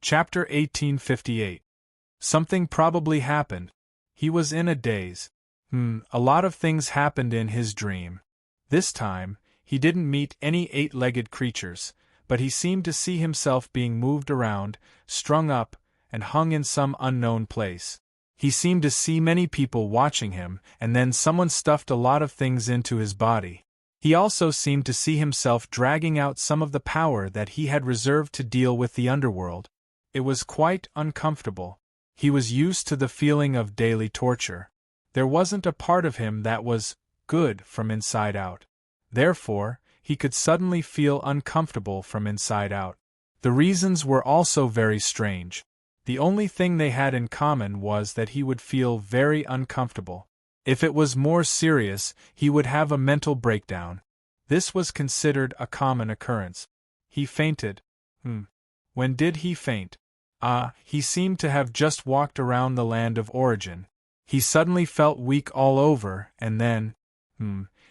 Chapter 1858. Something probably happened. He was in a daze. A lot of things happened in his dream. This time, he didn't meet any eight-legged creatures, but he seemed to see himself being moved around, strung up, and hung in some unknown place. He seemed to see many people watching him, and then someone stuffed a lot of things into his body. He also seemed to see himself dragging out some of the power that he had reserved to deal with the underworld. It was quite uncomfortable. He was used to the feeling of daily torture. There wasn't a part of him that was good from inside out. Therefore, he could suddenly feel uncomfortable from inside out. The reasons were also very strange. The only thing they had in common was that he would feel very uncomfortable. If it was more serious, he would have a mental breakdown. This was considered a common occurrence. He fainted. When did he faint? He seemed to have just walked around the land of origin. He suddenly felt weak all over, and then,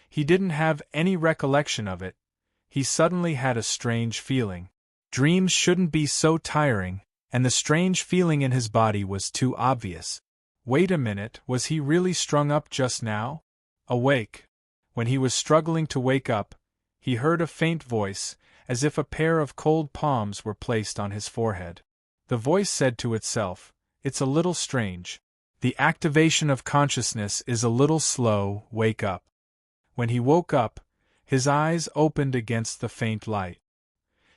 he didn't have any recollection of it. He suddenly had a strange feeling. Dreams shouldn't be so tiring, and the strange feeling in his body was too obvious. Wait a minute, was he really strung up just now? Awake. When he was struggling to wake up, he heard a faint voice, as if a pair of cold palms were placed on his forehead. The voice said to itself, "It's a little strange. The activation of consciousness is a little slow, wake up." When he woke up, his eyes opened against the faint light.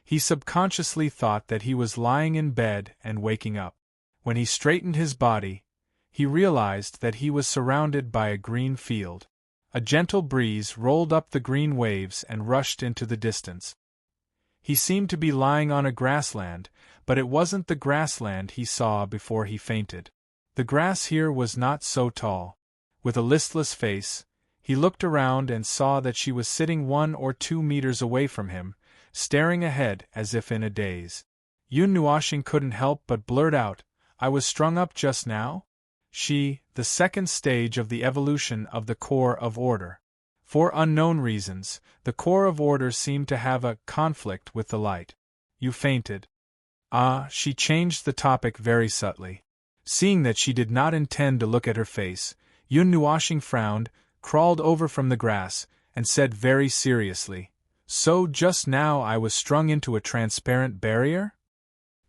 He subconsciously thought that he was lying in bed and waking up. When he straightened his body, he realized that he was surrounded by a green field. A gentle breeze rolled up the green waves and rushed into the distance. He seemed to be lying on a grassland, but it wasn't the grassland he saw before he fainted. The grass here was not so tall. With a listless face, he looked around and saw that she was sitting 1 or 2 meters away from him, staring ahead as if in a daze. Yun Nuoxing couldn't help but blurt out, "I was strung up just now?" The second stage of the evolution of the core of order. For unknown reasons, the core of order seemed to have a conflict with the light. "You fainted." She changed the topic very subtly. Seeing that she did not intend to look at her face, Yun Nuoxing frowned, crawled over from the grass, and said very seriously, "So just now I was strung into a transparent barrier?"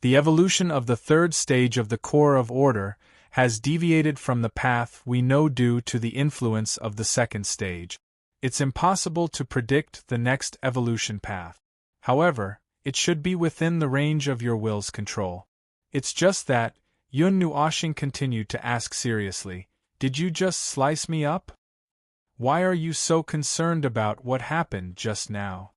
The evolution of the third stage of the core of order has deviated from the path we know due to the influence of the second stage. It's impossible to predict the next evolution path. However, it should be within the range of your will's control. It's just that, Yun Nuoxing continued to ask seriously, "Did you just slice me up? Why are you so concerned about what happened just now?"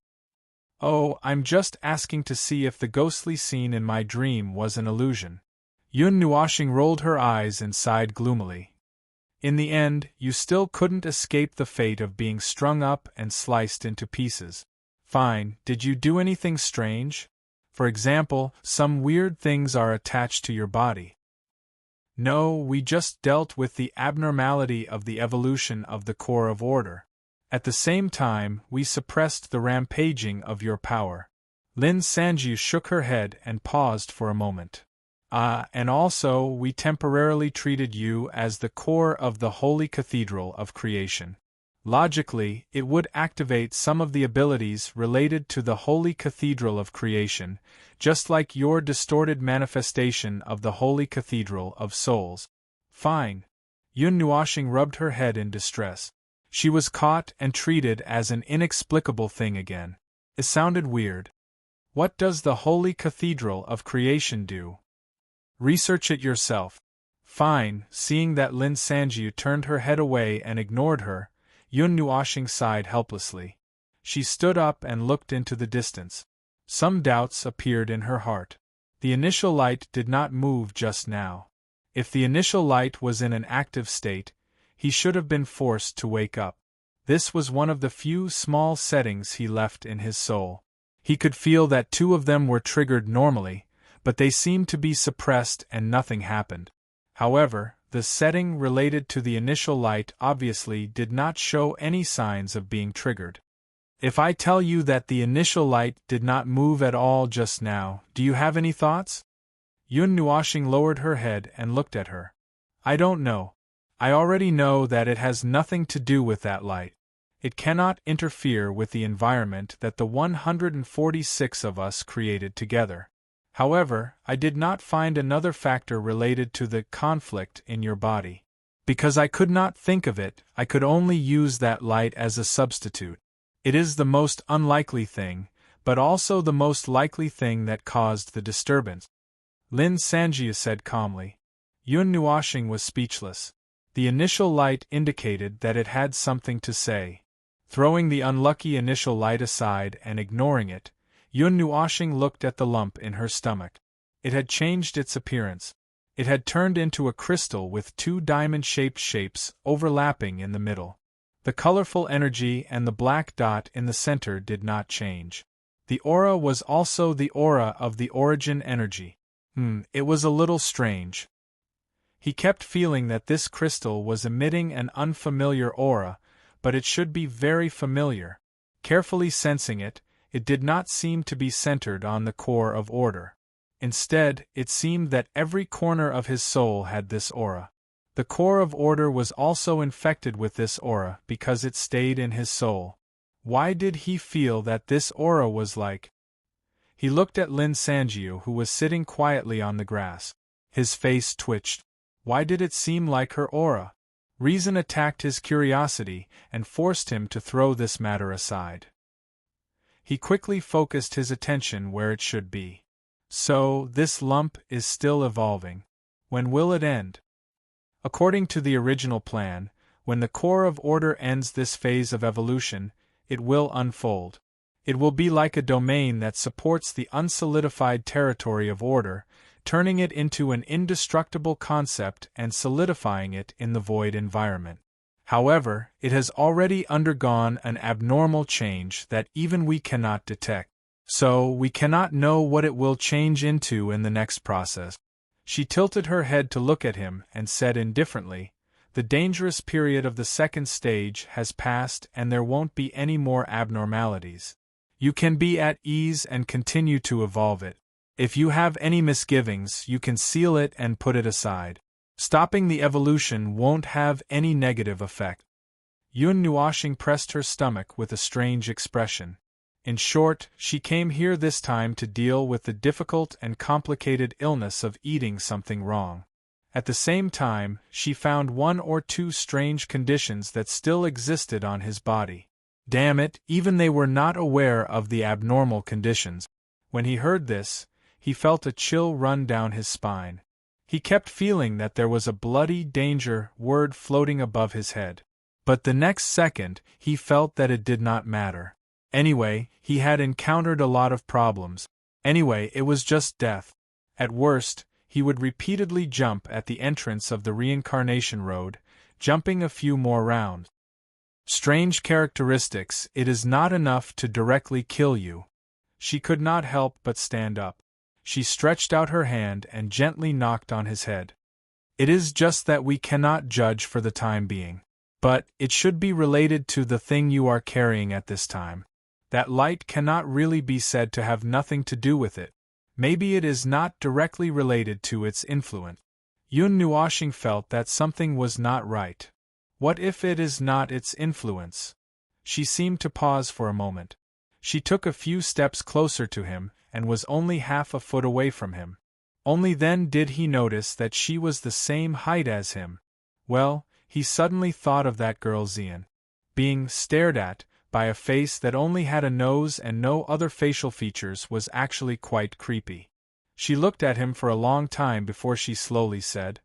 "Oh, I'm just asking to see if the ghostly scene in my dream was an illusion." Yun Nuoxing rolled her eyes and sighed gloomily. "In the end, you still couldn't escape the fate of being strung up and sliced into pieces. Fine, did you do anything strange? For example, some weird things are attached to your body." "No, we just dealt with the abnormality of the evolution of the core of order. At the same time, we suppressed the rampaging of your power." Lin Sanjiu shook her head and paused for a moment. And also, we temporarily treated you as the core of the Holy Cathedral of Creation. Logically, it would activate some of the abilities related to the Holy Cathedral of Creation, just like your distorted manifestation of the Holy Cathedral of Souls. Fine. Yun Nuoxing rubbed her head in distress. She was caught and treated as an inexplicable thing again. It sounded weird. What does the Holy Cathedral of Creation do? Research it yourself. Fine. Seeing that Lin Sanjiu turned her head away and ignored her, Yun Nuoxing sighed helplessly. She stood up and looked into the distance. Some doubts appeared in her heart. The initial light did not move just now. If the initial light was in an active state, he should have been forced to wake up. This was one of the few small settings he left in his soul. He could feel that 2 of them were triggered normally, but they seemed to be suppressed and nothing happened. However, the setting related to the initial light obviously did not show any signs of being triggered. If I tell you that the initial light did not move at all just now, do you have any thoughts? Yun Nuoxing lowered her head and looked at her. I don't know. I already know that it has nothing to do with that light. It cannot interfere with the environment that the 146 of us created together. However, I did not find another factor related to the conflict in your body. Because I could not think of it, I could only use that light as a substitute. It is the most unlikely thing, but also the most likely thing that caused the disturbance. Lin Sanjia said calmly. Yun Nuoxing was speechless. The initial light indicated that it had something to say. Throwing the unlucky initial light aside and ignoring it, Yun Nuoxing looked at the lump in her stomach. It had changed its appearance. It had turned into a crystal with two diamond-shaped shapes overlapping in the middle. The colorful energy and the black dot in the center did not change. The aura was also the aura of the origin energy. It was a little strange. He kept feeling that this crystal was emitting an unfamiliar aura, but it should be very familiar. Carefully sensing it, it did not seem to be centered on the core of order. Instead, it seemed that every corner of his soul had this aura. The core of order was also infected with this aura because it stayed in his soul. Why did he feel that this aura was like? He looked at Lin Sanjiu, who was sitting quietly on the grass. His face twitched. Why did it seem like her aura? Reason attacked his curiosity and forced him to throw this matter aside. He quickly focused his attention where it should be. So, this lump is still evolving. When will it end? According to the original plan, when the core of order ends this phase of evolution, it will unfold. It will be like a domain that supports the unsolidified territory of order, turning it into an indestructible concept and solidifying it in the void environment. However, it has already undergone an abnormal change that even we cannot detect. So, we cannot know what it will change into in the next process. She tilted her head to look at him and said indifferently, the dangerous period of the second stage has passed and there won't be any more abnormalities. You can be at ease and continue to evolve it. If you have any misgivings, you can seal it and put it aside. Stopping the evolution won't have any negative effect. Yun Nuoxing pressed her stomach with a strange expression. In short, she came here this time to deal with the difficult and complicated illness of eating something wrong. At the same time, she found one or two strange conditions that still existed on his body. Damn it, even they were not aware of the abnormal conditions. When he heard this, he felt a chill run down his spine. He kept feeling that there was a bloody danger word floating above his head. But the next second, he felt that it did not matter. Anyway, he had encountered a lot of problems. Anyway, it was just death. At worst, he would repeatedly jump at the entrance of the reincarnation road, jumping a few more rounds. Strange characteristics, it is not enough to directly kill you. She could not help but stand up. She stretched out her hand and gently knocked on his head. It is just that we cannot judge for the time being. But, it should be related to the thing you are carrying at this time. That light cannot really be said to have nothing to do with it. Maybe it is not directly related to its influence. Yun Nuoxing felt that something was not right. What if it is not its influence? She seemed to pause for a moment. She took a few steps closer to him, and was only half a foot away from him. Only then did he notice that she was the same height as him. Well, he suddenly thought of that girl Xian. Being stared at by a face that only had a nose and no other facial features was actually quite creepy. She looked at him for a long time before she slowly said,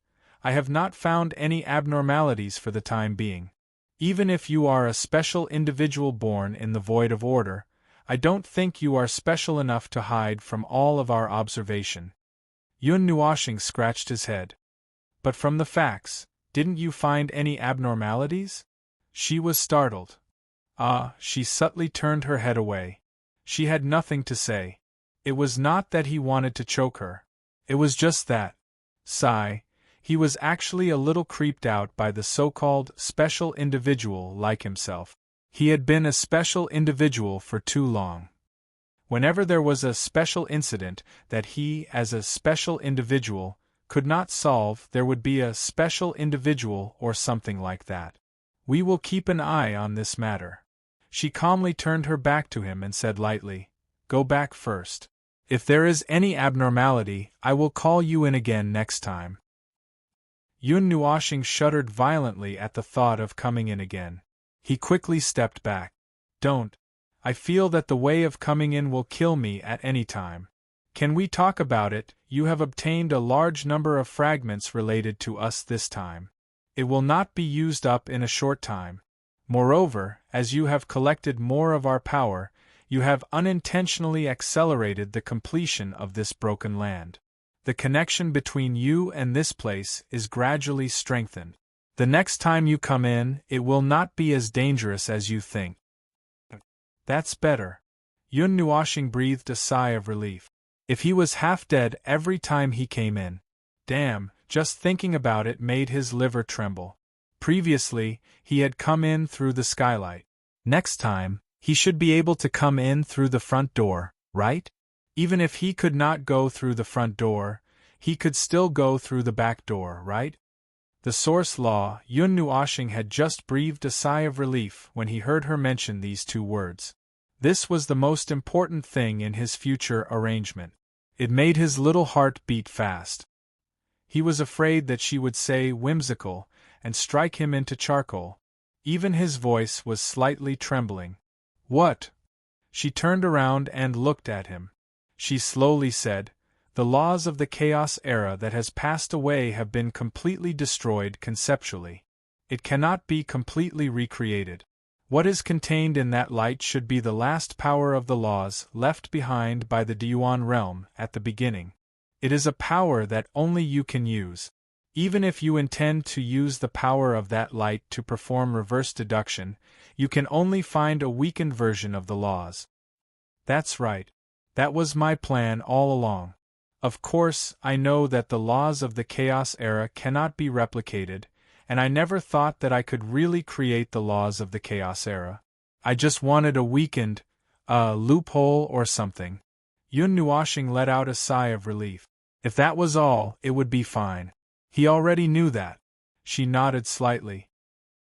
I have not found any abnormalities for the time being. Even if you are a special individual born in the void of order, I don't think you are special enough to hide from all of our observation. Yun Nuoxing scratched his head. But from the facts, didn't you find any abnormalities? She was startled. She subtly turned her head away. She had nothing to say. It was not that he wanted to choke her. It was just that. Sigh. He was actually a little creeped out by the so-called special individual like himself. He had been a special individual for too long. Whenever there was a special incident that he, as a special individual, could not solve, there would be a special individual or something like that. We will keep an eye on this matter. She calmly turned her back to him and said lightly, "Go back first. If there is any abnormality, I will call you in again next time." Yun Nuoxing shuddered violently at the thought of coming in again. He quickly stepped back. "Don't. I feel that the way of coming in will kill me at any time. Can we talk about it? You have obtained a large number of fragments related to us this time. It will not be used up in a short time. Moreover, as you have collected more of our power, you have unintentionally accelerated the completion of this broken land. The connection between you and this place is gradually strengthened. The next time you come in, it will not be as dangerous as you think." "That's better." Yun Nuoxing breathed a sigh of relief. If he was half dead every time he came in. Damn, just thinking about it made his liver tremble. Previously, he had come in through the skylight. Next time, he should be able to come in through the front door, right? Even if he could not go through the front door, he could still go through the back door, right? The source law. Yun Nuoxing had just breathed a sigh of relief when he heard her mention these two words. This was the most important thing in his future arrangement. It made his little heart beat fast. He was afraid that she would say whimsical and strike him into charcoal. Even his voice was slightly trembling. "What?" She turned around and looked at him. She slowly said, "The laws of the chaos era that has passed away have been completely destroyed conceptually. It cannot be completely recreated. What is contained in that light should be the last power of the laws left behind by the Deyuan realm at the beginning. It is a power that only you can use. Even if you intend to use the power of that light to perform reverse deduction, you can only find a weakened version of the laws." "That's right. That was my plan all along. Of course, I know that the laws of the Chaos Era cannot be replicated, and I never thought that I could really create the laws of the Chaos Era. I just wanted a weakened, loophole or something." Yun Nuoxing let out a sigh of relief. If that was all, it would be fine. He already knew that. She nodded slightly.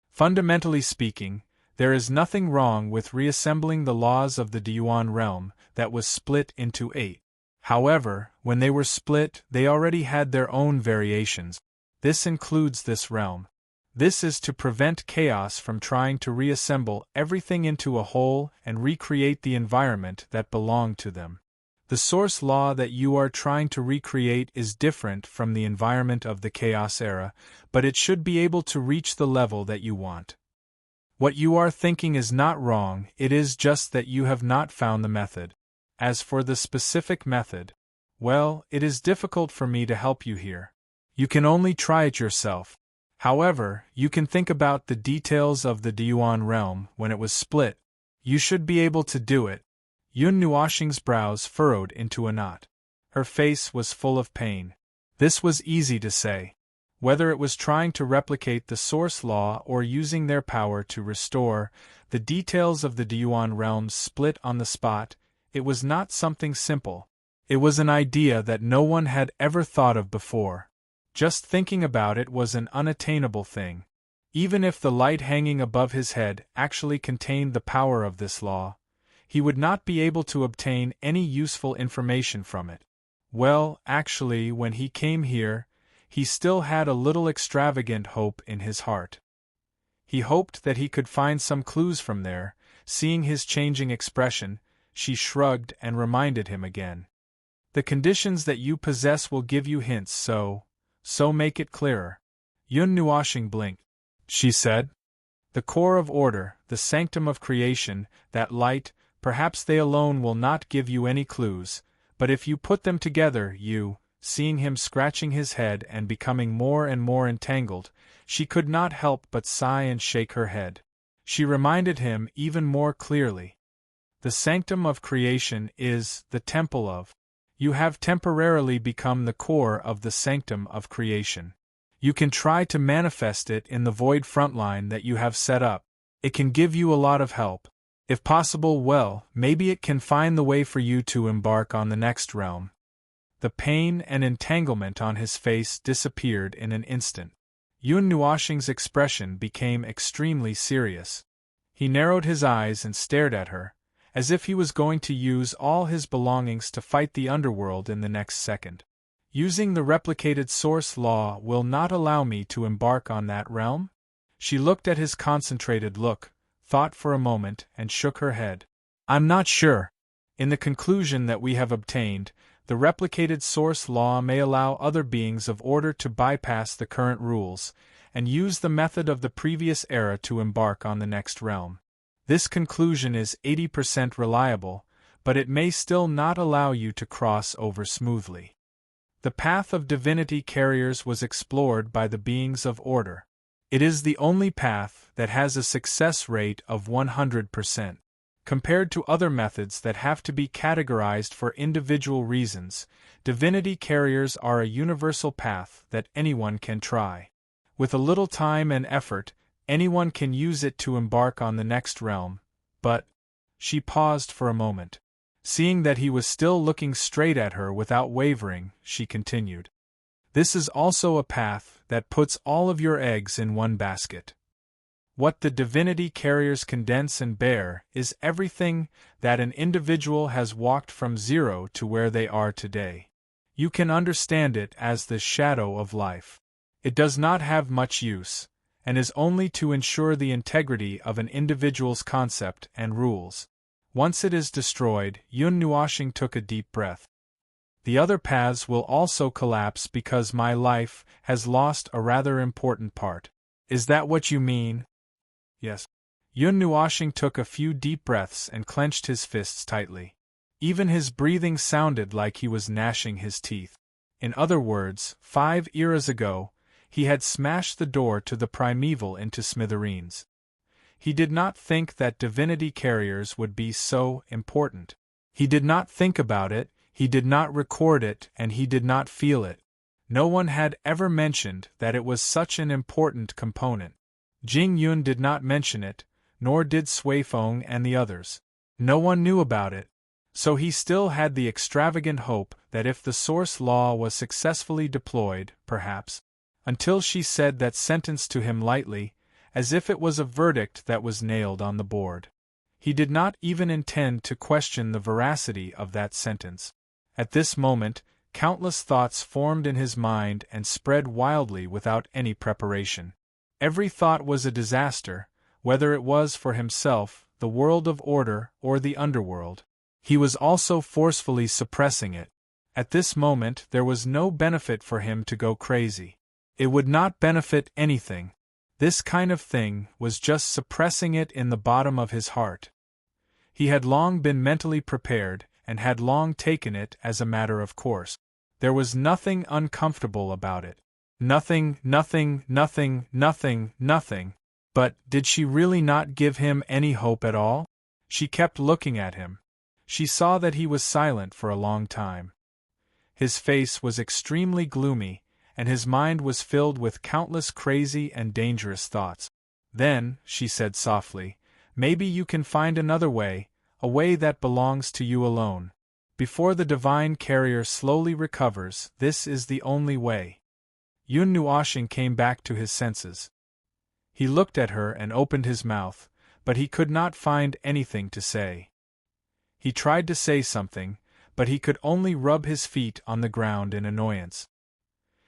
"Fundamentally speaking, there is nothing wrong with reassembling the laws of the Deyuan realm that was split into 8. However, when they were split, they already had their own variations. This includes this realm. This is to prevent chaos from trying to reassemble everything into a whole and recreate the environment that belonged to them. The source law that you are trying to recreate is different from the environment of the Chaos Era, but it should be able to reach the level that you want. What you are thinking is not wrong, it is just that you have not found the method. As for the specific method, well, it is difficult for me to help you here. You can only try it yourself. However, you can think about the details of the Deyuan realm when it was split. You should be able to do it." Yun Nuoxing's brows furrowed into a knot. Her face was full of pain. This was easy to say. Whether it was trying to replicate the source law or using their power to restore the details of the Deyuan realm split on the spot, it was not something simple. It was an idea that no one had ever thought of before. Just thinking about it was an unattainable thing. Even if the light hanging above his head actually contained the power of this law, he would not be able to obtain any useful information from it. Well, actually, when he came here, he still had a little extravagant hope in his heart. He hoped that he could find some clues from there. Seeing his changing expression, she shrugged and reminded him again. "The conditions that you possess will give you hints, so make it clearer." Yun Nuoxing blinked. She said, "The core of order, the sanctum of creation, that light, perhaps they alone will not give you any clues, but if you put them together you," seeing him scratching his head and becoming more and more entangled, she could not help but sigh and shake her head. She reminded him even more clearly. "The sanctum of creation is the temple of. You have temporarily become the core of the sanctum of creation. You can try to manifest it in the void frontline that you have set up. It can give you a lot of help. If possible, well, maybe it can find the way for you to embark on the next realm. The pain and entanglement on his face disappeared in an instant. Yun Nuoxing's expression became extremely serious. He narrowed his eyes and stared at her, as if he was going to use all his belongings to fight the underworld in the next second. Using the replicated source law will not allow me to embark on that realm? She looked at his concentrated look, thought for a moment, and shook her head. I'm not sure. In the conclusion that we have obtained, the replicated source law may allow other beings of order to bypass the current rules, and use the method of the previous era to embark on the next realm. This conclusion is 80% reliable, but it may still not allow you to cross over smoothly. The path of divinity carriers was explored by the beings of order. It is the only path that has a success rate of 100%. Compared to other methods that have to be categorized for individual reasons, divinity carriers are a universal path that anyone can try. With a little time and effort, anyone can use it to embark on the next realm, but… She paused for a moment. Seeing that he was still looking straight at her without wavering, she continued. This is also a path that puts all of your eggs in one basket. What the divinity carriers condense and bear is everything that an individual has walked from zero to where they are today. You can understand it as the shadow of life. It does not have much use, and is only to ensure the integrity of an individual's concept and rules. Once it is destroyed, Yun Nuoxing took a deep breath. The other paths will also collapse because my life has lost a rather important part. Is that what you mean? Yes. Yun Nuoxing took a few deep breaths and clenched his fists tightly. Even his breathing sounded like he was gnashing his teeth. In other words, 5 eras ago, he had smashed the door to the primeval into smithereens. He did not think that divinity carriers would be so important. He did not think about it, he did not record it, and he did not feel it. No one had ever mentioned that it was such an important component. Jing Yun did not mention it, nor did Sui Feng and the others. No one knew about it. So he still had the extravagant hope that if the source law was successfully deployed, perhaps, until she said that sentence to him lightly, as if it was a verdict that was nailed on the board. He did not even intend to question the veracity of that sentence. At this moment, countless thoughts formed in his mind and spread wildly without any preparation. Every thought was a disaster, whether it was for himself, the world of order, or the underworld. He was also forcefully suppressing it. At this moment there was no benefit for him to go crazy. It would not benefit anything. This kind of thing was just suppressing it in the bottom of his heart. He had long been mentally prepared, and had long taken it as a matter of course. There was nothing uncomfortable about it. Nothing. But did she really not give him any hope at all? She kept looking at him. She saw that he was silent for a long time. His face was extremely gloomy, and his mind was filled with countless crazy and dangerous thoughts. Then, she said softly, maybe you can find another way, a way that belongs to you alone. Before the divine carrier slowly recovers, this is the only way. Yun Nuoxing came back to his senses. He looked at her and opened his mouth, but he could not find anything to say. He tried to say something, but he could only rub his feet on the ground in annoyance.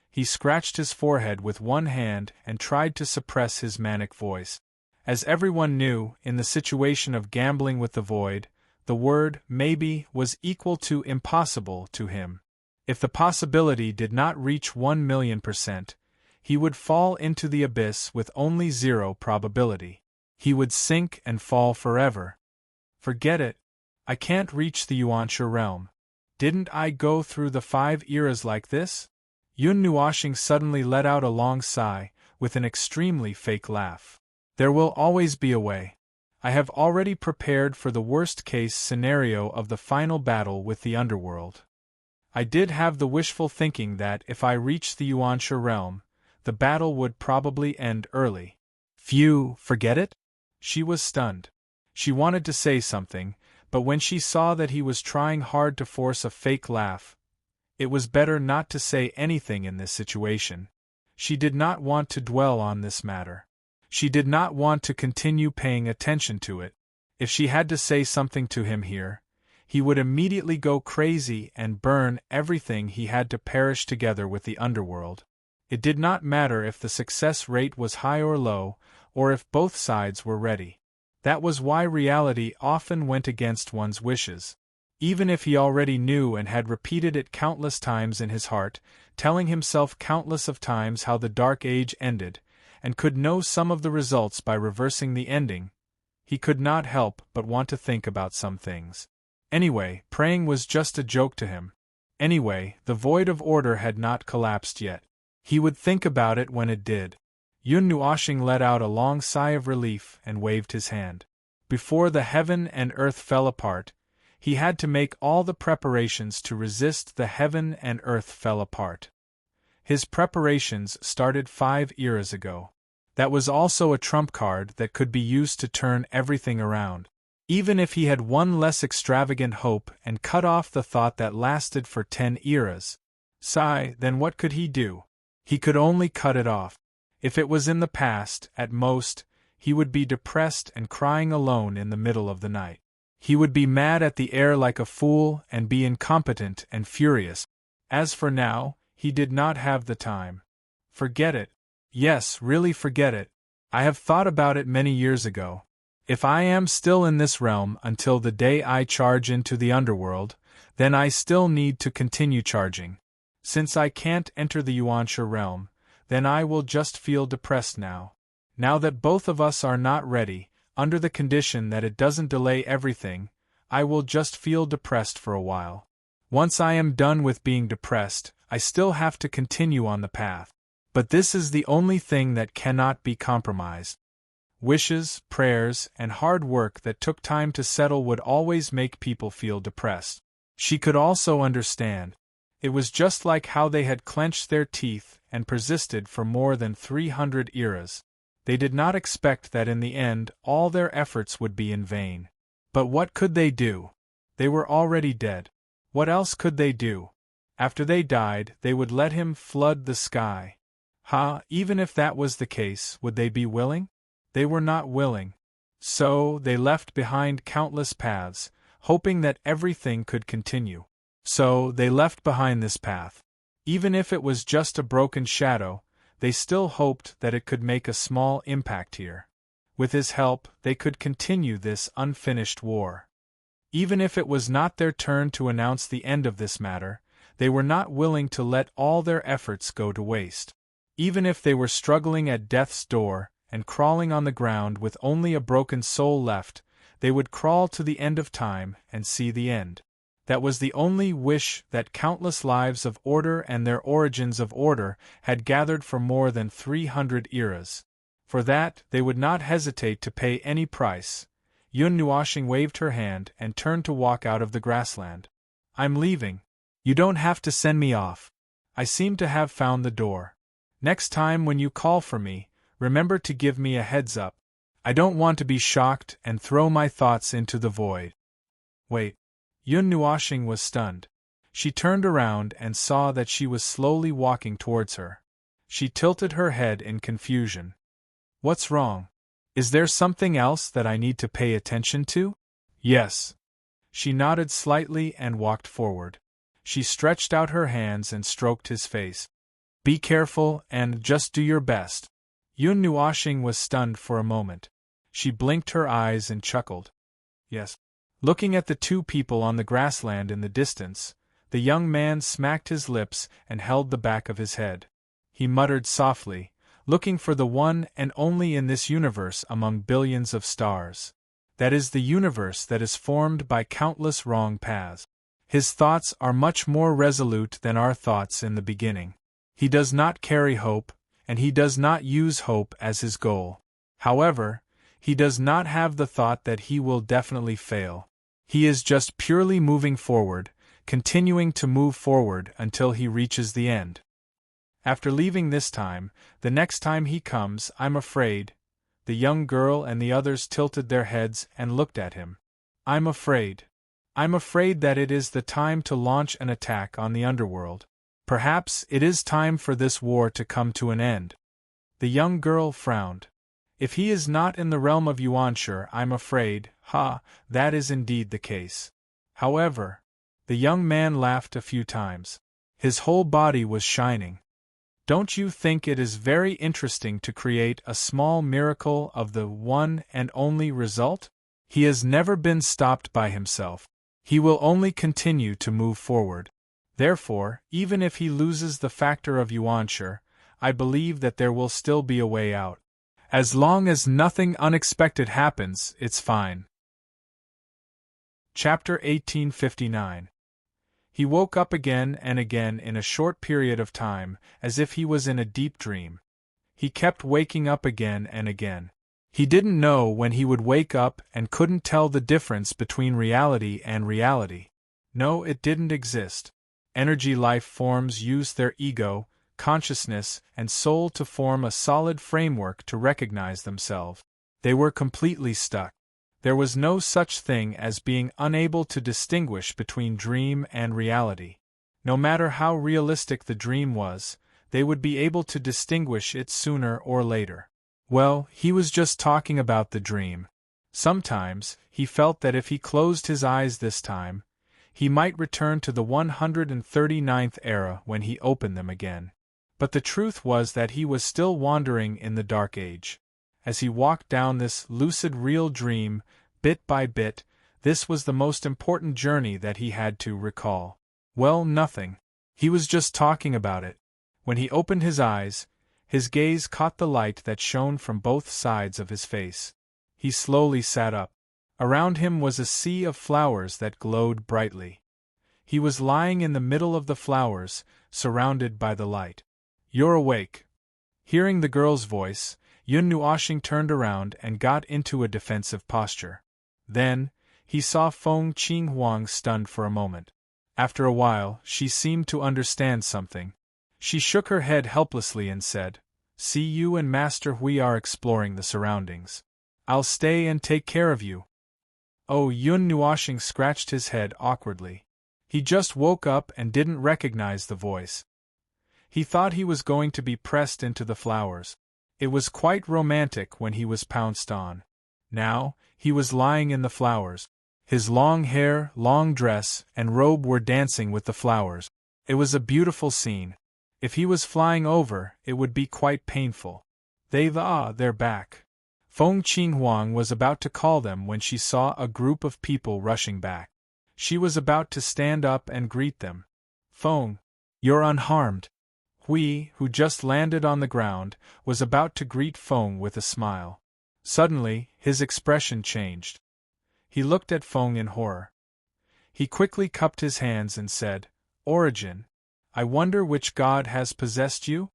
He scratched his forehead with one hand and tried to suppress his manic voice. As everyone knew, in the situation of gambling with the void, the word maybe was equal to impossible to him. If the possibility did not reach 1,000,000%, he would fall into the abyss with only 0 probability. He would sink and fall forever. Forget it. I can't reach the Yuanshi realm. Didn't I go through the 5 eras like this? Yun Nuoxing suddenly let out a long sigh, with an extremely fake laugh. There will always be a way. I have already prepared for the worst-case scenario of the final battle with the underworld. I did have the wishful thinking that if I reached the Yuanshi realm, the battle would probably end early. Phew, forget it? She was stunned. She wanted to say something, but when she saw that he was trying hard to force a fake laugh, it was better not to say anything in this situation. She did not want to dwell on this matter. She did not want to continue paying attention to it. If she had to say something to him here, he would immediately go crazy and burn everything he had to perish together with the underworld. It did not matter if the success rate was high or low, or if both sides were ready. That was why reality often went against one's wishes. Even if he already knew and had repeated it countless times in his heart, telling himself countless of times how the Dark Age ended, and could know some of the results by reversing the ending, he could not help but want to think about some things. Anyway, praying was just a joke to him. Anyway, the void of order had not collapsed yet. He would think about it when it did. Yun Nuoshing let out a long sigh of relief and waved his hand. Before the heaven and earth fell apart, he had to make all the preparations to resist the heaven and earth fell apart. His preparations started 5 eras ago. That was also a trump card that could be used to turn everything around. Even if he had one less extravagant hope and cut off the thought that lasted for 10 eras, then what could he do? He could only cut it off. If it was in the past, at most, he would be depressed and crying alone in the middle of the night. He would be mad at the air like a fool and be incompetent and furious. As for now, he did not have the time. Forget it. Yes, really forget it. I have thought about it many years ago. If I am still in this realm until the day I charge into the underworld, then I still need to continue charging. Since I can't enter the Yuansha realm, then I will just feel depressed now. Now that both of us are not ready, under the condition that it doesn't delay everything, I will just feel depressed for a while. Once I am done with being depressed, I still have to continue on the path. But this is the only thing that cannot be compromised. Wishes, prayers, and hard work that took time to settle would always make people feel depressed. She could also understand. It was just like how they had clenched their teeth and persisted for more than 300 eras. They did not expect that in the end all their efforts would be in vain. But what could they do? They were already dead. What else could they do? After they died, they would let him flood the sky. Even if that was the case, would they be willing? They were not willing. So, they left behind countless paths, hoping that everything could continue. So, they left behind this path. Even if it was just a broken shadow, they still hoped that it could make a small impact here. With his help, they could continue this unfinished war. Even if it was not their turn to announce the end of this matter, they were not willing to let all their efforts go to waste. Even if they were struggling at death's door and crawling on the ground with only a broken soul left, they would crawl to the end of time and see the end. That was the only wish that countless lives of order and their origins of order had gathered for more than 300 eras. For that, they would not hesitate to pay any price. Yun Nuoshing waved her hand and turned to walk out of the grassland. I'm leaving. You don't have to send me off. I seem to have found the door. Next time when you call for me, remember to give me a heads up. I don't want to be shocked and throw my thoughts into the void. Wait. Yun Nuoshing was stunned. She turned around and saw that she was slowly walking towards her. She tilted her head in confusion. What's wrong? Is there something else that I need to pay attention to? Yes. She nodded slightly and walked forward. She stretched out her hands and stroked his face. Be careful and just do your best. Yun Nuoshing was stunned for a moment. She blinked her eyes and chuckled. Yes. Looking at the two people on the grassland in the distance, the young man smacked his lips and held the back of his head. He muttered softly, looking for the one and only in this universe among billions of stars. That is the universe that is formed by countless wrong paths. His thoughts are much more resolute than our thoughts in the beginning. He does not carry hope, and he does not use hope as his goal. However, he does not have the thought that he will definitely fail. He is just purely moving forward, continuing to move forward until he reaches the end. After leaving this time, the next time he comes, I'm afraid, The young girl and the others tilted their heads and looked at him. I'm afraid. I'm afraid that it is the time to launch an attack on the underworld. Perhaps it is time for this war to come to an end. The young girl frowned. If he is not in the realm of Yuanshi, I'm afraid, that is indeed the case. However, the young man laughed a few times. His whole body was shining. Don't you think it is very interesting to create a small miracle of the one and only result? He has never been stopped by himself. He will only continue to move forward. Therefore, even if he loses the factor of Yuanshi, I believe that there will still be a way out. As long as nothing unexpected happens, it's fine. Chapter 1859. He woke up again and again in a short period of time, as if he was in a deep dream. He kept waking up again and again. He didn't know when he would wake up and couldn't tell the difference between reality and reality. No, it didn't exist. Energy life forms use their ego, consciousness, and soul to form a solid framework to recognize themselves. They were completely stuck. There was no such thing as being unable to distinguish between dream and reality. No matter how realistic the dream was, they would be able to distinguish it sooner or later. Well, he was just talking about the dream. Sometimes, he felt that if he closed his eyes this time, he might return to the 139th era when he opened them again. But the truth was that he was still wandering in the Dark Age. As he walked down this lucid real dream, bit by bit, this was the most important journey that he had to recall. Well, nothing. He was just talking about it. When he opened his eyes, his gaze caught the light that shone from both sides of his face. He slowly sat up. Around him was a sea of flowers that glowed brightly. He was lying in the middle of the flowers, surrounded by the light. You're awake. Hearing the girl's voice, Yun Nuoxing turned around and got into a defensive posture. Then, he saw Feng Qinghuang stunned for a moment. After a while, she seemed to understand something. She shook her head helplessly and said, "See, you and Master Hui are exploring the surroundings. I'll stay and take care of you." Oh, Yun Nuoxing scratched his head awkwardly. He just woke up and didn't recognize the voice. He thought he was going to be pressed into the flowers. It was quite romantic when he was pounced on. Now, he was lying in the flowers. His long hair, long dress, and robe were dancing with the flowers. It was a beautiful scene. If he was flying over, it would be quite painful. They're back. Feng Qinghuang was about to call them when she saw a group of people rushing back. She was about to stand up and greet them. "Feng, you're unharmed." Hui, who just landed on the ground, was about to greet Feng with a smile. Suddenly, his expression changed. He looked at Feng in horror. He quickly cupped his hands and said, "Origin, I wonder which god has possessed you?"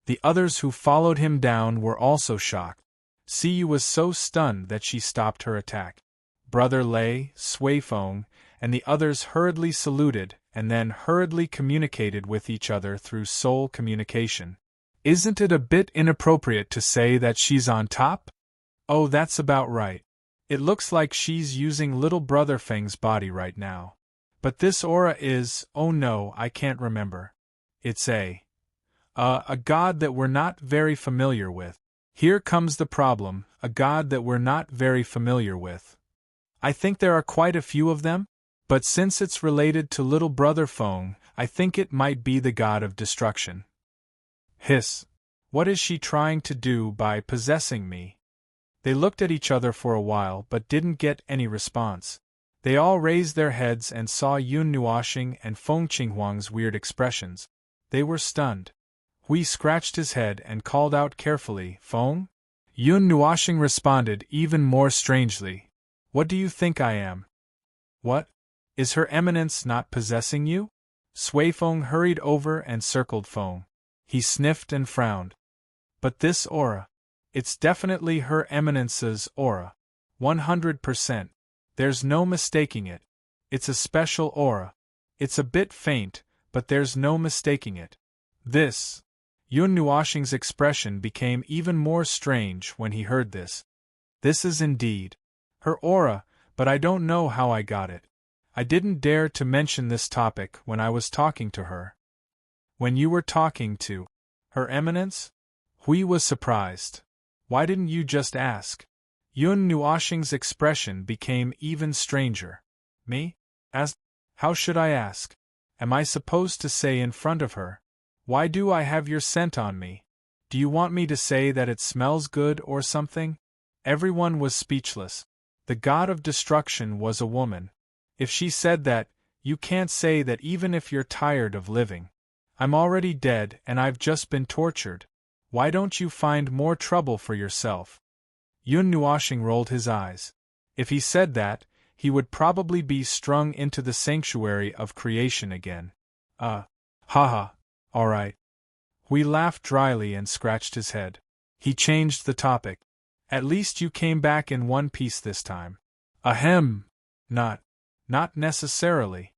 The others who followed him down were also shocked. Siyu was so stunned that she stopped her attack. Brother Lei, Sui Feng, and the others hurriedly saluted and then hurriedly communicated with each other through soul communication. "Isn't it a bit inappropriate to say that she's on top?" "Oh, that's about right. It looks like she's using little brother Feng's body right now. But this aura is, oh no, I can't remember. It's a god that we're not very familiar with. Here comes the problem, a god that we're not very familiar with. I think there are quite a few of them, but since it's related to little brother Feng, I think it might be the god of destruction." Hiss. What is she trying to do by possessing me? They looked at each other for a while but didn't get any response. They all raised their heads and saw Yun Nuoxing and Feng Qinghuang's weird expressions. They were stunned. Hui scratched his head and called out carefully, "Feng?" Yun Nuoxing responded even more strangely, "What do you think I am?" "What? Is Her Eminence not possessing you?" Sui Feng hurried over and circled Feng. He sniffed and frowned. "But this aura. It's definitely Her Eminence's aura. 100%. There's no mistaking it. It's a special aura. It's a bit faint, but there's no mistaking it. This." Yun Nuoxing's expression became even more strange when he heard this. This is indeed her aura, but I don't know how I got it. I didn't dare to mention this topic when I was talking to her. When you were talking to Her Eminence? Hui was surprised. Why didn't you just ask? Yun Nuoxing's expression became even stranger. Me? Ask? How should I ask? Am I supposed to say in front of her? Why do I have your scent on me? Do you want me to say that it smells good or something? Everyone was speechless. The god of destruction was a woman. If she said that, you can't say that even if you're tired of living. I'm already dead and I've just been tortured. Why don't you find more trouble for yourself? Yun Nuoxing rolled his eyes. If he said that, he would probably be strung into the sanctuary of creation again. Haha, alright. Hui laughed dryly and scratched his head. He changed the topic. At least you came back in one piece this time. Ahem. Not necessarily.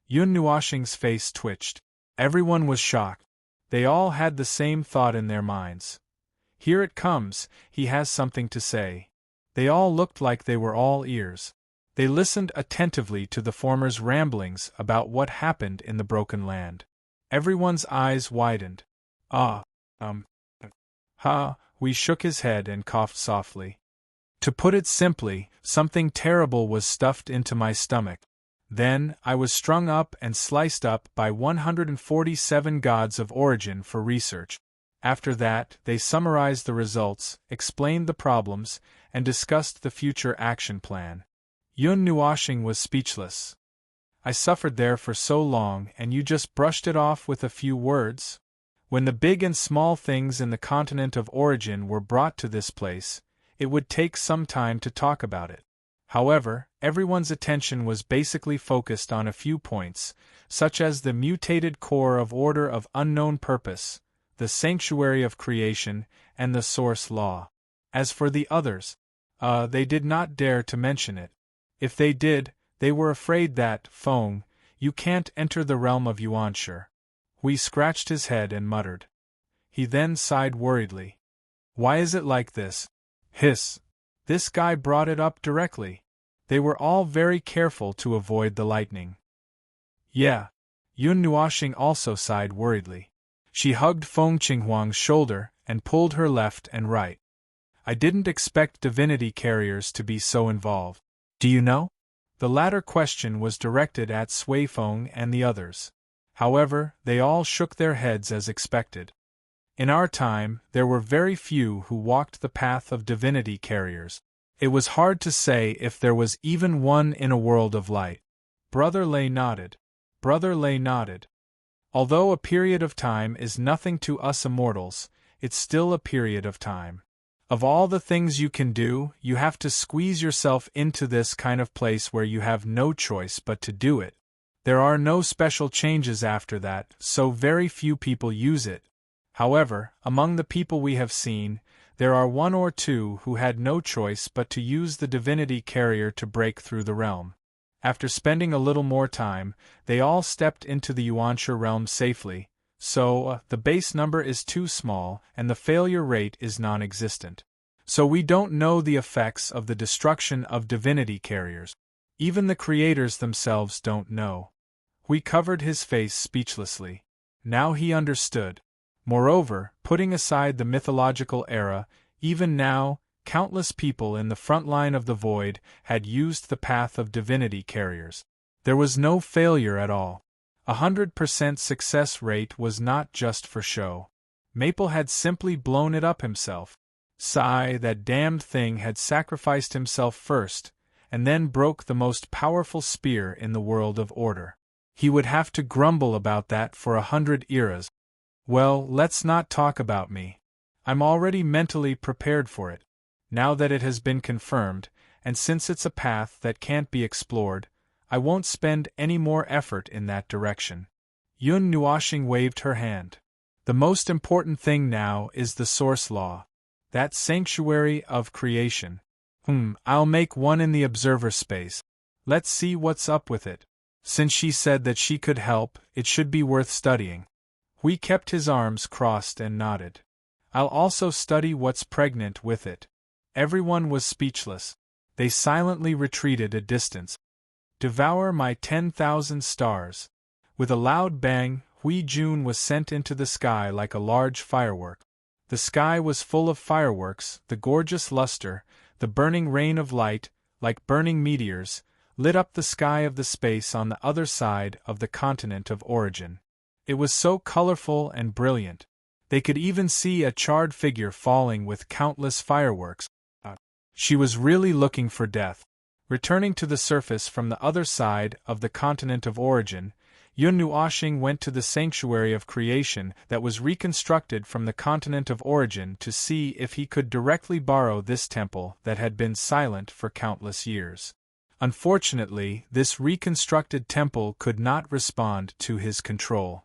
Yun Nuoxing's face twitched. Everyone was shocked. They all had the same thought in their minds. Here it comes, he has something to say. They all looked like they were all ears. They listened attentively to the former's ramblings about what happened in the Broken Land. Everyone's eyes widened. We shook his head and coughed softly. To put it simply, something terrible was stuffed into my stomach. Then, I was strung up and sliced up by 147 gods of origin for research. After that, they summarized the results, explained the problems, and discussed the future action plan. Yun Nuoxing was speechless. I suffered there for so long and you just brushed it off with a few words? When the big and small things in the continent of origin were brought to this place, it would take some time to talk about it. However, everyone's attention was basically focused on a few points, such as the mutated core of order of unknown purpose, the sanctuary of creation, and the source law. As for the others, they did not dare to mention it. If they did, they were afraid that, Feng, you can't enter the realm of Yuanshi. Hui scratched his head and muttered. He then sighed worriedly. Why is it like this? Hiss. This guy brought it up directly. They were all very careful to avoid the lightning. Yeah. Yun Nuoxing also sighed worriedly. She hugged Feng Qinghuang's shoulder and pulled her left and right. I didn't expect divinity carriers to be so involved. Do you know? The latter question was directed at Sui Feng and the others. However, they all shook their heads as expected. In our time, there were very few who walked the path of divinity carriers. It was hard to say if there was even one in a world of light. Brother Lei nodded. Although a period of time is nothing to us immortals, it's still a period of time. Of all the things you can do, you have to squeeze yourself into this kind of place where you have no choice but to do it. There are no special changes after that, so very few people use it. However, among the people we have seen, there are one or two who had no choice but to use the divinity carrier to break through the realm. After spending a little more time, they all stepped into the Yuanshi realm safely, so the base number is too small and the failure rate is non-existent. So we don't know the effects of the destruction of divinity carriers. Even the creators themselves don't know. Hui covered his face speechlessly. Now he understood. Moreover, putting aside the mythological era, even now, countless people in the front line of the void had used the path of divinity carriers. There was no failure at all. 100% success rate was not just for show. Maple had simply blown it up himself. Sai, that damned thing, had sacrificed himself first, and then broke the most powerful spear in the world of order. He would have to grumble about that for 100 eras. Well, let's not talk about me. I'm already mentally prepared for it. Now that it has been confirmed, and since it's a path that can't be explored, I won't spend any more effort in that direction. Yun Nuoxing waved her hand. The most important thing now is the source law. That sanctuary of creation. I'll make one in the observer space. Let's see what's up with it. Since she said that she could help, it should be worth studying. Hui kept his arms crossed and nodded. I'll also study what's pregnant with it. Everyone was speechless. They silently retreated a distance. Devour my 10,000 stars. With a loud bang, Hui Jun was sent into the sky like a large firework. The sky was full of fireworks, the gorgeous luster, the burning rain of light, like burning meteors, lit up the sky of the space on the other side of the continent of origin. It was so colorful and brilliant. They could even see a charred figure falling with countless fireworks. She was really looking for death. Returning to the surface from the other side of the continent of origin, Yun Nuoxing went to the sanctuary of creation that was reconstructed from the continent of origin to see if he could directly borrow this temple that had been silent for countless years. Unfortunately, this reconstructed temple could not respond to his control.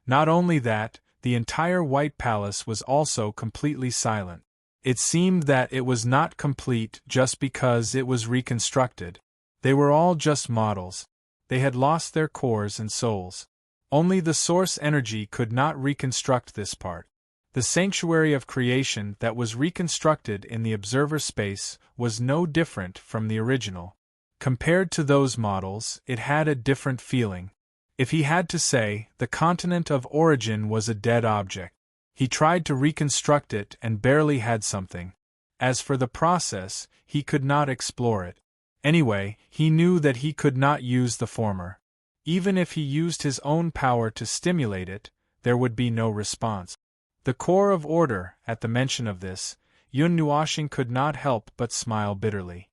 Not only that, the entire White Palace was also completely silent. It seemed that it was not complete just because it was reconstructed. They were all just models. They had lost their cores and souls. Only the source energy could not reconstruct this part. The sanctuary of creation that was reconstructed in the observer space was no different from the original. Compared to those models, it had a different feeling. If he had to say, the continent of origin was a dead object. He tried to reconstruct it and barely had something. As for the process, he could not explore it. Anyway, he knew that he could not use the former. Even if he used his own power to stimulate it, there would be no response. The core of order, at the mention of this, Yun Nuoxing could not help but smile bitterly.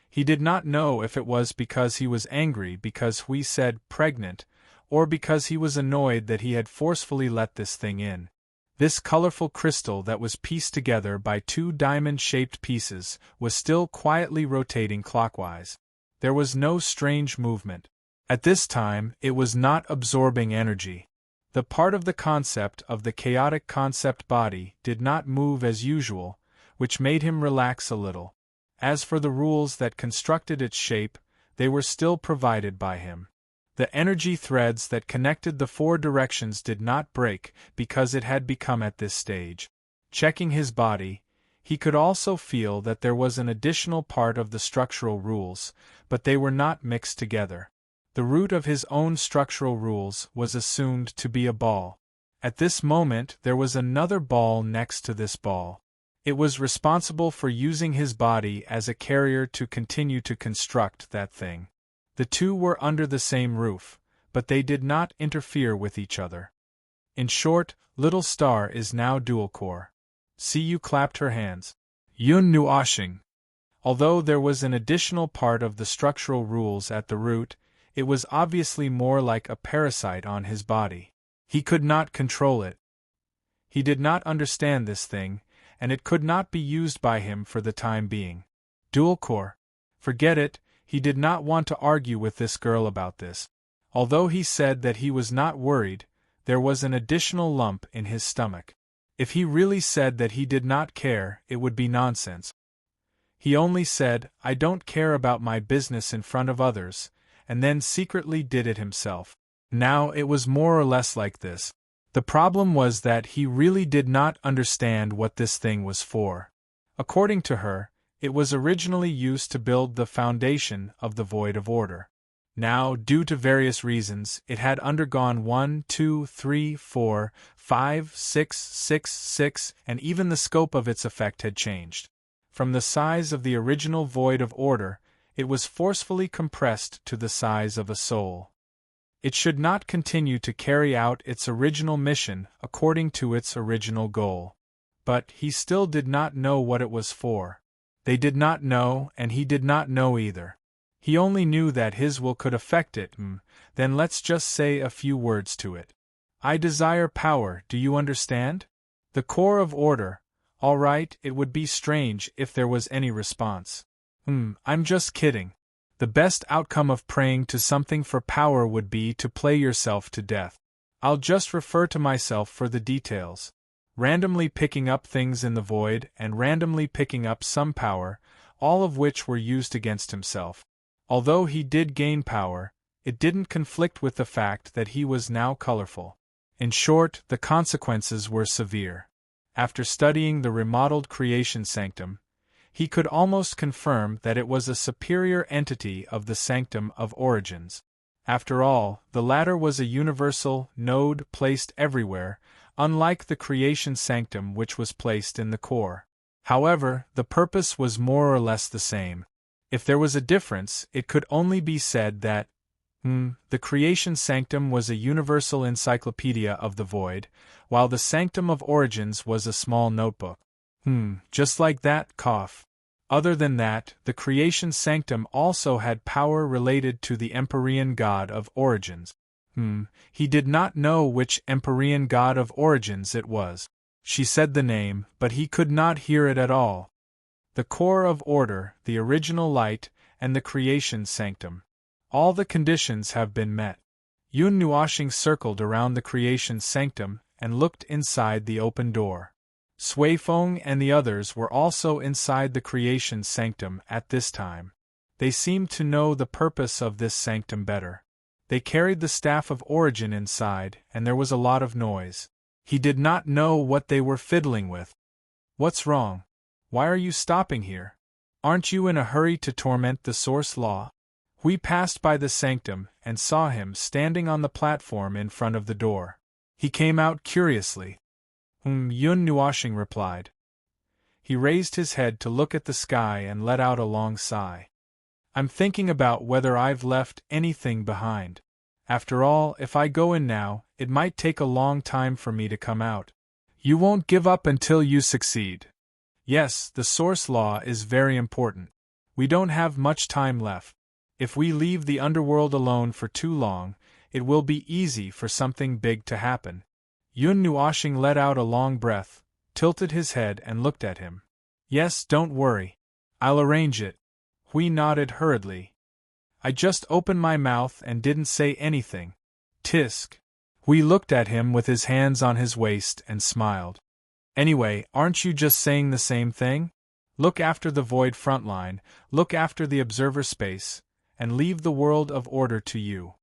He did not know if it was because he was angry because Hui said pregnant, or because he was annoyed that he had forcefully let this thing in. This colorful crystal that was pieced together by two diamond-shaped pieces was still quietly rotating clockwise. There was no strange movement. At this time, it was not absorbing energy. The part of the concept of the chaotic concept body did not move as usual, which made him relax a little. As for the rules that constructed its shape, they were still provided by him. The energy threads that connected the four directions did not break because it had become at this stage. Checking his body, he could also feel that there was an additional part of the structural rules, but they were not mixed together. The root of his own structural rules was assumed to be a ball. At this moment there was another ball next to this ball. It was responsible for using his body as a carrier to continue to construct that thing. The two were under the same roof, but they did not interfere with each other. In short, Little Star is now dual-core. Siyu clapped her hands. Yun Nuoxing. Although there was an additional part of the structural rules at the root, it was obviously more like a parasite on his body. He could not control it. He did not understand this thing, and it could not be used by him for the time being. Dual-core. Forget it. He did not want to argue with this girl about this. Although he said that he was not worried, there was an additional lump in his stomach. If he really said that he did not care, it would be nonsense. He only said, "I don't care about my business in front of others," and then secretly did it himself. Now it was more or less like this. The problem was that he really did not understand what this thing was for. According to her, it was originally used to build the foundation of the void of order. Now, due to various reasons, it had undergone 1, 2, 3, 4, 5, 6, 6, 6, and even the scope of its effect had changed. From the size of the original void of order, it was forcefully compressed to the size of a soul. It should not continue to carry out its original mission according to its original goal. But he still did not know what it was for. They did not know, and he did not know either. He only knew that his will could affect it. Then let's just say a few words to it. I desire power, do you understand? The core of order. All right, it would be strange if there was any response. I'm just kidding. The best outcome of praying to something for power would be to play yourself to death. I'll just refer to myself for the details. Randomly picking up things in the void and randomly picking up some power, all of which were used against himself. Although he did gain power, it didn't conflict with the fact that he was now colorful. In short, the consequences were severe. After studying the remodeled creation sanctum, he could almost confirm that it was a superior entity of the sanctum of origins. After all, the latter was a universal node placed everywhere, unlike the creation sanctum which was placed in the core. However, the purpose was more or less the same. If there was a difference, it could only be said that the creation sanctum was a universal encyclopedia of the void, while the sanctum of origins was a small notebook. Just like that, cough. Other than that, the creation sanctum also had power related to the Empyrean god of origins. He did not know which Empyrean god of origins it was. She said the name, but he could not hear it at all. The core of order, the original light, and the creation sanctum. All the conditions have been met. Yun Nuoshing circled around the creation sanctum and looked inside the open door. Sui Feng and the others were also inside the creation sanctum at this time. They seemed to know the purpose of this sanctum better. They carried the staff of origin inside, and there was a lot of noise. He did not know what they were fiddling with. What's wrong? Why are you stopping here? Aren't you in a hurry to torment the source law? We passed by the sanctum and saw him standing on the platform in front of the door. He came out curiously. Yun Nuoshing replied. He raised his head to look at the sky and let out a long sigh. I'm thinking about whether I've left anything behind. After all, if I go in now, it might take a long time for me to come out. You won't give up until you succeed. Yes, the source law is very important. We don't have much time left. If we leave the underworld alone for too long, it will be easy for something big to happen. Yun Nuoshing let out a long breath, tilted his head and looked at him. Yes, don't worry. I'll arrange it. Hui nodded hurriedly. I just opened my mouth and didn't say anything. Tisk. Hui looked at him with his hands on his waist and smiled. Anyway, aren't you just saying the same thing? Look after the void frontline, look after the observer space, and leave the world of order to you.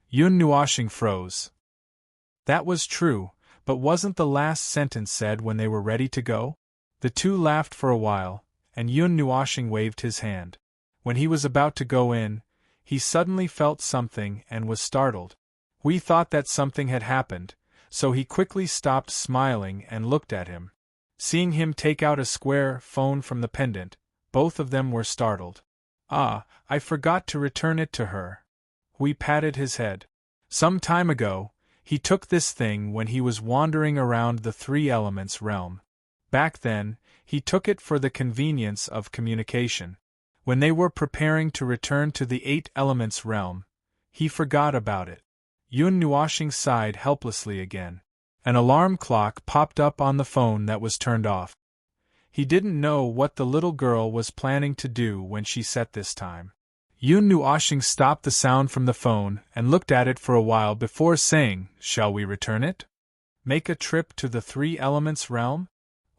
Yun Nuoshing froze. That was true, but wasn't the last sentence said when they were ready to go? The two laughed for a while, and Yun Nuoshing waved his hand. When he was about to go in, he suddenly felt something and was startled. We thought that something had happened, so he quickly stopped smiling and looked at him. Seeing him take out a square phone from the pendant, both of them were startled. Ah, I forgot to return it to her. Hui patted his head. Some time ago, he took this thing when he was wandering around the Three Elements realm. Back then, he took it for the convenience of communication. When they were preparing to return to the Eight Elements realm, he forgot about it. Yun Nuoshing sighed helplessly again. An alarm clock popped up on the phone that was turned off. He didn't know what the little girl was planning to do when she set this time. Yun Nuoshing stopped the sound from the phone and looked at it for a while before saying, Shall we return it? Make a trip to the Three Elements realm?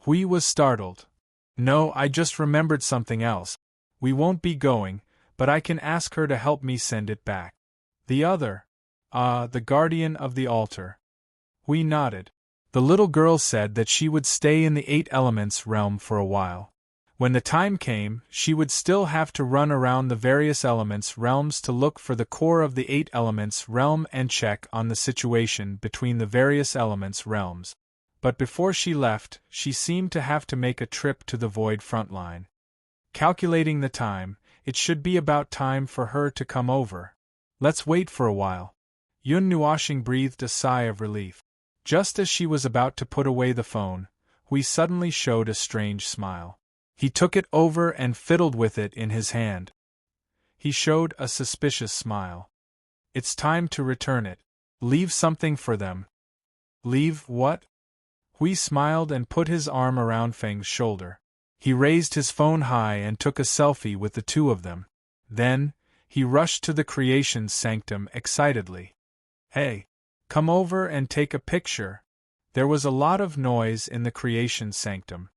Hui was startled. No, I just remembered something else. We won't be going, but I can ask her to help me send it back. The other? The guardian of the altar. Hui nodded. The little girl said that she would stay in the Eight Elements realm for a while. When the time came, she would still have to run around the various elements realms to look for the core of the Eight Elements realm and check on the situation between the various elements realms. But before she left, she seemed to have to make a trip to the void frontline. Calculating the time, it should be about time for her to come over. Let's wait for a while. Yun Nuoshing breathed a sigh of relief. Just as she was about to put away the phone, Hui suddenly showed a strange smile. He took it over and fiddled with it in his hand. He showed a suspicious smile. It's time to return it. Leave something for them. Leave what? Hui smiled and put his arm around Feng's shoulder. He raised his phone high and took a selfie with the two of them. Then, he rushed to the creation sanctum excitedly. Hey, come over and take a picture. There was a lot of noise in the creation sanctum.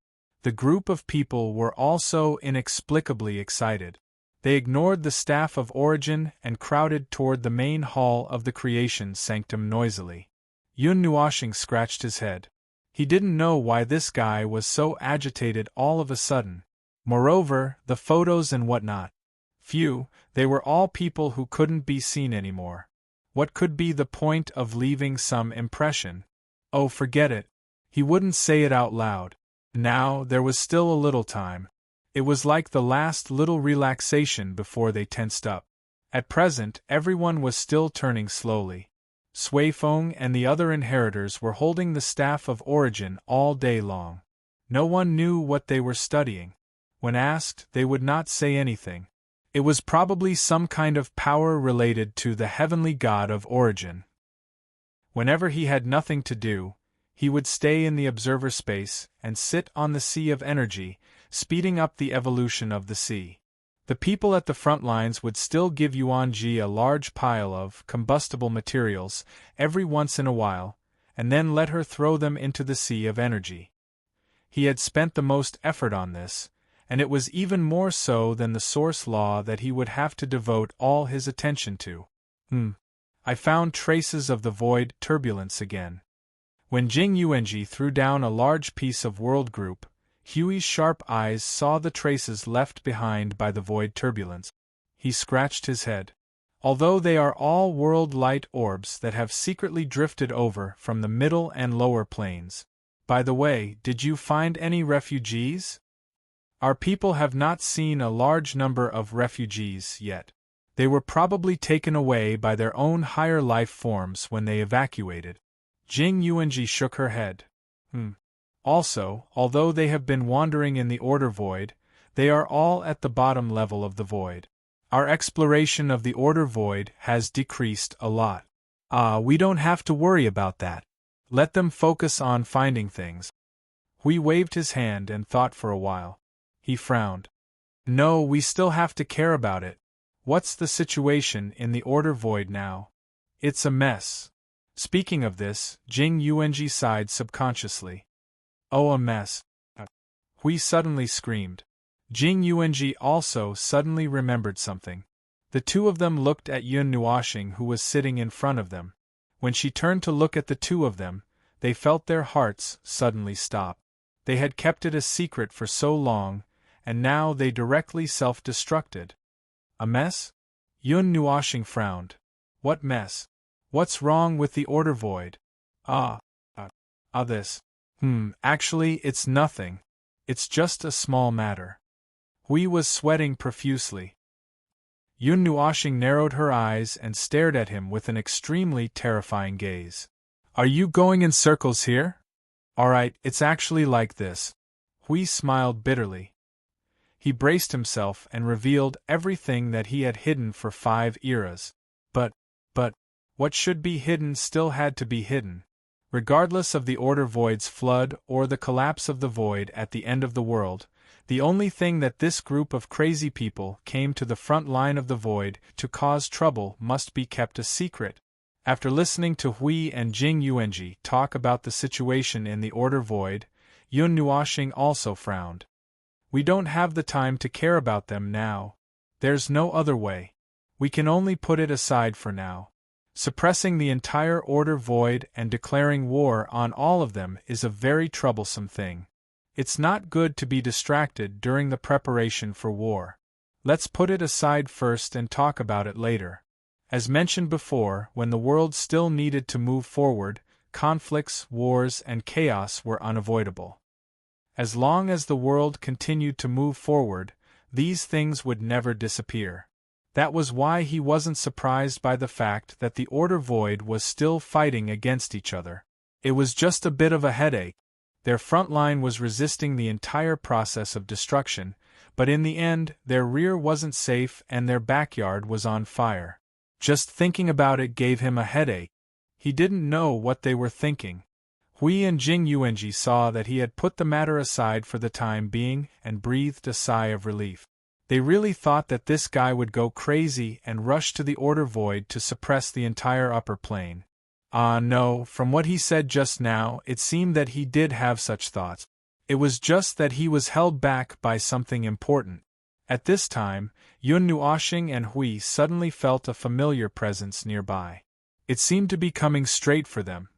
The group of people were also inexplicably excited. They ignored the staff of origin and crowded toward the main hall of the creation sanctum noisily. Yun Nuoshing scratched his head. He didn't know why this guy was so agitated all of a sudden. Moreover, the photos and whatnot. Phew, they were all people who couldn't be seen anymore. What could be the point of leaving some impression? Oh, forget it. He wouldn't say it out loud. Now, there was still a little time. It was like the last little relaxation before they tensed up. At present, everyone was still turning slowly. Sui Feng and the other inheritors were holding the Staff of Origin all day long. No one knew what they were studying. When asked, they would not say anything. It was probably some kind of power related to the heavenly god of origin. Whenever he had nothing to do, he would stay in the observer space and sit on the sea of energy, speeding up the evolution of the sea. The people at the front lines would still give Yuan Ji a large pile of combustible materials every once in a while, and then let her throw them into the sea of energy. He had spent the most effort on this, and it was even more so than the source law that he would have to devote all his attention to. I found traces of the void turbulence again. When Jing Yuanji threw down a large piece of world group, Huey's sharp eyes saw the traces left behind by the void turbulence. He scratched his head. Although they are all world light orbs that have secretly drifted over from the middle and lower planes. By the way, did you find any refugees? Our people have not seen a large number of refugees yet. They were probably taken away by their own higher life forms when they evacuated. Jing Yuanji shook her head. Also, although they have been wandering in the order void, they are all at the bottom level of the void. Our exploration of the order void has decreased a lot. We don't have to worry about that. Let them focus on finding things. Hui waved his hand and thought for a while. He frowned. No, we still have to care about it. What's the situation in the order void now? It's a mess. Speaking of this, Jing Yuanji sighed subconsciously. Oh, a mess. Hui suddenly screamed. Jing Yuanji also suddenly remembered something. The two of them looked at Yun Nuoshing, who was sitting in front of them. When she turned to look at the two of them, they felt their hearts suddenly stop. They had kept it a secret for so long, and now they directly self-destructed. A mess? Yun Nuoshing frowned. What mess? What's wrong with the order void? This. Actually, it's nothing. It's just a small matter. Hui was sweating profusely. Yun Nuoshing narrowed her eyes and stared at him with an extremely terrifying gaze. Are you going in circles here? Alright, it's actually like this. Hui smiled bitterly. He braced himself and revealed everything that he had hidden for 5 eras. But, what should be hidden still had to be hidden. Regardless of the order void's flood or the collapse of the void at the end of the world, the only thing that this group of crazy people came to the front line of the void to cause trouble must be kept a secret. After listening to Hui and Jing Yuanji talk about the situation in the order void, Yun Nuoshing also frowned. We don't have the time to care about them now. There's no other way. We can only put it aside for now. Suppressing the entire order void and declaring war on all of them is a very troublesome thing. It's not good to be distracted during the preparation for war. Let's put it aside first and talk about it later. As mentioned before, when the world still needed to move forward, conflicts, wars, and chaos were unavoidable. As long as the world continued to move forward, these things would never disappear. That was why he wasn't surprised by the fact that the order void was still fighting against each other. It was just a bit of a headache. Their front line was resisting the entire process of destruction, but in the end, their rear wasn't safe and their backyard was on fire. Just thinking about it gave him a headache. He didn't know what they were thinking. Hui and Jing Yuanji saw that he had put the matter aside for the time being and breathed a sigh of relief. They really thought that this guy would go crazy and rush to the order void to suppress the entire upper plane. No, from what he said just now, it seemed that he did have such thoughts. It was just that he was held back by something important. At this time, Yun Nuoshing and Hui suddenly felt a familiar presence nearby. It seemed to be coming straight for them.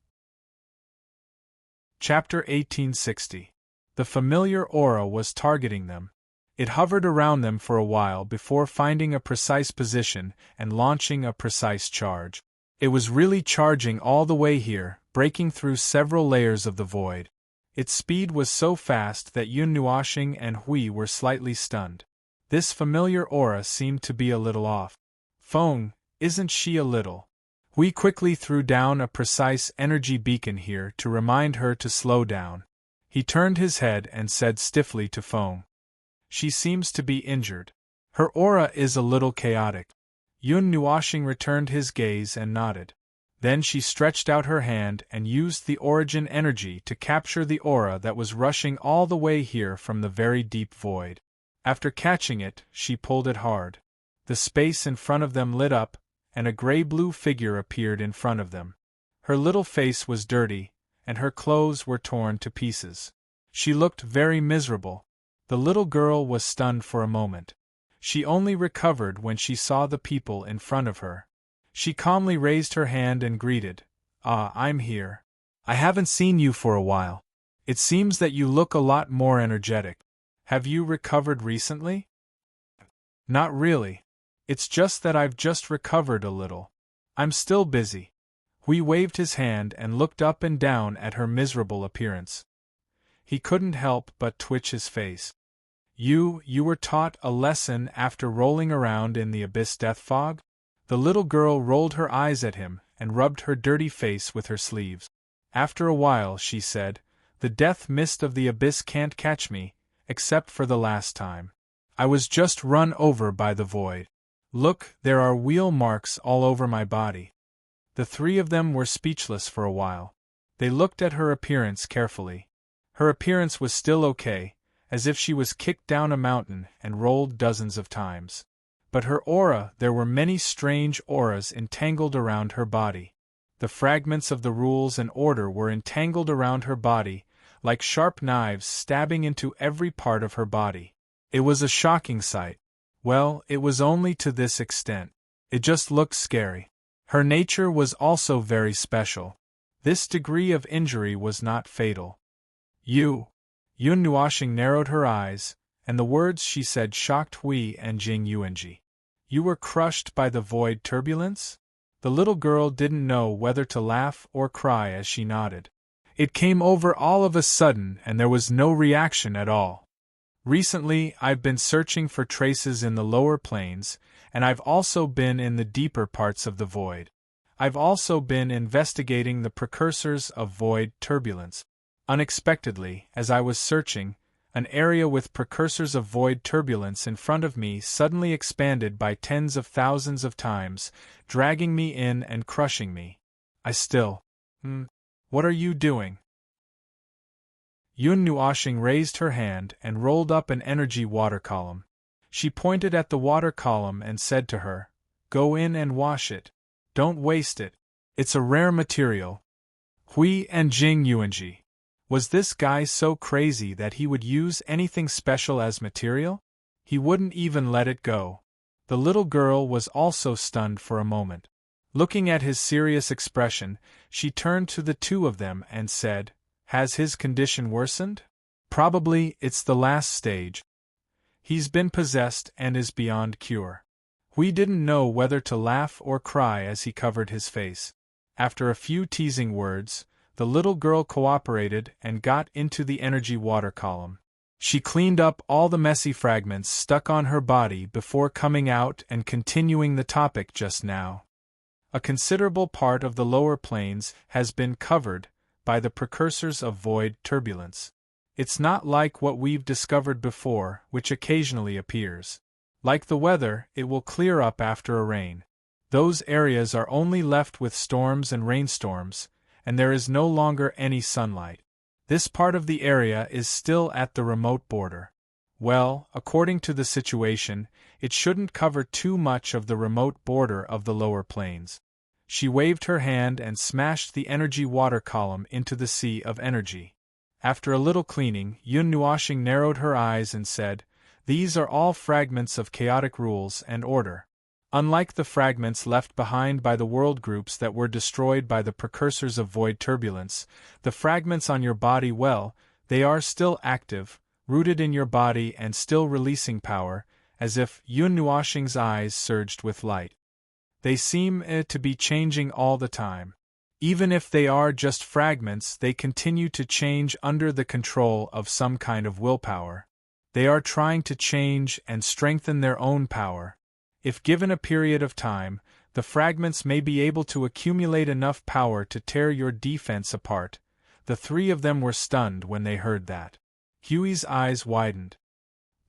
Chapter 1860. The familiar aura was targeting them. It hovered around them for a while before finding a precise position and launching a precise charge. It was really charging all the way here, breaking through several layers of the void. Its speed was so fast that Yun Nuoxing and Hui were slightly stunned. This familiar aura seemed to be a little off. Feng, isn't she a little? Hui quickly threw down a precise energy beacon here to remind her to slow down. He turned his head and said stiffly to Feng, "She seems to be injured. Her aura is a little chaotic." Yun Nuoxing returned his gaze and nodded. Then she stretched out her hand and used the origin energy to capture the aura that was rushing all the way here from the very deep void. After catching it, she pulled it hard. The space in front of them lit up, and a gray-blue figure appeared in front of them. Her little face was dirty, and her clothes were torn to pieces. She looked very miserable. The little girl was stunned for a moment. She only recovered when she saw the people in front of her. She calmly raised her hand and greeted, "Ah, I'm here. I haven't seen you for a while. It seems that you look a lot more energetic. Have you recovered recently?" "Not really. It's just that I've just recovered a little. I'm still busy." Hui waved his hand and looked up and down at her miserable appearance. He couldn't help but twitch his face. You were taught a lesson after rolling around in the abyss death fog?" The little girl rolled her eyes at him and rubbed her dirty face with her sleeves. After a while she said, "The death mist of the abyss can't catch me, except for the last time. I was just run over by the void. Look, there are wheel marks all over my body." The three of them were speechless for a while. They looked at her appearance carefully. Her appearance was still okay, as if she was kicked down a mountain and rolled dozens of times. But her aura, there were many strange auras entangled around her body. The fragments of the rules and order were entangled around her body, like sharp knives stabbing into every part of her body. It was a shocking sight. Well, it was only to this extent. It just looked scary. Her nature was also very special. This degree of injury was not fatal. Yun Nuoxing narrowed her eyes, and the words she said shocked Hui and Jing Yuanji. "You were crushed by the void turbulence?" The little girl didn't know whether to laugh or cry as she nodded. "It came over all of a sudden and there was no reaction at all. Recently I've been searching for traces in the lower planes, and I've also been in the deeper parts of the void. I've also been investigating the precursors of void turbulence. Unexpectedly, as I was searching, an area with precursors of void turbulence in front of me suddenly expanded by tens of thousands of times, dragging me in and crushing me. I still... What are you doing?" Yun Nuoxing raised her hand and rolled up an energy water column. She pointed at the water column and said to her, "Go in and wash it. Don't waste it. It's a rare material." Hui and Jing Yuanji. Was this guy so crazy that he would use anything special as material? He wouldn't even let it go. The little girl was also stunned for a moment. Looking at his serious expression, she turned to the two of them and said, "Has his condition worsened?" "Probably it's the last stage. He's been possessed and is beyond cure." Hui didn't know whether to laugh or cry as he covered his face. After a few teasing words, the little girl cooperated and got into the energy water column. She cleaned up all the messy fragments stuck on her body before coming out and continuing the topic just now. A considerable part of the lower planes has been covered by the precursors of void turbulence. It's not like what we've discovered before, which occasionally appears. Like the weather, it will clear up after a rain. Those areas are only left with storms and rainstorms, and there is no longer any sunlight. This part of the area is still at the remote border. Well, according to the situation, it shouldn't cover too much of the remote border of the lower planes. She waved her hand and smashed the energy water column into the sea of energy. After a little cleaning, Yun Nuoxing narrowed her eyes and said, "These are all fragments of chaotic rules and order. Unlike the fragments left behind by the world groups that were destroyed by the precursors of void turbulence, the fragments on your body, well, they are still active, rooted in your body and still releasing power, as if Yun Nuoxing's eyes surged with light. They seem to be changing all the time. Even if they are just fragments, they continue to change under the control of some kind of willpower. They are trying to change and strengthen their own power. If given a period of time, the fragments may be able to accumulate enough power to tear your defense apart. The three of them were stunned when they heard that. Huey's eyes widened.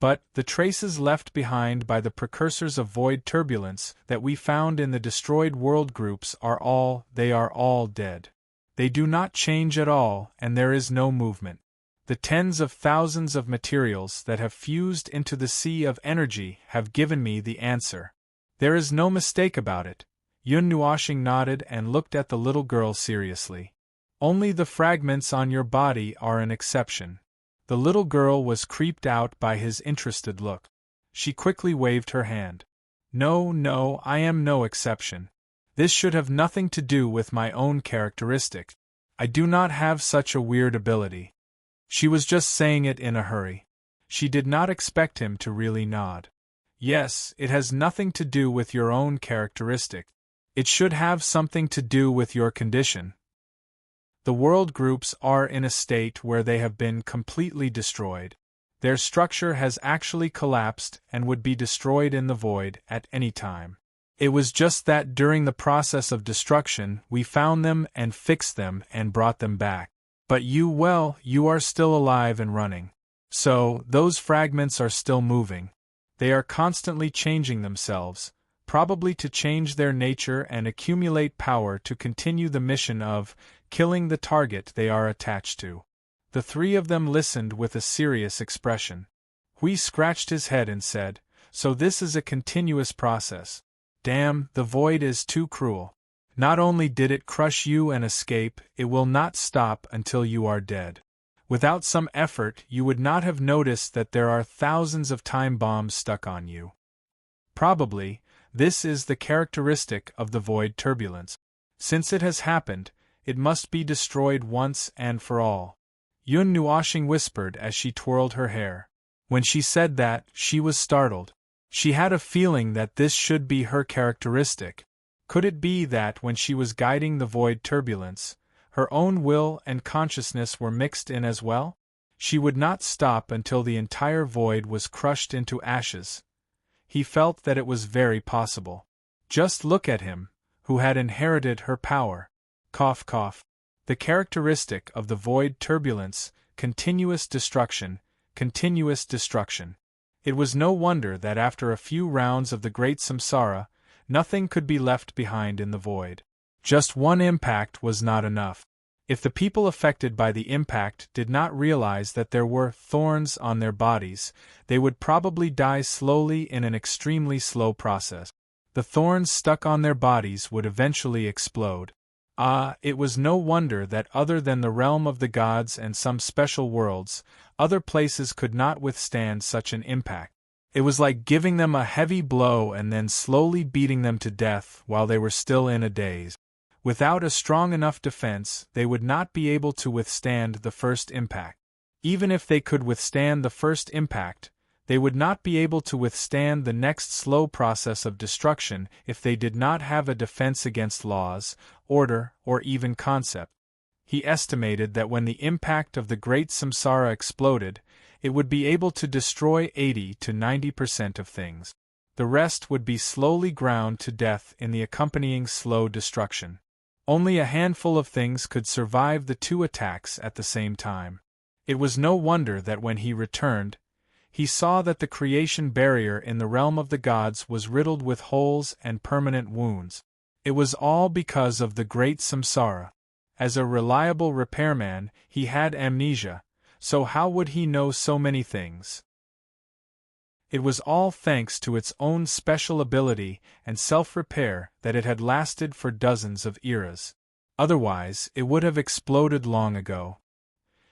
But the traces left behind by the precursors of void turbulence that we found in the destroyed world groups are all dead. They do not change at all, and there is no movement. The tens of thousands of materials that have fused into the sea of energy have given me the answer. There is no mistake about it. Yun Nuoxing nodded and looked at the little girl seriously. Only the fragments on your body are an exception. The little girl was creeped out by his interested look. She quickly waved her hand. No, I am no exception. This should have nothing to do with my own characteristics. I do not have such a weird ability. She was just saying it in a hurry. She did not expect him to really nod. Yes, it has nothing to do with your own characteristic. It should have something to do with your condition. The world groups are in a state where they have been completely destroyed. Their structure has actually collapsed and would be destroyed in the void at any time. It was just that during the process of destruction we found them and fixed them and brought them back. But you are still alive and running. So, those fragments are still moving. They are constantly changing themselves, probably to change their nature and accumulate power to continue the mission of killing the target they are attached to. The three of them listened with a serious expression. Hui scratched his head and said, "So this is a continuous process. Damn, the void is too cruel. Not only did it crush you and escape, it will not stop until you are dead. Without some effort, you would not have noticed that there are thousands of time bombs stuck on you. Probably, this is the characteristic of the void turbulence. Since it has happened, it must be destroyed once and for all." Yun Nuoxing whispered as she twirled her hair. When she said that, she was startled. She had a feeling that this should be her characteristic. Could it be that when she was guiding the void turbulence, her own will and consciousness were mixed in as well? She would not stop until the entire void was crushed into ashes. He felt that it was very possible. Just look at him, who had inherited her power. Cough, cough. The characteristic of the void turbulence, continuous destruction. It was no wonder that after a few rounds of the great samsara, nothing could be left behind in the void. Just one impact was not enough. If the people affected by the impact did not realize that there were thorns on their bodies, they would probably die slowly in an extremely slow process. The thorns stuck on their bodies would eventually explode. It was no wonder that other than the realm of the gods and some special worlds, other places could not withstand such an impact. It was like giving them a heavy blow and then slowly beating them to death while they were still in a daze. Without a strong enough defense, they would not be able to withstand the first impact. Even if they could withstand the first impact, they would not be able to withstand the next slow process of destruction if they did not have a defense against laws, order, or even concept. He estimated that when the impact of the great samsara exploded, it would be able to destroy 80 to 90% of things. The rest would be slowly ground to death in the accompanying slow destruction. Only a handful of things could survive the two attacks at the same time. It was no wonder that when he returned, he saw that the creation barrier in the realm of the gods was riddled with holes and permanent wounds. It was all because of the great samsara. As a reliable repairman, he had amnesia, so how would he know so many things? It was all thanks to its own special ability and self-repair that it had lasted for dozens of eras. Otherwise, it would have exploded long ago.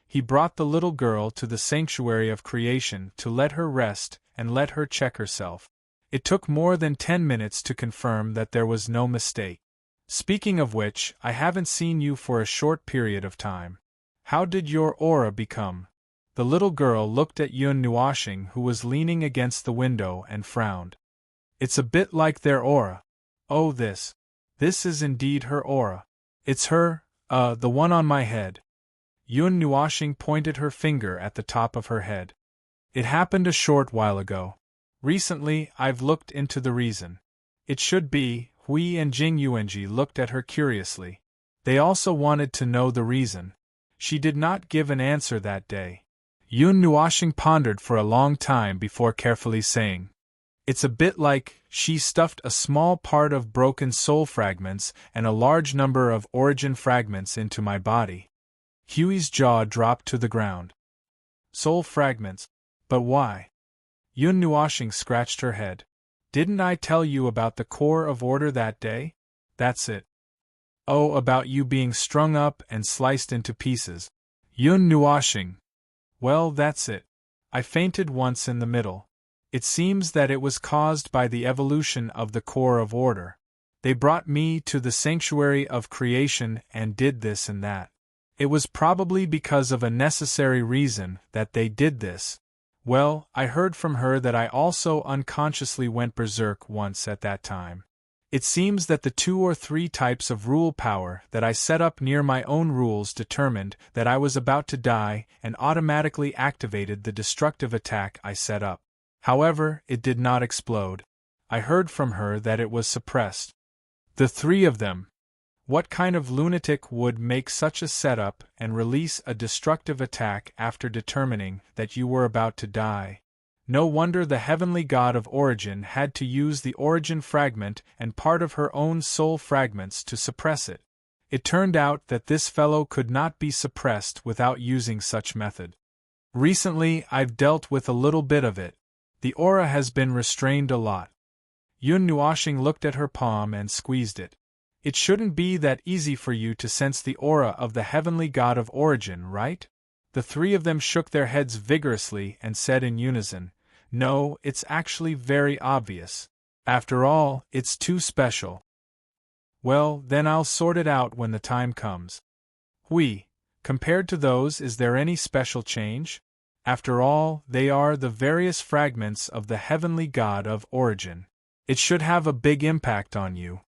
He brought the little girl to the sanctuary of creation to let her rest and let her check herself. It took more than 10 minutes to confirm that there was no mistake. Speaking of which, I haven't seen you for a short period of time. How did your aura become? The little girl looked at Yun Nuashing, who was leaning against the window, and frowned. It's a bit like their aura. Oh, this is indeed her aura. It's the one on my head. Yun Nuashing pointed her finger at the top of her head. It happened a short while ago. Recently, I've looked into the reason. It should be. Hui and Jing Yuanji looked at her curiously. They also wanted to know the reason. She did not give an answer that day. Yun Nuashing pondered for a long time before carefully saying, "It's a bit like she stuffed a small part of broken soul fragments and a large number of origin fragments into my body." Hui's jaw dropped to the ground. Soul fragments? But why? Yun Nuashing scratched her head. Didn't I tell you about the core of order that day? That's it. Oh, about you being strung up and sliced into pieces. Yun Nuashing. Well, that's it. I fainted once in the middle. It seems that it was caused by the evolution of the core of order. They brought me to the sanctuary of creation and did this and that. It was probably because of a necessary reason that they did this. Well, I heard from her that I also unconsciously went berserk once at that time. It seems that the 2 or 3 types of rule power that I set up near my own rules determined that I was about to die and automatically activated the destructive attack I set up. However, it did not explode. I heard from her that it was suppressed. The 3 of them. What kind of lunatic would make such a setup and release a destructive attack after determining that you were about to die? No wonder the heavenly god of origin had to use the origin fragment and part of her own soul fragments to suppress it. It turned out that this fellow could not be suppressed without using such method. Recently, I've dealt with a little bit of it. The aura has been restrained a lot. Yun Nuashing looked at her palm and squeezed it. It shouldn't be that easy for you to sense the aura of the heavenly god of origin, right? The 3 of them shook their heads vigorously and said in unison, "No, it's actually very obvious. After all, it's too special." Well, then I'll sort it out when the time comes. Hui, compared to those, is there any special change? After all, they are the various fragments of the heavenly god of origin. It should have a big impact on you.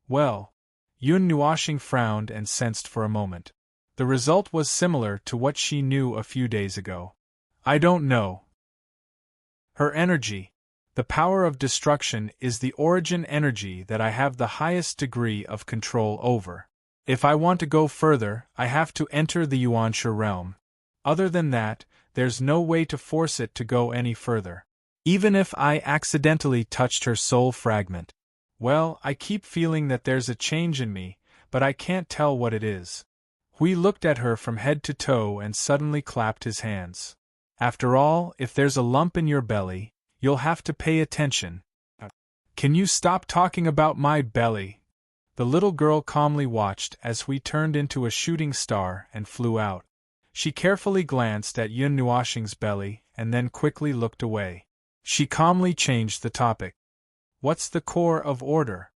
Well, Yun Nuashing frowned and sensed for a moment. The result was similar to what she knew a few days ago. I don't know. Her energy, the power of destruction, is the origin energy that I have the highest degree of control over. If I want to go further, I have to enter the Yuanshu realm. Other than that, there's no way to force it to go any further. Even if I accidentally touched her soul fragment. Well, I keep feeling that there's a change in me, but I can't tell what it is. Hui looked at her from head to toe and suddenly clapped his hands. After all, if there's a lump in your belly, you'll have to pay attention. Can you stop talking about my belly? The little girl calmly watched as Hui turned into a shooting star and flew out. She carefully glanced at Yun Nuashing's belly and then quickly looked away. She calmly changed the topic. What's the core of order?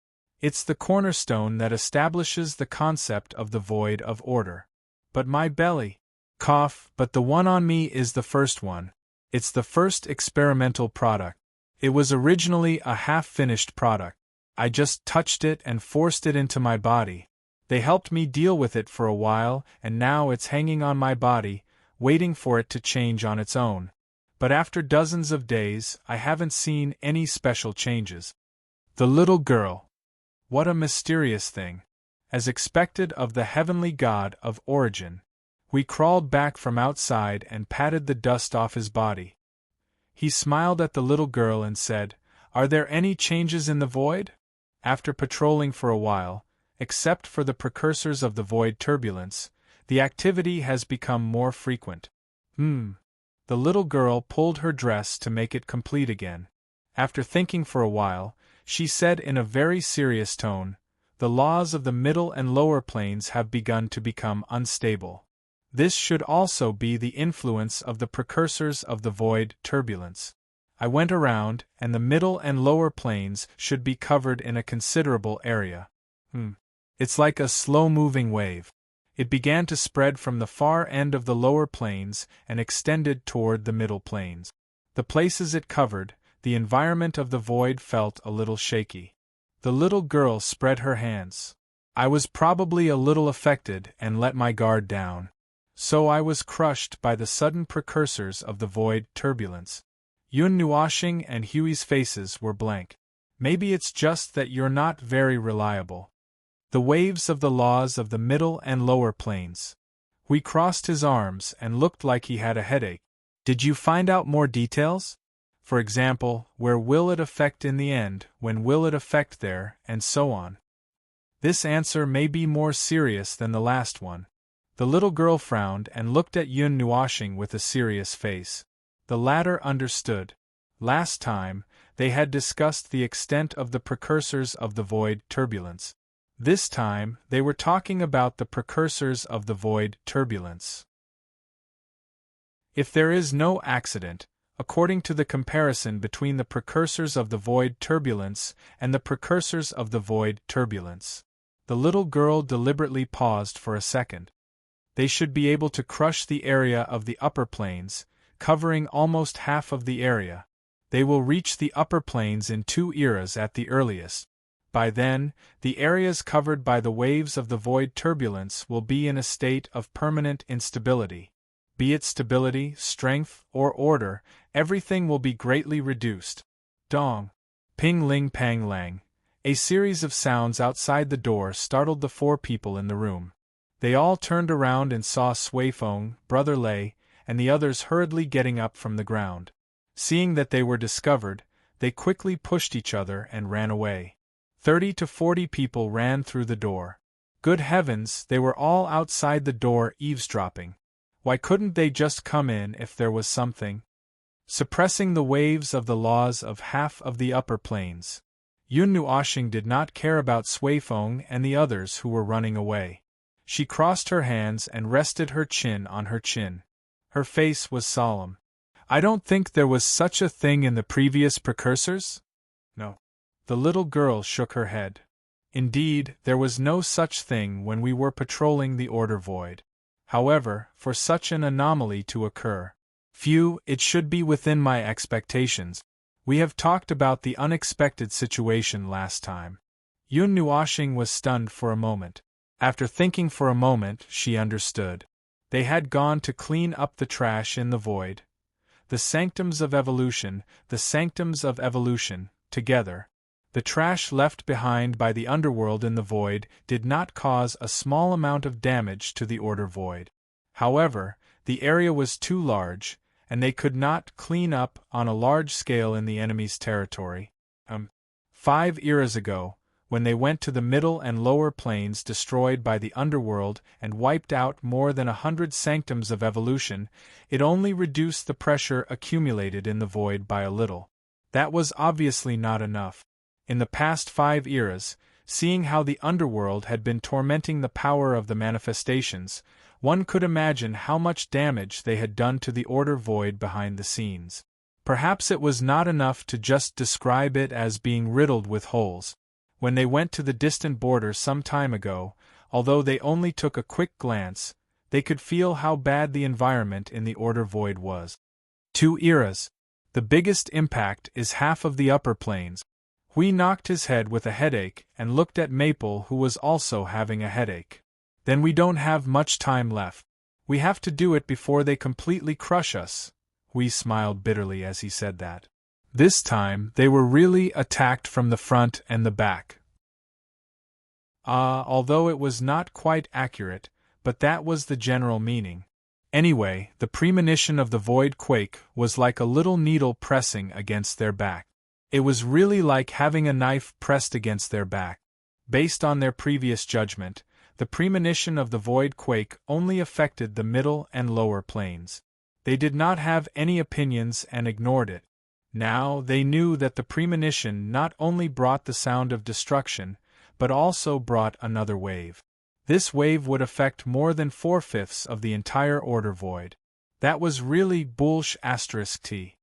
It's the cornerstone that establishes the concept of the void of order. But my belly. Cough, but the one on me is the first one. It's the first experimental product. It was originally a half-finished product. I just touched it and forced it into my body. They helped me deal with it for a while, and now it's hanging on my body, waiting for it to change on its own. But after dozens of days, I haven't seen any special changes. The little girl. What a mysterious thing. As expected of the heavenly god of origin. We crawled back from outside and patted the dust off his body. He smiled at the little girl and said, "Are there any changes in the void?" After patrolling for a while, except for the precursors of the void turbulence, the activity has become more frequent. The little girl pulled her dress to make it complete again. After thinking for a while, she said in a very serious tone, "The laws of the middle and lower planes have begun to become unstable. This should also be the influence of the precursors of the void turbulence. I went around, and the middle and lower planes should be covered in a considerable area. It's like a slow-moving wave. It began to spread from the far end of the lower planes and extended toward the middle planes. The places it covered, the environment of the void felt a little shaky. The little girl spread her hands. I was probably a little affected and let my guard down. So I was crushed by the sudden precursors of the void turbulence. Yun Nuoshing and Huey's faces were blank. Maybe it's just that you're not very reliable. The waves of the laws of the middle and lower planes. Hui crossed his arms and looked like he had a headache. Did you find out more details? For example, where will it affect in the end, when will it affect there, and so on. This answer may be more serious than the last one. The little girl frowned and looked at Yun Nuoshing with a serious face. The latter understood. Last time, they had discussed the extent of the precursors of the void turbulence. This time, they were talking about the precursors of the void turbulence. If there is no accident, according to the comparison between the precursors of the void turbulence and the precursors of the void turbulence. The little girl deliberately paused for a second. They should be able to crush the area of the upper planes, covering almost half of the area. They will reach the upper planes in 2 eras at the earliest. By then, the areas covered by the waves of the void turbulence will be in a state of permanent instability. Be it stability, strength, or order, everything will be greatly reduced. Dong. Ping ling pang lang. A series of sounds outside the door startled the 4 people in the room. They all turned around and saw Sui Feng, Brother Lei, and the others hurriedly getting up from the ground. Seeing that they were discovered, they quickly pushed each other and ran away. 30 to 40 people ran through the door. Good heavens, they were all outside the door eavesdropping. Why couldn't they just come in if there was something? Suppressing the waves of the laws of half of the upper planes. Yun Nuoshing did not care about Sui Feng and the others who were running away. She crossed her hands and rested her chin on her chin. Her face was solemn. I don't think there was such a thing in the previous precursors? No. The little girl shook her head. Indeed, there was no such thing when we were patrolling the order void. However, for such an anomaly to occur, it should be within my expectations. We have talked about the unexpected situation last time. Yun Nuoshing was stunned for a moment. After thinking for a moment, she understood. They had gone to clean up the trash in the void. The sanctums of evolution, together. The trash left behind by the underworld in the void did not cause a small amount of damage to the order void. However, the area was too large, and they could not clean up on a large scale in the enemy's territory. 5 eras ago, when they went to the middle and lower planes destroyed by the underworld and wiped out more than 100 sanctums of evolution, it only reduced the pressure accumulated in the void by a little. That was obviously not enough. In the past 5 eras, seeing how the underworld had been tormenting the power of the manifestations, one could imagine how much damage they had done to the order void behind the scenes. Perhaps it was not enough to just describe it as being riddled with holes. When they went to the distant border some time ago, although they only took a quick glance, they could feel how bad the environment in the order void was. 2 eras. The biggest impact is half of the upper planes. Hui knocked his head with a headache and looked at Maple, who was also having a headache. Then we don't have much time left. We have to do it before they completely crush us. Hui smiled bitterly as he said that. This time they were really attacked from the front and the back. Although it was not quite accurate, but that was the general meaning. Anyway, the premonition of the void quake was like a little needle pressing against their back. It was really like having a knife pressed against their back. Based on their previous judgment, the premonition of the void quake only affected the middle and lower planes. They did not have any opinions and ignored it. Now they knew that the premonition not only brought the sound of destruction, but also brought another wave. This wave would affect more than 4/5 of the entire order void. That was really bullsh*t.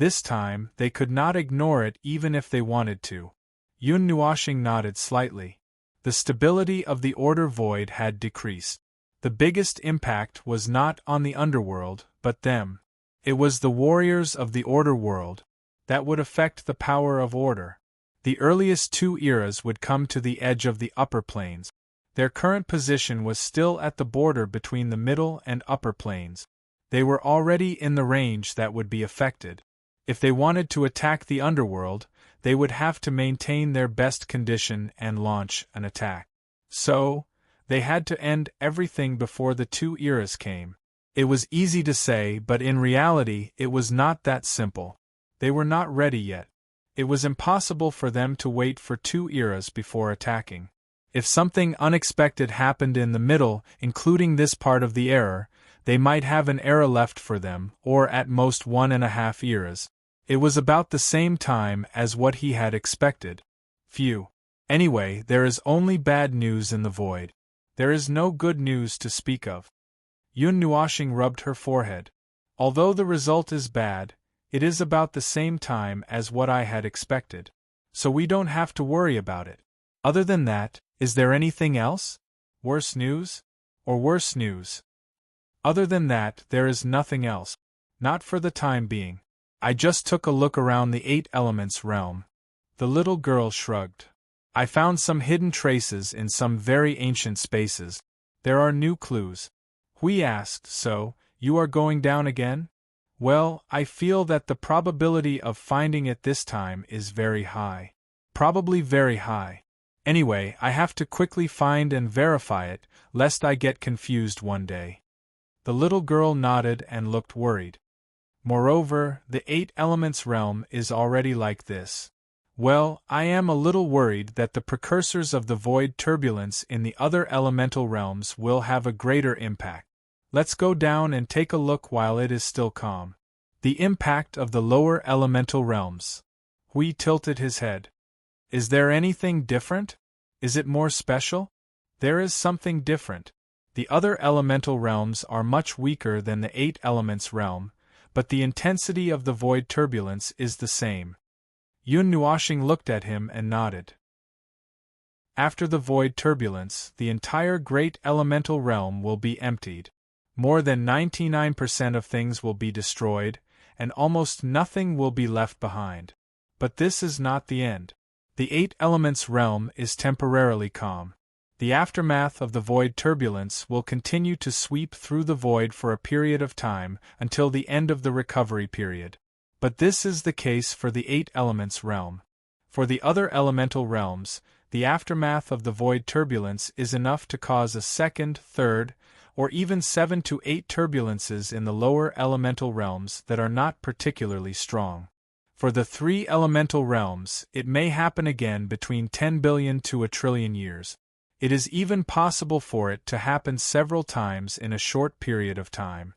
This time, they could not ignore it even if they wanted to. Yun Nuoshing nodded slightly. The stability of the order void had decreased. The biggest impact was not on the underworld, but them. It was the warriors of the order world that would affect the power of order. The earliest two eras would come to the edge of the upper planes. Their current position was still at the border between the middle and upper planes. They were already in the range that would be affected. If they wanted to attack the underworld, they would have to maintain their best condition and launch an attack. So, they had to end everything before the two eras came. It was easy to say, but in reality it was not that simple. They were not ready yet. It was impossible for them to wait for two eras before attacking. If something unexpected happened in the middle, including this part of the era, they might have an era left for them, or at most 1.5 eras. It was about the same time as what he had expected. Phew. Anyway, there is only bad news in the void. There is no good news to speak of. Yun Nuoshing rubbed her forehead. Although the result is bad, it is about the same time as what I had expected. So we don't have to worry about it. Other than that, is there anything else? Worse news? Or worse news? Other than that, there is nothing else. Not for the time being. I just took a look around the 8 elements realm. The little girl shrugged. I found some hidden traces in some very ancient spaces. There are new clues. Hui asked, so, you are going down again? Well, I feel that the probability of finding it this time is very high. Probably very high. Anyway, I have to quickly find and verify it, lest I get confused one day. The little girl nodded and looked worried. Moreover, the 8 elements realm is already like this. Well, I am a little worried that the precursors of the void turbulence in the other elemental realms will have a greater impact. Let's go down and take a look while it is still calm. The impact of the lower elemental realms. Hui tilted his head. Is there anything different? Is it more special? There is something different. The other elemental realms are much weaker than the 8 elements realm, but the intensity of the void turbulence is the same. Yun Nuoshing looked at him and nodded. After the void turbulence, the entire great elemental realm will be emptied. More than 99% of things will be destroyed, and almost nothing will be left behind. But this is not the end. The 8 elements realm is temporarily calm. The aftermath of the void turbulence will continue to sweep through the void for a period of time until the end of the recovery period. But this is the case for the 8 elements realm. For the other elemental realms, the aftermath of the void turbulence is enough to cause a second, third, or even 7 to 8 turbulences in the lower elemental realms that are not particularly strong. For the 3 elemental realms, it may happen again between 10 billion to a trillion years. It is even possible for it to happen several times in a short period of time.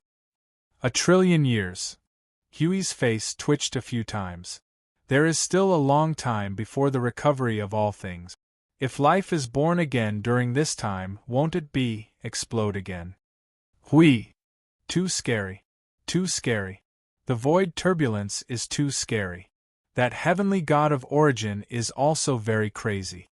A trillion years. Huey's face twitched a few times. There is still a long time before the recovery of all things. If life is born again during this time, won't it explode again? Hui! Too scary. Too scary. The void turbulence is too scary. That heavenly god of origin is also very crazy.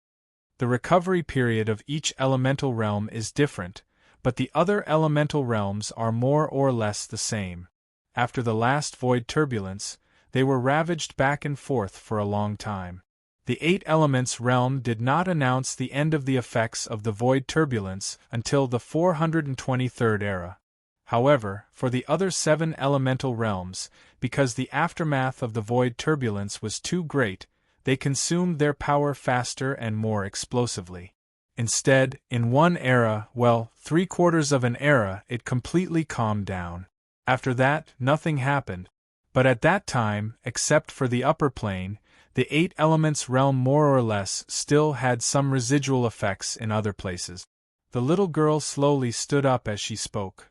The recovery period of each elemental realm is different, but the other elemental realms are more or less the same. After the last void turbulence, they were ravaged back and forth for a long time. The 8 elements realm did not announce the end of the effects of the void turbulence until the 423rd era. However, for the other 7 elemental realms, because the aftermath of the void turbulence was too great, they consumed their power faster and more explosively. Instead, in one era, 3/4 of an era, it completely calmed down. After that, nothing happened. But at that time, except for the upper plane, the 8 elements realm more or less still had some residual effects in other places. The little girl slowly stood up as she spoke.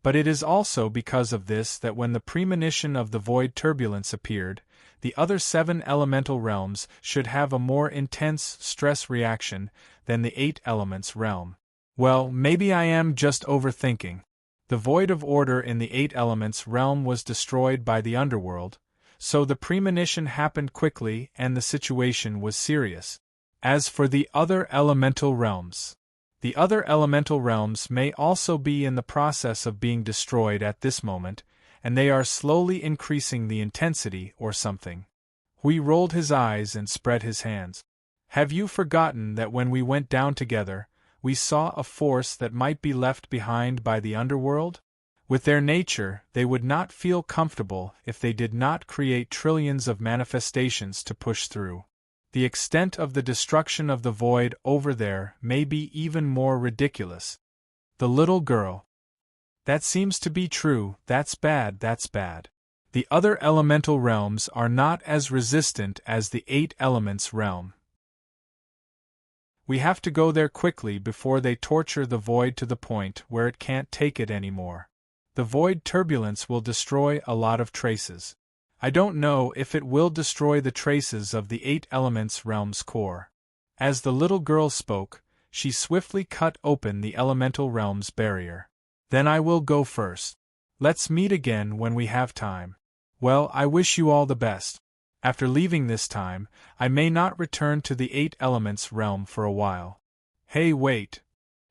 But it is also because of this that when the premonition of the void turbulence appeared, the other 7 elemental realms should have a more intense stress reaction than the 8 elements realm. Well, maybe I am just overthinking. The void of order in the 8 elements realm was destroyed by the underworld, so the premonition happened quickly and the situation was serious. As for the other elemental realms, the other elemental realms may also be in the process of being destroyed at this moment, and they are slowly increasing the intensity or something. Hui rolled his eyes and spread his hands. Have you forgotten that when we went down together, we saw a force that might be left behind by the underworld? With their nature, they would not feel comfortable if they did not create trillions of manifestations to push through. The extent of the destruction of the void over there may be even more ridiculous. The little girl. That seems to be true. That's bad, that's bad. The other elemental realms are not as resistant as the 8 elements realm. We have to go there quickly before they torture the void to the point where it can't take it anymore. The void turbulence will destroy a lot of traces. I don't know if it will destroy the traces of the 8 elements realm's core. As the little girl spoke, she swiftly cut open the elemental realm's barrier. Then I will go first. Let's meet again when we have time. Well, I wish you all the best. After leaving this time, I may not return to the 8 elements realm for a while. Hey, wait.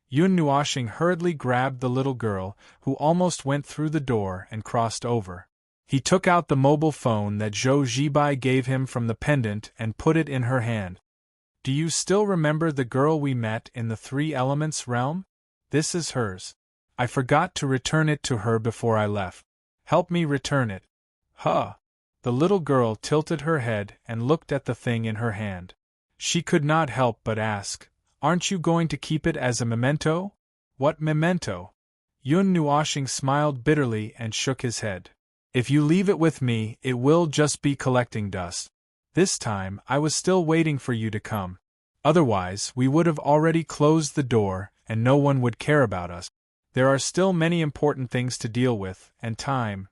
Yun Nuoshing hurriedly grabbed the little girl, who almost went through the door and crossed over. He took out the mobile phone that Zhou Zhibai gave him from the pendant and put it in her hand. Do you still remember the girl we met in the 3 elements realm? This is hers. I forgot to return it to her before I left. Help me return it. Huh. The little girl tilted her head and looked at the thing in her hand. She could not help but ask, aren't you going to keep it as a memento? What memento? Yun Nuoshing smiled bitterly and shook his head. If you leave it with me, it will just be collecting dust. This time, I was still waiting for you to come. Otherwise, we would have already closed the door, and no one would care about us. There are still many important things to deal with, and time.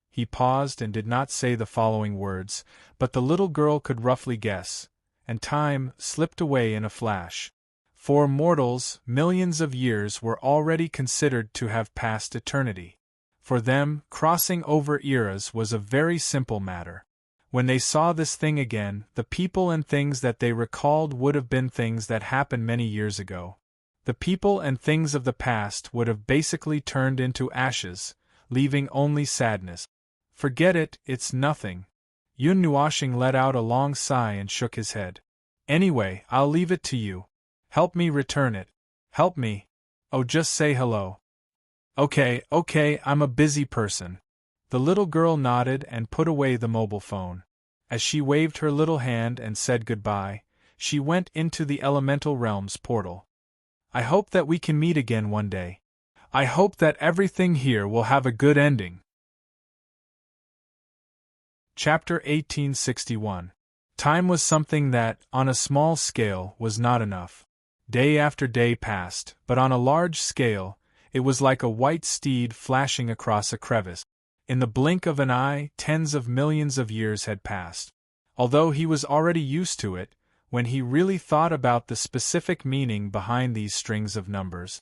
He paused and did not say the following words, but the little girl could roughly guess, and time slipped away in a flash. For mortals, millions of years were already considered to have passed eternity. For them, crossing over eras was a very simple matter. When they saw this thing again, the people and things that they recalled would have been things that happened many years ago. The people and things of the past would have basically turned into ashes, leaving only sadness. Forget it, it's nothing. Yun Nuoshing let out a long sigh and shook his head. Anyway, I'll leave it to you. Help me return it. Help me. Oh, just say hello. Okay, I'm a busy person. The little girl nodded and put away the mobile phone. As she waved her little hand and said goodbye, she went into the elemental realm's portal. I hope that we can meet again one day. I hope that everything here will have a good ending. Chapter 1861. Time was something that, on a small scale, was not enough. Day after day passed, but on a large scale, it was like a white steed flashing across a crevice. In the blink of an eye, tens of millions of years had passed. Although he was already used to it, when he really thought about the specific meaning behind these strings of numbers,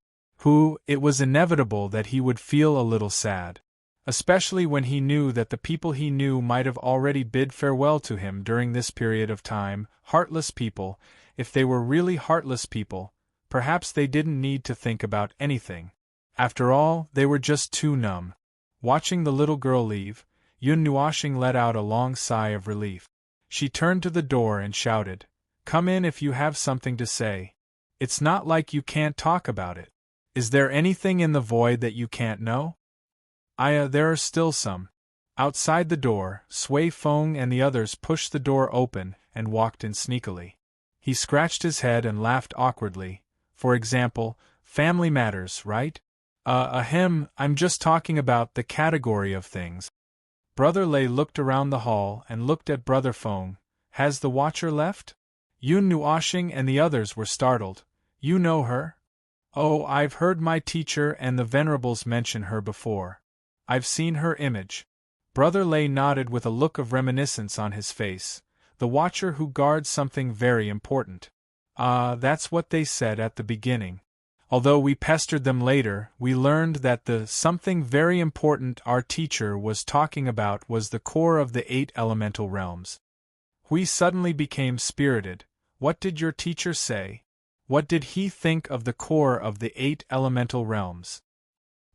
it was inevitable that he would feel a little sad. Especially when he knew that the people he knew might have already bid farewell to him during this period of time, heartless people. If they were really heartless people, perhaps they didn't need to think about anything. After all, they were just too numb. Watching the little girl leave, Yun Nuoshing let out a long sigh of relief. She turned to the door and shouted, "Come in if you have something to say. It's not like you can't talk about it. Is there anything in the void that you can't know?" There are still some." Outside the door, Sui Feng and the others pushed the door open and walked in sneakily. He scratched his head and laughed awkwardly. For example, family matters, right? I'm just talking about the category of things. Brother Lei looked around the hall and looked at Brother Feng. Has the Watcher left? Yun Nuoshing and the others were startled. You know her? Oh, I've heard my teacher and the Venerables mention her before. I've seen her image. Brother Lei nodded with a look of reminiscence on his face. The Watcher who guards something very important. That's what they said at the beginning. Although we pestered them later, we learned that the something very important our teacher was talking about was the core of the 8 elemental realms. We suddenly became spirited. What did your teacher say? What did he think of the core of the 8 elemental realms?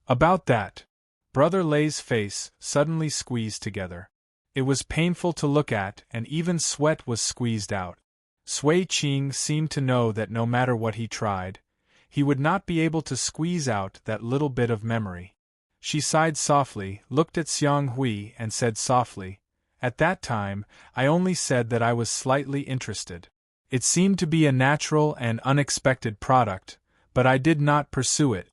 About that. Brother Lei's face suddenly squeezed together. It was painful to look at, and even sweat was squeezed out. Sui Qing seemed to know that no matter what he tried, he would not be able to squeeze out that little bit of memory. She sighed softly, looked at Xiang Hui, and said softly, "At that time, I only said that I was slightly interested. It seemed to be a natural and unexpected product, but I did not pursue it."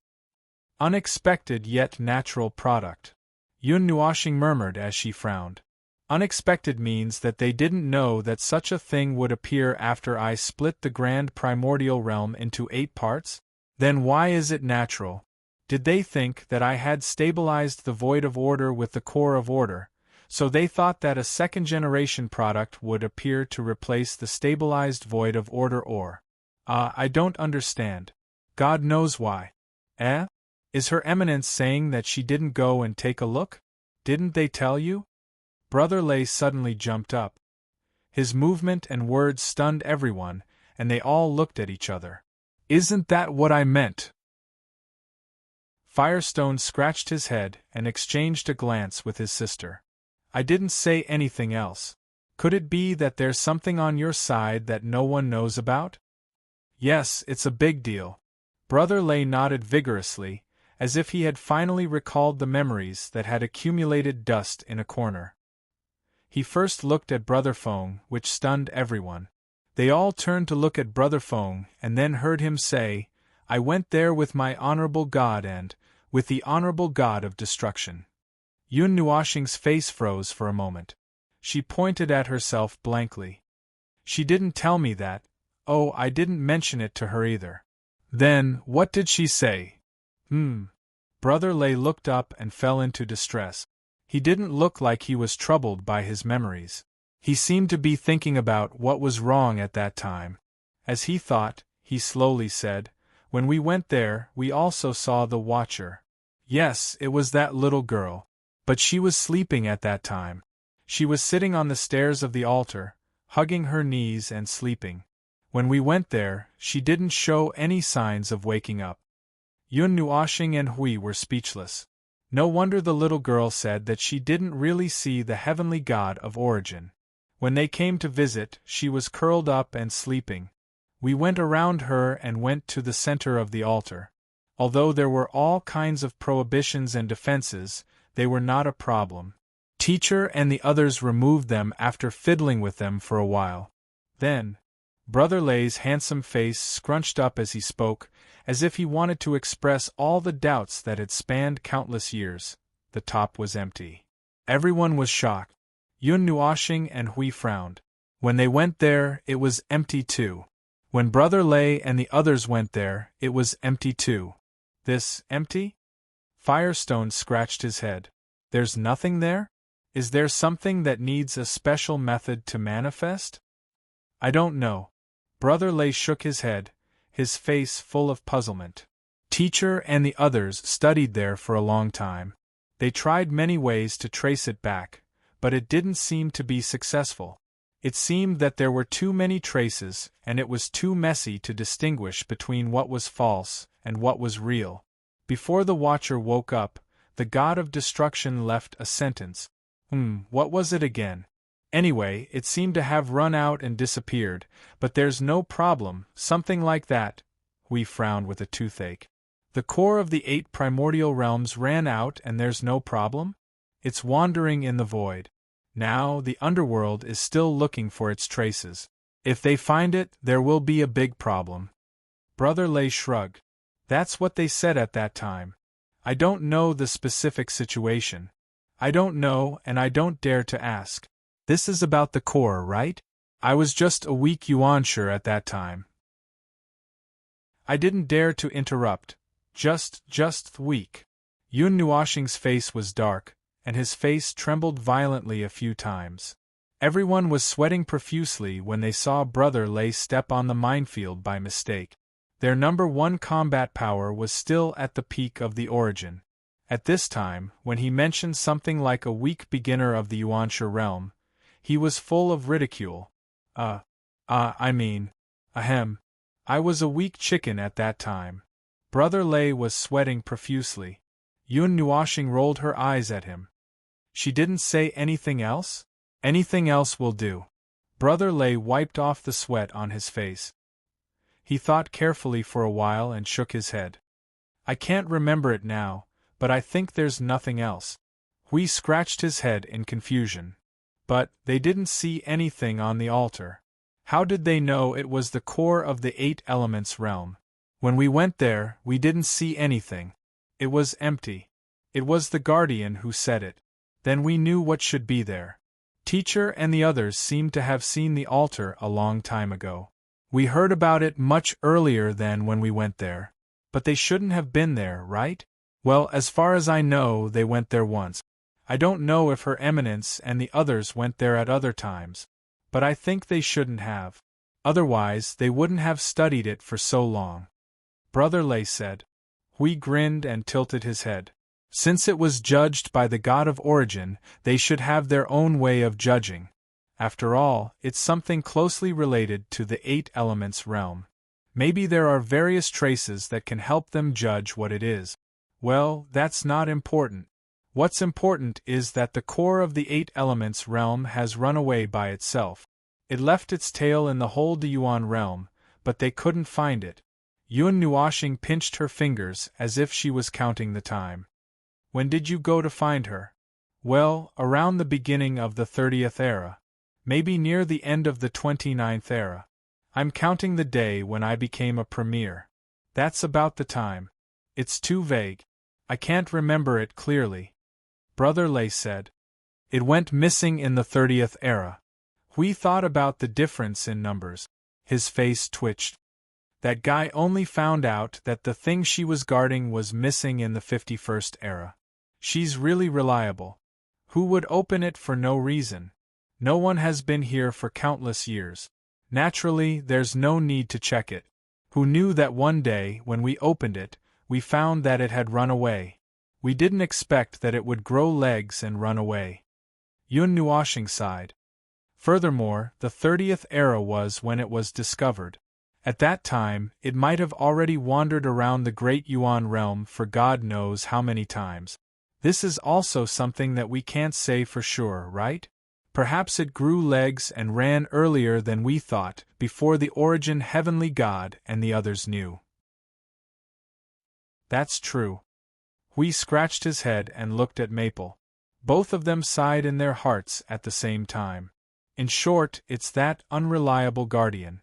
Unexpected yet natural product. Yun Nuoshing murmured as she frowned. Unexpected means that they didn't know that such a thing would appear after I split the grand primordial realm into 8 parts? Then why is it natural? Did they think that I had stabilized the void of order with the core of order, so they thought that a second-generation product would appear to replace the stabilized void of order or… I don't understand. God knows why. Eh? Is Her Eminence saying that she didn't go and take a look? Didn't they tell you? Brother Lei suddenly jumped up. His movement and words stunned everyone, and they all looked at each other. Isn't that what I meant? Firestone scratched his head and exchanged a glance with his sister. I didn't say anything else. Could it be that there's something on your side that no one knows about? Yes, it's a big deal. Brother Lei nodded vigorously, as if he had finally recalled the memories that had accumulated dust in a corner. He first looked at Brother Feng, which stunned everyone. They all turned to look at Brother Feng and then heard him say, "I went there with my honorable God and, with the honorable God of destruction." Yun Nuoshing's face froze for a moment. She pointed at herself blankly. She didn't tell me that. Oh, I didn't mention it to her either. Then, what did she say? Brother Lei looked up and fell into distress. He didn't look like he was troubled by his memories. He seemed to be thinking about what was wrong at that time. As he thought, he slowly said, "When we went there, we also saw the Watcher. Yes, it was that little girl. But she was sleeping at that time. She was sitting on the stairs of the altar, hugging her knees and sleeping. When we went there, she didn't show any signs of waking up." Yun Nuoshing and Hui were speechless. No wonder the little girl said that she didn't really see the heavenly God of origin. When they came to visit, she was curled up and sleeping. We went around her and went to the center of the altar. Although there were all kinds of prohibitions and defenses, they were not a problem. Teacher and the others removed them after fiddling with them for a while. Then, Brother Lei's handsome face scrunched up as he spoke, as if he wanted to express all the doubts that had spanned countless years. The top was empty. Everyone was shocked. Yun Nuoshing and Hui frowned. When they went there, it was empty too. When Brother Lei and the others went there, it was empty too. This empty? Firestone scratched his head. There's nothing there? Is there something that needs a special method to manifest? I don't know. Brother Lei shook his head, his face full of puzzlement. Teacher and the others studied there for a long time. They tried many ways to trace it back, but it didn't seem to be successful. It seemed that there were too many traces, and it was too messy to distinguish between what was false and what was real. Before the Watcher woke up, the God of Destruction left a sentence. What was it again? Anyway, it seemed to have run out and disappeared, but there's no problem, something like that. We frowned with a toothache. The core of the 8 primordial realms ran out and there's no problem? It's wandering in the void. Now, the underworld is still looking for its traces. If they find it, there will be a big problem. Brother Lei shrugged. That's what they said at that time. I don't know the specific situation. I don't know, and I don't dare to ask. This is about the core, right? I was just a weak yuansher at that time. I didn't dare to interrupt. Just weak. Yun Nuoshing's face was dark, and his face trembled violently a few times. Everyone was sweating profusely when they saw Brother Lei step on the minefield by mistake. Their number one combat power was still at the peak of the origin. At this time, when he mentioned something like a weak beginner of the Yuanshi realm, he was full of ridicule. Ahem. I was a weak chicken at that time. Brother Lei was sweating profusely. Yun Nuoxing rolled her eyes at him. She didn't say anything else? Anything else will do. Brother Lei wiped off the sweat on his face. He thought carefully for a while and shook his head. I can't remember it now, but I think there's nothing else. Hui scratched his head in confusion. But they didn't see anything on the altar. How did they know it was the core of the 8 elements realm? When we went there, we didn't see anything. It was empty. It was the guardian who said it. Then we knew what should be there. Teacher and the others seemed to have seen the altar a long time ago. We heard about it much earlier than when we went there. But they shouldn't have been there, right? Well, as far as I know, they went there once. I don't know if Her Eminence and the others went there at other times. But I think they shouldn't have. Otherwise, they wouldn't have studied it for so long. Brother Lei said. Hui grinned and tilted his head. Since it was judged by the god of origin, they should have their own way of judging. After all, it's something closely related to the 8 elements realm. Maybe there are various traces that can help them judge what it is. Well, that's not important. What's important is that the core of the 8 elements realm has run away by itself. It left its tail in the whole Yuan realm, but they couldn't find it. Yun Nuoxing pinched her fingers as if she was counting the time. When did you go to find her? Well, around the beginning of the 30th era. Maybe near the end of the 29th era. I'm counting the day when I became a premier. That's about the time. It's too vague. I can't remember it clearly. Brother Lei said. It went missing in the 30th era. Hui thought about the difference in numbers. His face twitched. That guy only found out that the thing she was guarding was missing in the 51st era. She's really reliable. Who would open it for no reason? No one has been here for countless years. Naturally, there's no need to check it. Who knew that one day, when we opened it, we found that it had run away? We didn't expect that it would grow legs and run away. Yun Nuoxing sighed. Furthermore, the 30th era was when it was discovered. At that time, it might have already wandered around the Great Yuan realm for God knows how many times. This is also something that we can't say for sure, right? Perhaps it grew legs and ran earlier than we thought, before the origin heavenly God and the others knew. That's true. Hui scratched his head and looked at Maple. Both of them sighed in their hearts at the same time. In short, it's that unreliable guardian.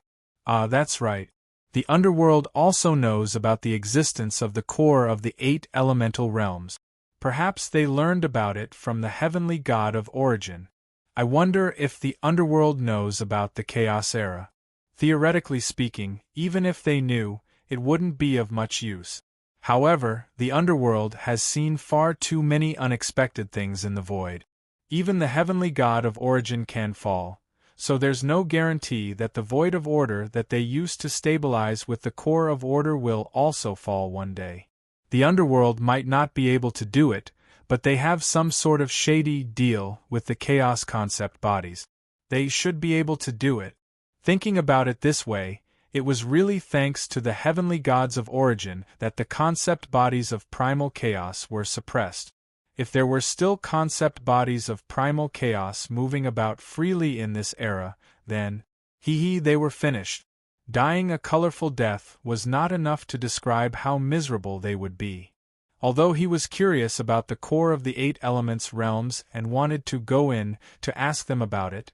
Ah, that's right. The underworld also knows about the existence of the core of the 8 elemental realms. Perhaps they learned about it from the heavenly god of origin. I wonder if the underworld knows about the Chaos Era. Theoretically speaking, even if they knew, it wouldn't be of much use. However, the underworld has seen far too many unexpected things in the void. Even the heavenly god of origin can fall, so there's no guarantee that the void of order that they used to stabilize with the core of order will also fall one day. The underworld might not be able to do it, but they have some sort of shady deal with the chaos concept bodies. They should be able to do it. Thinking about it this way, it was really thanks to the heavenly gods of origin that the concept bodies of primal chaos were suppressed. If there were still concept bodies of primal chaos moving about freely in this era, then, they were finished. Dying a colorful death was not enough to describe how miserable they would be. Although he was curious about the core of the 8 elements realms and wanted to go in to ask them about it,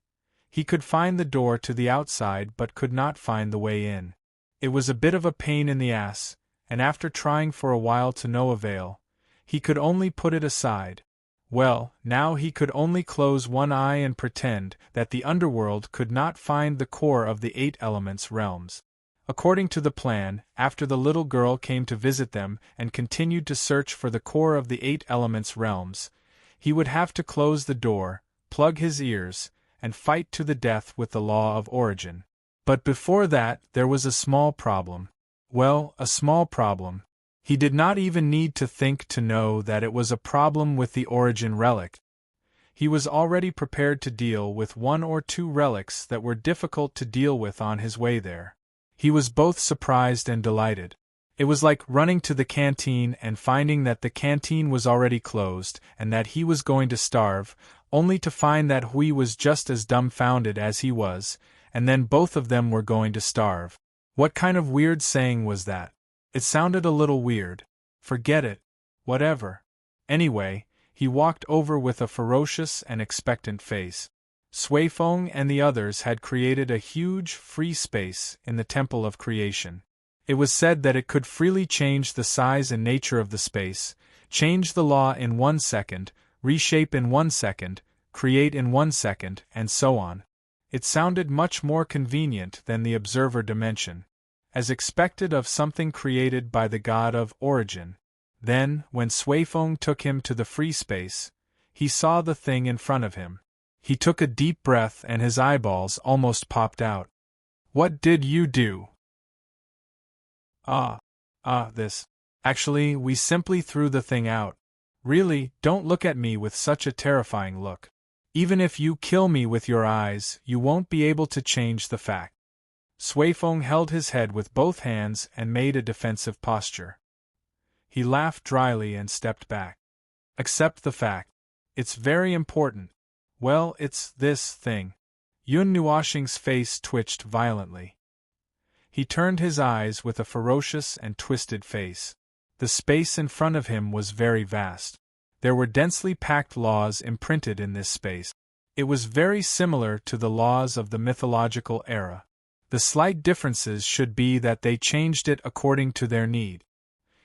he could find the door to the outside but could not find the way in. It was a bit of a pain in the ass, and after trying for a while to no avail, he could only put it aside. Well, now he could only close one eye and pretend that the underworld could not find the core of the 8 elements realms. According to the plan, after the little girl came to visit them and continued to search for the core of the 8 elements realms, he would have to close the door, plug his ears, and fight to the death with the law of origin. But before that, there was a small problem. Well, a small problem. He did not even need to think to know that it was a problem with the origin relic. He was already prepared to deal with one or two relics that were difficult to deal with on his way there. He was both surprised and delighted. It was like running to the canteen and finding that the canteen was already closed and that he was going to starve, only to find that Hui was just as dumbfounded as he was, and then both of them were going to starve. What kind of weird saying was that? It sounded a little weird. Forget it. Whatever. Anyway, he walked over with a ferocious and expectant face. Sui Feng and the others had created a huge, free space in the Temple of Creation. It was said that it could freely change the size and nature of the space, change the law in 1 second, reshape in 1 second, create in 1 second, and so on. It sounded much more convenient than the observer dimension, as expected of something created by the god of origin. Then, when Sui Feng took him to the free space, he saw the thing in front of him. He took a deep breath and his eyeballs almost popped out. What did you do? This. Actually, we simply threw the thing out. Really, don't look at me with such a terrifying look. Even if you kill me with your eyes, you won't be able to change the fact. Sui Feng held his head with both hands and made a defensive posture. He laughed dryly and stepped back. Accept the fact. It's very important. Well, it's this thing. Yun Nuoxing's face twitched violently. He turned his eyes with a ferocious and twisted face. The space in front of him was very vast. There were densely packed laws imprinted in this space. It was very similar to the laws of the mythological era. The slight differences should be that they changed it according to their need.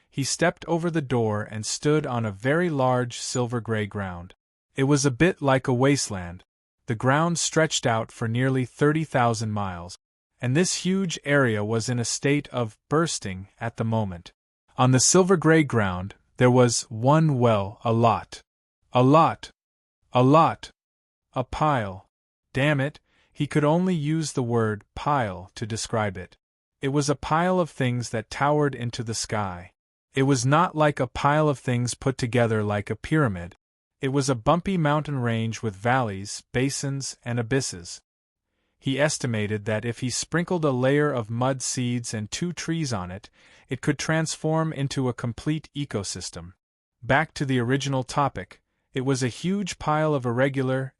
He stepped over the door and stood on a very large silver-gray ground. It was a bit like a wasteland. The ground stretched out for nearly 30,000 miles, and this huge area was in a state of bursting at the moment. On the silver-gray ground, there was one well, a pile. Damn it, he could only use the word pile to describe it. It was a pile of things that towered into the sky. It was not like a pile of things put together like a pyramid. It was a bumpy mountain range with valleys, basins, and abysses. He estimated that if he sprinkled a layer of mud seeds and 2 trees on it, it could transform into a complete ecosystem. Back to the original topic, it was a huge pile of irregular,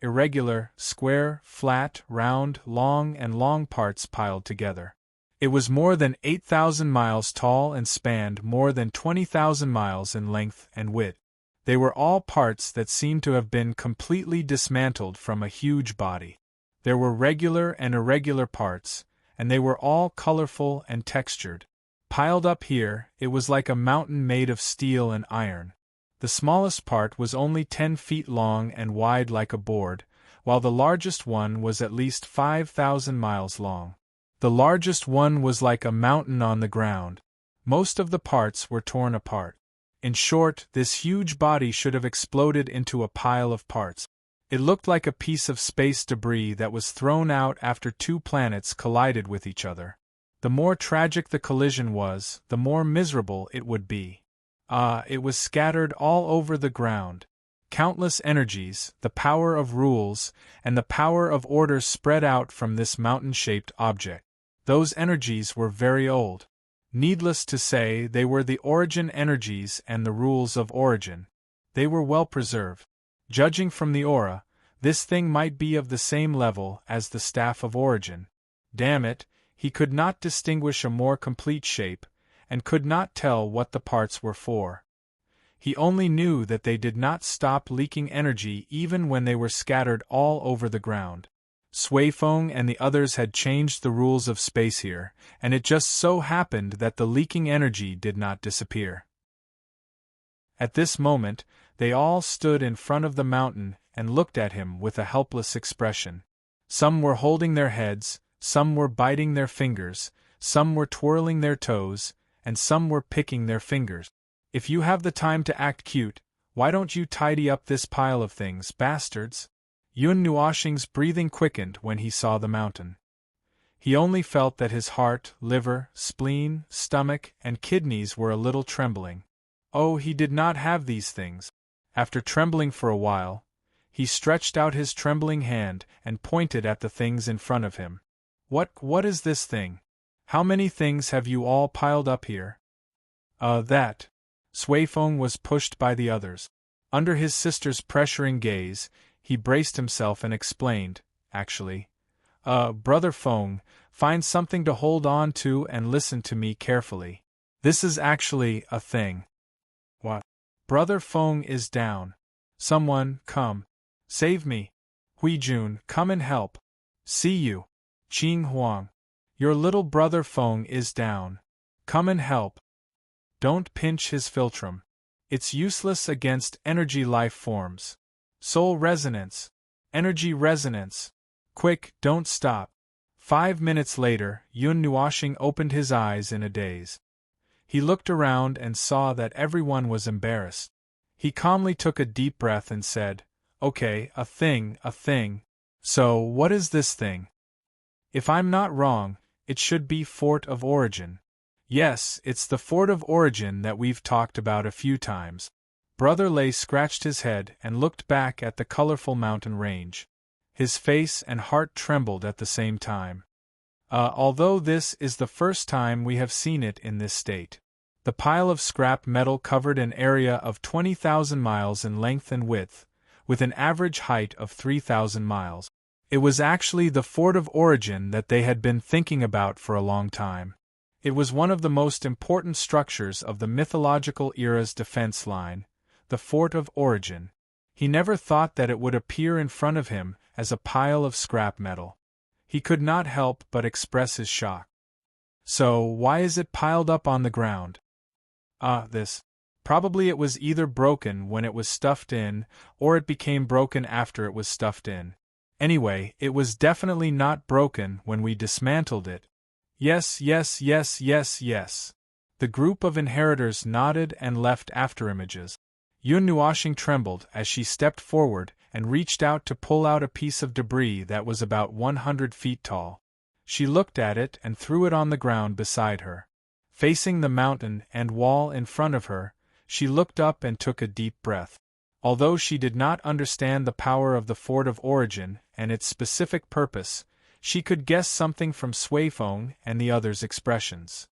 square, flat, round, long, and long parts piled together. It was more than 8,000 miles tall and spanned more than 20,000 miles in length and width. They were all parts that seemed to have been completely dismantled from a huge body. There were regular and irregular parts, and they were all colorful and textured. Piled up here, it was like a mountain made of steel and iron. The smallest part was only 10 feet long and wide like a board, while the largest one was at least 5,000 miles long. The largest one was like a mountain on the ground. Most of the parts were torn apart. In short, this huge body should have exploded into a pile of parts. It looked like a piece of space debris that was thrown out after 2 planets collided with each other. The more tragic the collision was, the more miserable it would be. It was scattered all over the ground. Countless energies, the power of rules, and the power of order spread out from this mountain-shaped object. Those energies were very old. Needless to say, they were the origin energies and the rules of origin. They were well preserved. Judging from the aura, this thing might be of the same level as the staff of origin. Damn it, he could not distinguish a more complete shape, and could not tell what the parts were for. He only knew that they did not stop leaking energy even when they were scattered all over the ground. Sui Feng and the others had changed the rules of space here, and it just so happened that the leaking energy did not disappear. At this moment, they all stood in front of the mountain and looked at him with a helpless expression. Some were holding their heads, some were biting their fingers, some were twirling their toes, and some were picking their fingers. If you have the time to act cute, why don't you tidy up this pile of things, bastards? Yun Nuoxing's breathing quickened when he saw the mountain. He only felt that his heart, liver, spleen, stomach, and kidneys were a little trembling. Oh, he did not have these things. After trembling for a while, he stretched out his trembling hand and pointed at the things in front of him. What is this thing? How many things have you all piled up here? That. Sui Feng was pushed by the others. Under his sister's pressuring gaze, he braced himself and explained, actually. Brother Feng, find something to hold on to and listen to me carefully. This is actually a thing. What? Brother Feng is down. Someone, come. Save me. Hui Jun, come and help. See you. Qing Huang. Your little brother Feng is down. Come and help. Don't pinch his philtrum. It's useless against energy life forms. Soul resonance. Energy resonance. Quick, don't stop. 5 minutes later, Yun Nuoshing opened his eyes in a daze. He looked around and saw that everyone was embarrassed. He calmly took a deep breath and said, Okay, a thing. So, what is this thing? If I'm not wrong, it should be Fort of Origin. Yes, it's the Fort of Origin that we've talked about a few times. Brother Lei scratched his head and looked back at the colorful mountain range. His face and heart trembled at the same time. Although this is the first time we have seen it in this state. The pile of scrap metal covered an area of 20,000 miles in length and width, with an average height of 3,000 miles. It was actually the Fort of Origin that they had been thinking about for a long time. It was one of the most important structures of the mythological era's defense line, the Fort of Origin. He never thought that it would appear in front of him as a pile of scrap metal. He could not help but express his shock. So, why is it piled up on the ground? This. Probably it was either broken when it was stuffed in, or it became broken after it was stuffed in. Anyway, it was definitely not broken when we dismantled it. Yes. The group of inheritors nodded and left afterimages. Yun Nuoshing trembled as she stepped forward and reached out to pull out a piece of debris that was about 100 feet tall. She looked at it and threw it on the ground beside her. Facing the mountain and wall in front of her, she looked up and took a deep breath. Although she did not understand the power of the Fort of Origin and its specific purpose, she could guess something from Sui Feng and the others' expressions.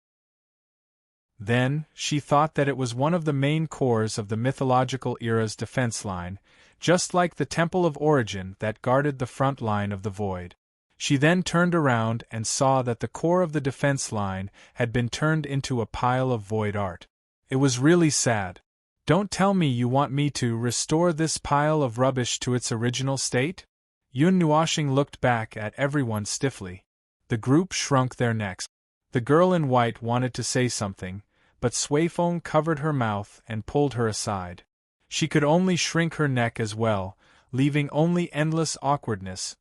Then, she thought that it was one of the main cores of the mythological era's defense line, just like the Temple of Origin that guarded the front line of the void. She then turned around and saw that the core of the defense line had been turned into a pile of void art. It was really sad. Don't tell me you want me to restore this pile of rubbish to its original state? Yun Nuoshing looked back at everyone stiffly. The group shrunk their necks. The girl in white wanted to say something, but Sui Feng covered her mouth and pulled her aside. She could only shrink her neck as well, leaving only endless awkwardness.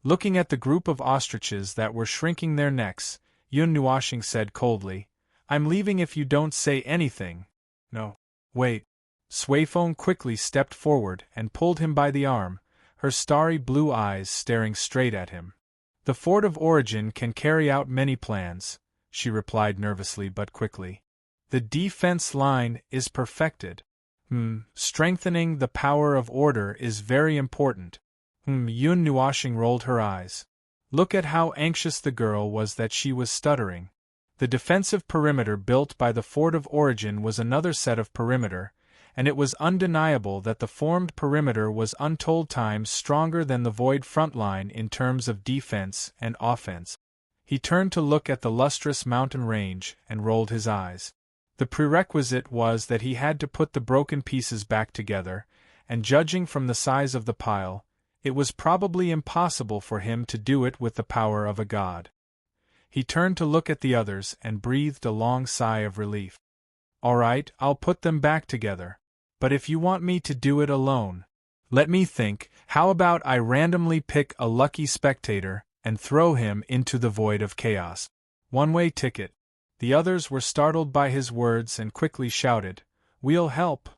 Looking at the group of ostriches that were shrinking their necks, Yun Nuoshing said coldly, I'm leaving if you don't say anything. No. Wait. Sui Feng quickly stepped forward and pulled him by the arm, her starry blue eyes staring straight at him. The Fort of Origin can carry out many plans, she replied nervously but quickly. The defense line is perfected. Strengthening the power of order is very important. Yun Nuoshing rolled her eyes. Look at how anxious the girl was that she was stuttering. The defensive perimeter built by the Fort of Origin was another set of perimeter, and it was undeniable that the formed perimeter was untold times stronger than the void front line in terms of defense and offense. He turned to look at the lustrous mountain range and rolled his eyes. The prerequisite was that he had to put the broken pieces back together, and judging from the size of the pile, it was probably impossible for him to do it with the power of a god. He turned to look at the others and breathed a long sigh of relief. All right, I'll put them back together. But if you want me to do it alone, let me think, how about I randomly pick a lucky spectator and throw him into the void of chaos? One-way ticket. The others were startled by his words and quickly shouted, We'll help.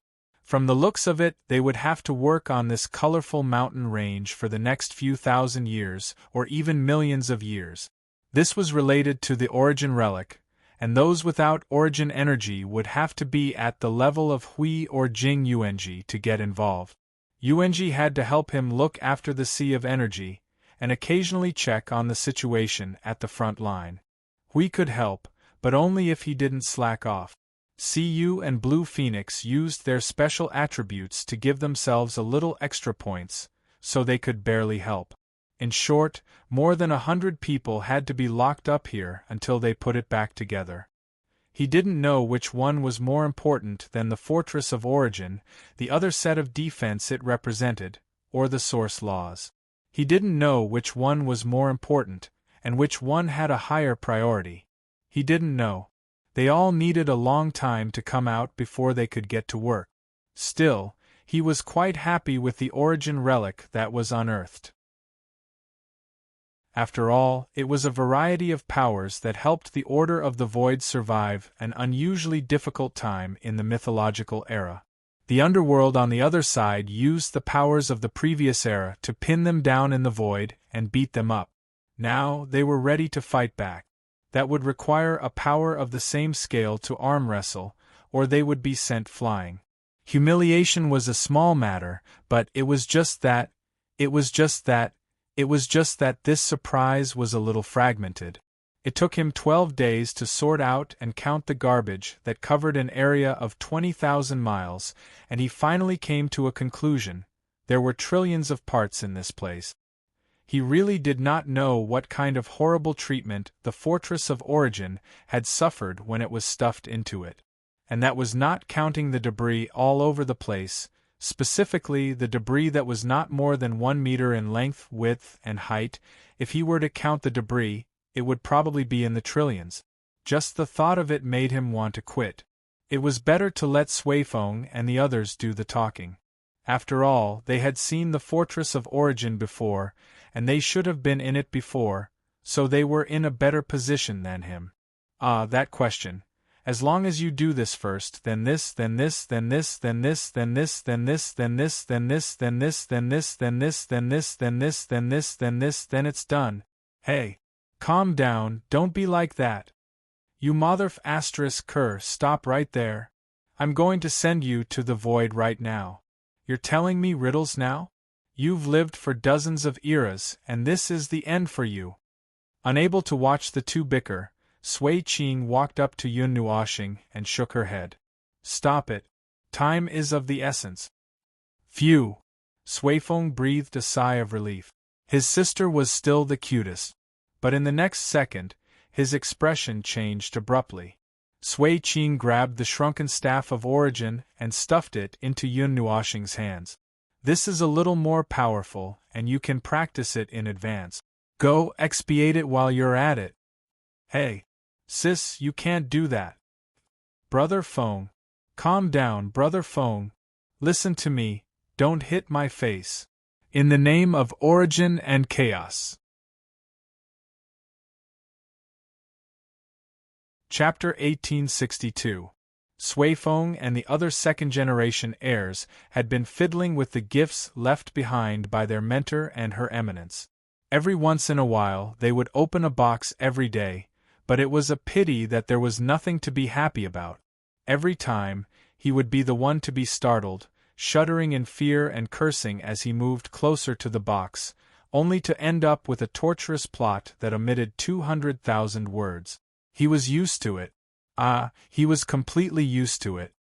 From the looks of it, they would have to work on this colorful mountain range for the next few thousand years, or even millions of years. This was related to the origin relic, and those without origin energy would have to be at the level of Hui or Jing Yuanji to get involved. Yuanji had to help him look after the sea of energy, and occasionally check on the situation at the front line. Hui could help, but only if he didn't slack off. Cu and Blue Phoenix used their special attributes to give themselves a little extra points, so they could barely help. In short, more than 100 people had to be locked up here until they put it back together. He didn't know which one was more important than the Fortress of Origin, the other set of defense it represented, or the source laws. He didn't know which one was more important, and which one had a higher priority. He didn't know. They all needed a long time to come out before they could get to work. Still, he was quite happy with the origin relic that was unearthed. After all, it was a variety of powers that helped the Order of the Void survive an unusually difficult time in the mythological era. The underworld on the other side used the powers of the previous era to pin them down in the void and beat them up. Now they were ready to fight back. That would require a power of the same scale to arm wrestle, or they would be sent flying. Humiliation was a small matter, but it was just that this surprise was a little fragmented. It took him 12 days to sort out and count the garbage that covered an area of 20,000 miles, and he finally came to a conclusion. There were trillions of parts in this place. He really did not know what kind of horrible treatment the Fortress of Origin had suffered when it was stuffed into it. And that was not counting the debris all over the place, specifically the debris that was not more than 1 meter in length, width, and height. If he were to count the debris, it would probably be in the trillions. Just the thought of it made him want to quit. It was better to let Suifeng and the others do the talking. After all, they had seen the Fortress of Origin before, and they should have been in it before, so they were in a better position than him. Ah, that question. As long as you do this first, then this, then this, then this, then this, then this, then this, then this, then this, then this, then this, then this, then this, then this, then this, then this, then it's done. Hey, calm down, don't be like that. You motherf asterisk cur, stop right there. I'm going to send you to the void right now. You're telling me riddles now? You've lived for dozens of eras, and this is the end for you. Unable to watch the two bicker, Sui Qing walked up to Yun Nuoxing and shook her head. Stop it. Time is of the essence. Phew. Suifeng breathed a sigh of relief. His sister was still the cutest. But in the next second, his expression changed abruptly. Sui Qing grabbed the shrunken staff of origin and stuffed it into Yun Nuoxing's hands. This is a little more powerful, and you can practice it in advance. Go expiate it while you're at it. Hey. Sis, you can't do that. Brother Feng. Calm down, Brother Feng. Listen to me, don't hit my face. In the name of origin and chaos. Chapter 1862. Suifeng and the other second-generation heirs had been fiddling with the gifts left behind by their mentor and Her Eminence. Every once in a while they would open a box every day, but it was a pity that there was nothing to be happy about. Every time, he would be the one to be startled, shuddering in fear and cursing as he moved closer to the box, only to end up with a torturous plot that omitted 200,000 words. He was used to it. He was completely used to it.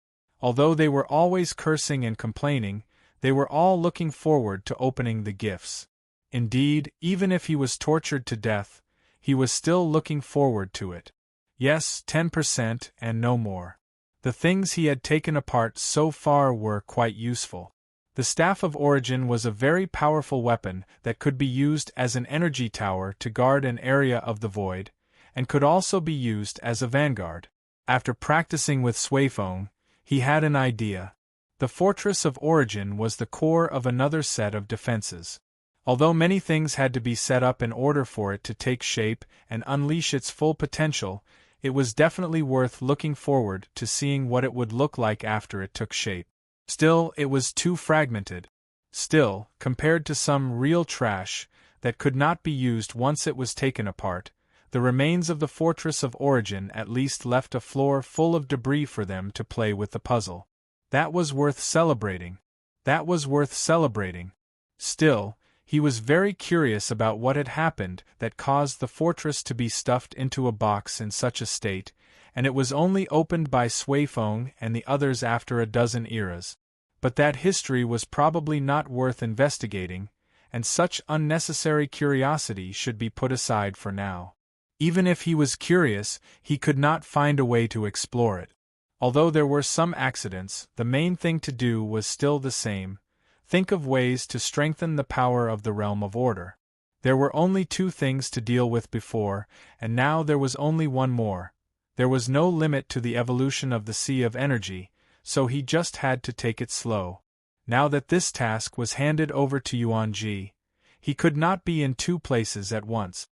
Although they were always cursing and complaining, they were all looking forward to opening the gifts. Indeed, even if he was tortured to death, he was still looking forward to it. Yes, 10% and no more. The things he had taken apart so far were quite useful. The Staff of Origin was a very powerful weapon that could be used as an energy tower to guard an area of the void, and could also be used as a vanguard. After practicing with Suifeng, he had an idea. The Fortress of Origin was the core of another set of defenses. Although many things had to be set up in order for it to take shape and unleash its full potential, it was definitely worth looking forward to seeing what it would look like after it took shape. Still, it was too fragmented. Still, compared to some real trash that could not be used once it was taken apart, the remains of the Fortress of Origin at least left a floor full of debris for them to play with the puzzle. That was worth celebrating. That was worth celebrating. Still, he was very curious about what had happened that caused the fortress to be stuffed into a box in such a state, and it was only opened by Suifeng and the others after a dozen eras. But that history was probably not worth investigating, and such unnecessary curiosity should be put aside for now. Even if he was curious, he could not find a way to explore it. Although there were some accidents, the main thing to do was still the same: think of ways to strengthen the power of the realm of order. There were only 2 things to deal with before, and now there was only one more. There was no limit to the evolution of the Sea of Energy, so he just had to take it slow. Now that this task was handed over to Yuan Ji, he could not be in 2 places at once.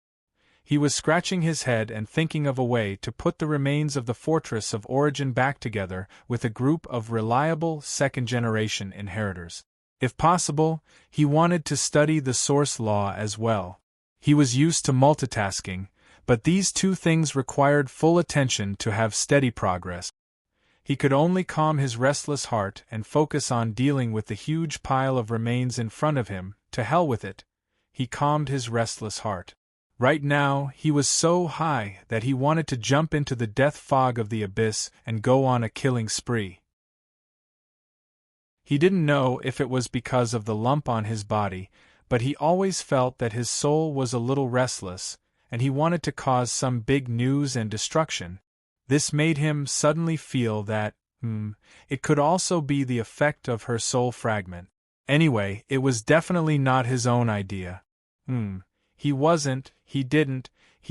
He was scratching his head and thinking of a way to put the remains of the Fortress of Origin back together with a group of reliable second-generation inheritors. If possible, he wanted to study the source law as well. He was used to multitasking, but these 2 things required full attention to have steady progress. He could only calm his restless heart and focus on dealing with the huge pile of remains in front of him. To hell with it. He calmed his restless heart. Right now, he was so high that he wanted to jump into the death fog of the abyss and go on a killing spree. He didn't know if it was because of the lump on his body, but he always felt that his soul was a little restless, and he wanted to cause some big news and destruction. This made him suddenly feel that, it could also be the effect of her soul fragment. Anyway, it was definitely not his own idea. He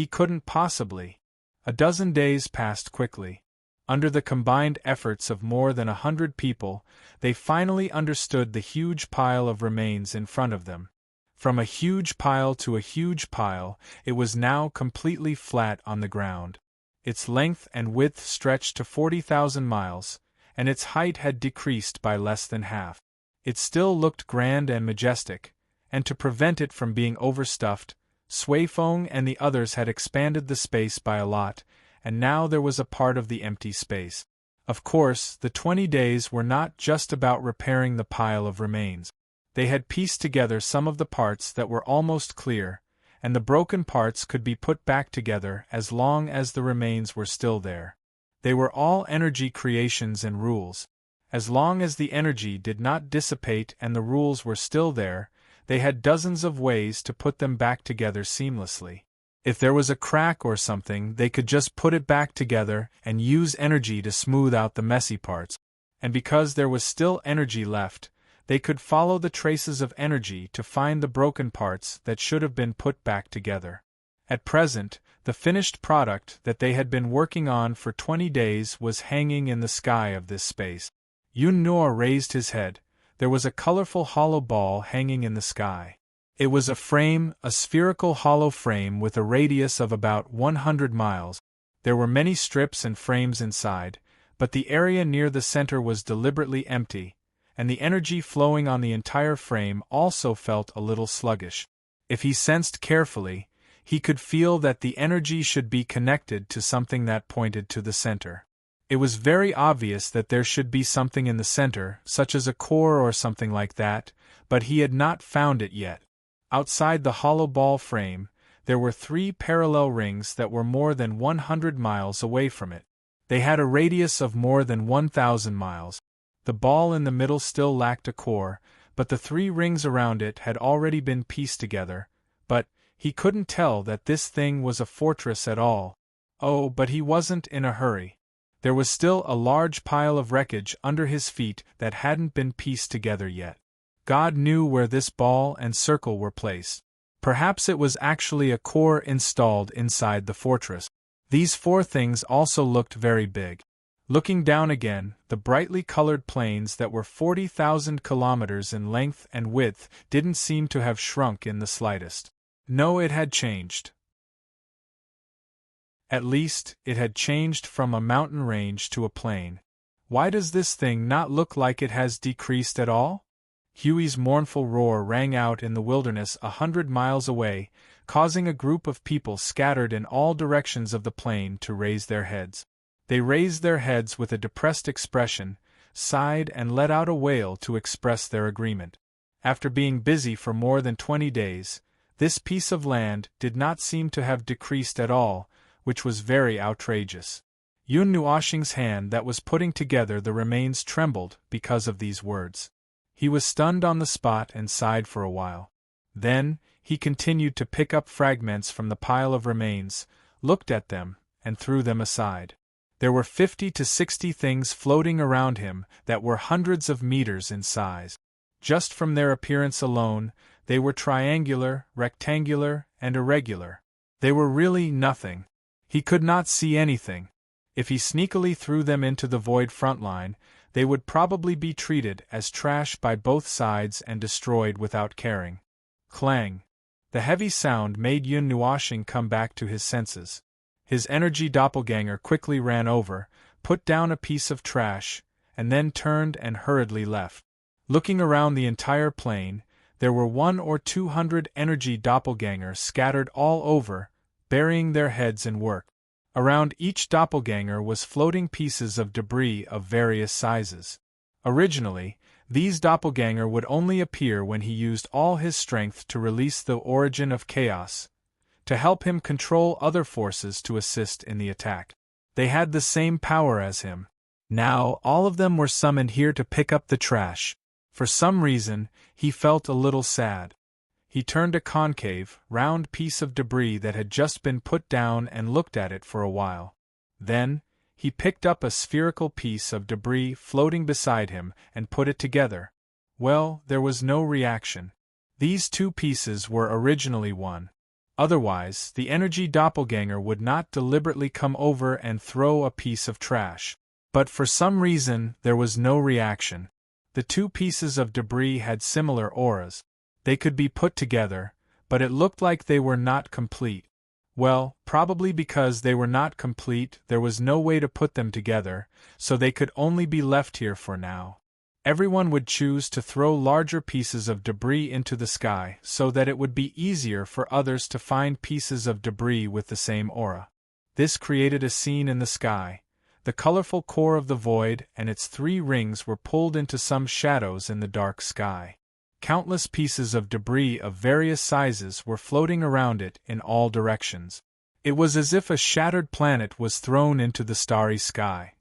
couldn't possibly. A dozen days passed quickly. Under the combined efforts of more than 100 people, they finally understood the huge pile of remains in front of them. From a huge pile to a huge pile, it was now completely flat on the ground. Its length and width stretched to 40,000 miles, and its height had decreased by less than half. It still looked grand and majestic, and to prevent it from being overstuffed, Suifeng and the others had expanded the space by a lot, and now there was a part of the empty space. Of course, the 20 days were not just about repairing the pile of remains. They had pieced together some of the parts that were almost clear, and the broken parts could be put back together as long as the remains were still there. They were all energy creations and rules. As long as the energy did not dissipate and the rules were still there, they had dozens of ways to put them back together seamlessly. If there was a crack or something, they could just put it back together and use energy to smooth out the messy parts. And because there was still energy left, they could follow the traces of energy to find the broken parts that should have been put back together. At present, the finished product that they had been working on for 20 days was hanging in the sky of this space. Yun Nor raised his head. There was a colorful hollow ball hanging in the sky. It was a spherical hollow frame with a radius of about 100 miles. There were many strips and frames inside, but the area near the center was deliberately empty, and the energy flowing on the entire frame also felt a little sluggish. If he sensed carefully, he could feel that the energy should be connected to something that pointed to the center. It was very obvious that there should be something in the center, such as a core or something like that, but he had not found it yet. Outside the hollow ball frame, there were 3 parallel rings that were more than 100 miles away from it. They had a radius of more than 1,000 miles. The ball in the middle still lacked a core, but the 3 rings around it had already been pieced together, but he couldn't tell that this thing was a fortress at all. Oh, but he wasn't in a hurry. There was still a large pile of wreckage under his feet that hadn't been pieced together yet. God knew where this ball and circle were placed. Perhaps it was actually a core installed inside the fortress. These 4 things also looked very big. Looking down again, the brightly colored planes that were 40,000 kilometers in length and width didn't seem to have shrunk in the slightest. No, it had changed. At least, it had changed from a mountain range to a plain. Why does this thing not look like it has decreased at all? Huey's mournful roar rang out in the wilderness 100 miles away, causing a group of people scattered in all directions of the plain to raise their heads. They raised their heads with a depressed expression, sighed and let out a wail to express their agreement. After being busy for more than 20 days, this piece of land did not seem to have decreased at all, which was very outrageous. Yun Nuoshing's hand that was putting together the remains trembled because of these words. He was stunned on the spot and sighed for a while. Then, he continued to pick up fragments from the pile of remains, looked at them, and threw them aside. There were 50 to 60 things floating around him that were hundreds of meters in size. Just from their appearance alone, they were triangular, rectangular, and irregular. They were really nothing. He could not see anything. If he sneakily threw them into the void front line, they would probably be treated as trash by both sides and destroyed without caring. Clang! The heavy sound made Yun Nuoshing come back to his senses. His energy doppelganger quickly ran over, put down a piece of trash, and then turned and hurriedly left. Looking around the entire plain, there were 100 or 200 energy doppelgangers scattered all over, burying their heads in work. Around each doppelganger was floating pieces of debris of various sizes. Originally, these doppelganger would only appear when he used all his strength to release the origin of chaos, to help him control other forces to assist in the attack. They had the same power as him. Now all of them were summoned here to pick up the trash. For some reason, he felt a little sad. He turned a concave, round piece of debris that had just been put down and looked at it for a while. Then, he picked up a spherical piece of debris floating beside him and put it together. Well, there was no reaction. These two pieces were originally one. Otherwise, the energy doppelganger would not deliberately come over and throw a piece of trash. But for some reason, there was no reaction. The two pieces of debris had similar auras. They could be put together, but it looked like they were not complete. Well, probably because they were not complete, there was no way to put them together, so they could only be left here for now. Everyone would choose to throw larger pieces of debris into the sky so that it would be easier for others to find pieces of debris with the same aura. This created a scene in the sky. The colorful core of the void and its 3 rings were pulled into some shadows in the dark sky. Countless pieces of debris of various sizes were floating around it in all directions. It was as if a shattered planet was thrown into the starry sky.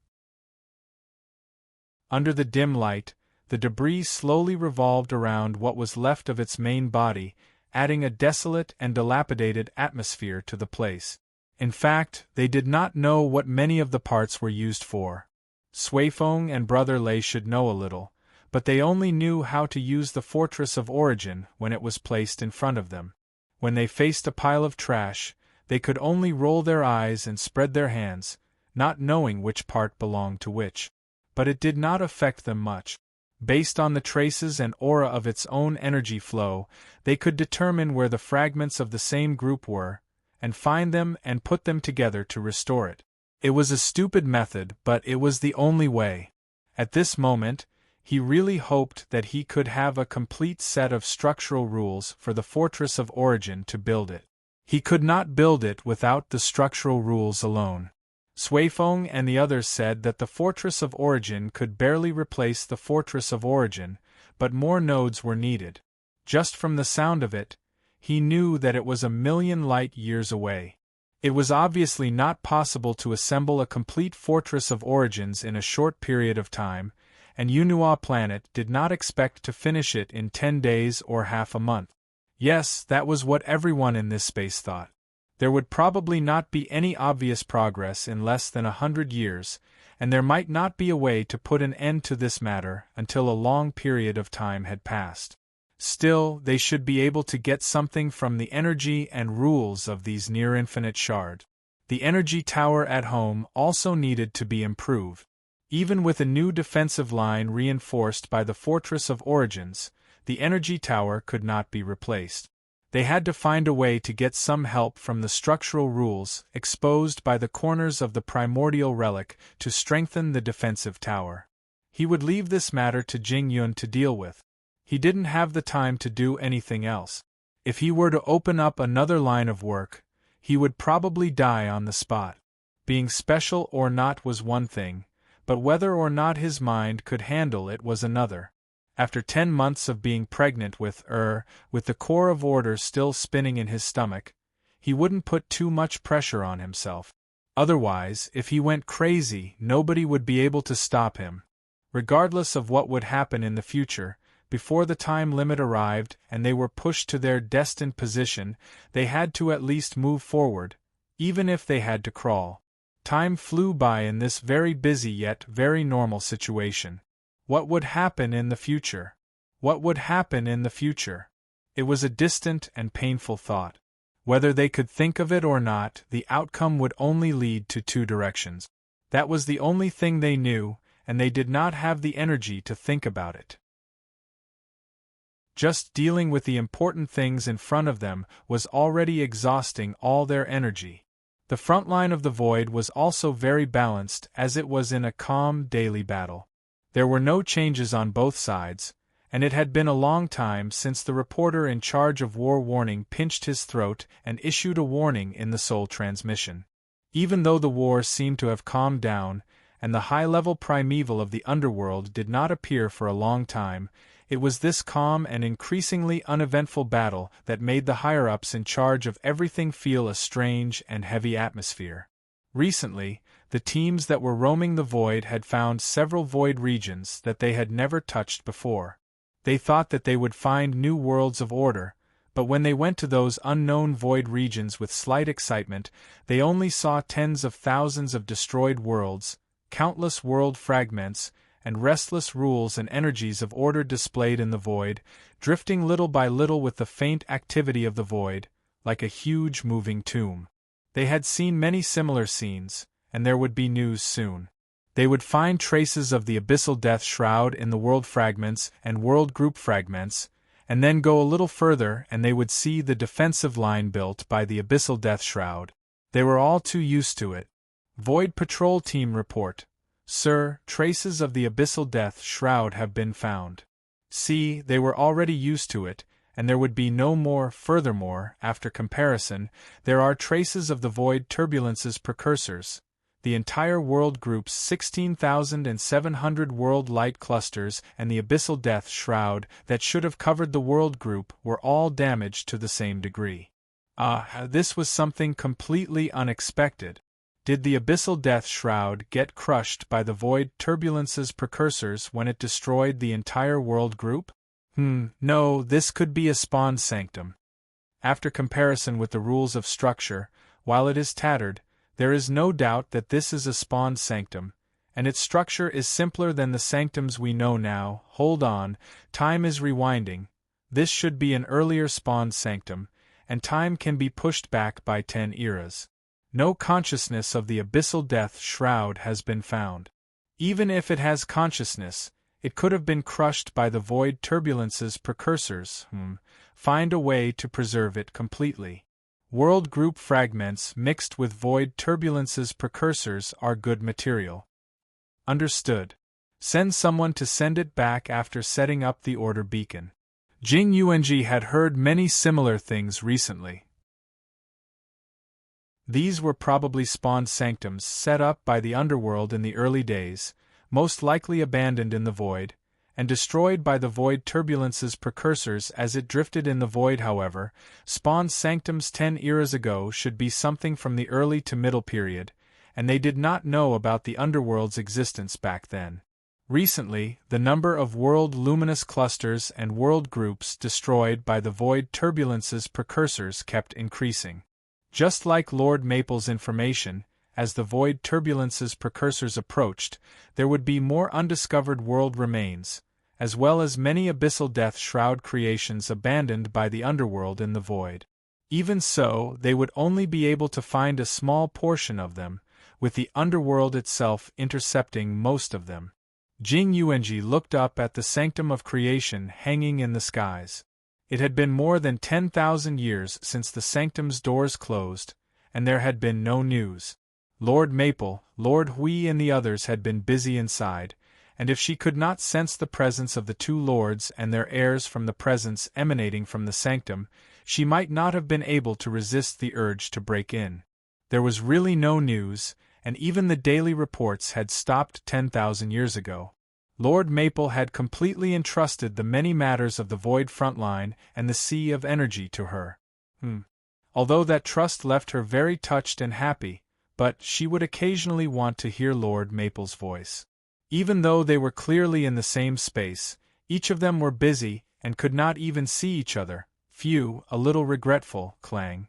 Under the dim light, the debris slowly revolved around what was left of its main body, adding a desolate and dilapidated atmosphere to the place. In fact, they did not know what many of the parts were used for. Suifeng and Brother Lei should know a little, but they only knew how to use the Fortress of Origin when it was placed in front of them. When they faced a pile of trash, they could only roll their eyes and spread their hands, not knowing which part belonged to which. But it did not affect them much. Based on the traces and aura of its own energy flow, they could determine where the fragments of the same group were, and find them and put them together to restore it. It was a stupid method, but it was the only way. At this moment, he really hoped that he could have a complete set of structural rules for the Fortress of Origin to build it. He could not build it without the structural rules alone. Suifeng and the others said that the Fortress of Origin could barely replace the Fortress of Origin, but more nodes were needed. Just from the sound of it, he knew that it was 1,000,000 light-years away. It was obviously not possible to assemble a complete Fortress of Origins in a short period of time, and Yunhua Planet did not expect to finish it in 10 days or half a month. Yes, that was what everyone in this space thought. There would probably not be any obvious progress in less than 100 years, and there might not be a way to put an end to this matter until a long period of time had passed. Still, they should be able to get something from the energy and rules of these near-infinite shards. The energy tower at home also needed to be improved. Even with a new defensive line reinforced by the Fortress of Origins, the energy tower could not be replaced. They had to find a way to get some help from the structural rules exposed by the corners of the primordial relic to strengthen the defensive tower. He would leave this matter to Jing Yun to deal with. He didn't have the time to do anything else. If he were to open up another line of work, he would probably die on the spot. Being special or not was one thing, but whether or not his mind could handle it was another. After 10 months of being pregnant with the core of order still spinning in his stomach, he wouldn't put too much pressure on himself. Otherwise, if he went crazy, nobody would be able to stop him. Regardless of what would happen in the future, before the time limit arrived and they were pushed to their destined position, they had to at least move forward, even if they had to crawl. Time flew by in this very busy yet very normal situation. What would happen in the future? What would happen in the future? It was a distant and painful thought. Whether they could think of it or not, the outcome would only lead to 2 directions. That was the only thing they knew, and they did not have the energy to think about it. Just dealing with the important things in front of them was already exhausting all their energy. The front line of the void was also very balanced, as it was in a calm daily battle. There were no changes on both sides, and it had been a long time since the reporter in charge of War Warning pinched his throat and issued a warning in the soul transmission. Even though the war seemed to have calmed down, and the high-level primeval of the underworld did not appear for a long time, it was this calm and increasingly uneventful battle that made the higher-ups in charge of everything feel a strange and heavy atmosphere. Recently, the teams that were roaming the void had found several void regions that they had never touched before. They thought that they would find new worlds of order, but when they went to those unknown void regions with slight excitement, they only saw tens of thousands of destroyed worlds, countless world fragments, and restless rules and energies of order displayed in the void, drifting little by little with the faint activity of the void, like a huge moving tomb. They had seen many similar scenes, and there would be news soon. They would find traces of the abyssal death shroud in the world fragments and world group fragments, and then go a little further and they would see the defensive line built by the abyssal death shroud. They were all too used to it. Void Patrol Team report. Sir, traces of the abyssal death shroud have been found. See, they were already used to it, and there would be no more. Furthermore, after comparison, there are traces of the void turbulence's precursors. The entire world group's 16,700 world light clusters and the abyssal death shroud that should have covered the world group were all damaged to the same degree. This was something completely unexpected. Did the abyssal death shroud get crushed by the void turbulence's precursors when it destroyed the entire world group? No, this could be a spawn sanctum. After comparison with the rules of structure, while it is tattered, there is no doubt that this is a spawn sanctum, and its structure is simpler than the sanctums we know now. Hold on, time is rewinding. This should be an earlier spawn sanctum, and time can be pushed back by 10 eras. No consciousness of the abyssal death shroud has been found. Even if it has consciousness, it could have been crushed by the void turbulence's precursors. Find a way to preserve it completely. World group fragments mixed with void turbulence's precursors are good material. Understood. Send someone to send it back after setting up the order beacon. Jing Yuanji had heard many similar things recently. These were probably spawned sanctums set up by the underworld in the early days, most likely abandoned in the void, and destroyed by the void turbulence's precursors as it drifted in the void. However, spawned sanctums 10 eras ago should be something from the early to middle period, and they did not know about the underworld's existence back then. Recently, the number of world luminous clusters and world groups destroyed by the void turbulence's precursors kept increasing. Just like Lord Maple's information, as the void turbulence's precursors approached, there would be more undiscovered world remains, as well as many abyssal death shroud creations abandoned by the underworld in the void. Even so, they would only be able to find a small portion of them, with the underworld itself intercepting most of them. Jing Yuanji looked up at the sanctum of creation hanging in the skies. It had been more than 10,000 years since the sanctum's doors closed, and there had been no news. Lord Maple, Lord Hui and the others had been busy inside, and if she could not sense the presence of the two lords and their heirs from the presence emanating from the sanctum, she might not have been able to resist the urge to break in. There was really no news, and even the daily reports had stopped 10,000 years ago. Lord Maple had completely entrusted the many matters of the void frontline and the sea of energy to her. Although that trust left her very touched and happy, but she would occasionally want to hear Lord Maple's voice. Even though they were clearly in the same space, each of them were busy and could not even see each other. Phew, a little regretful, clang.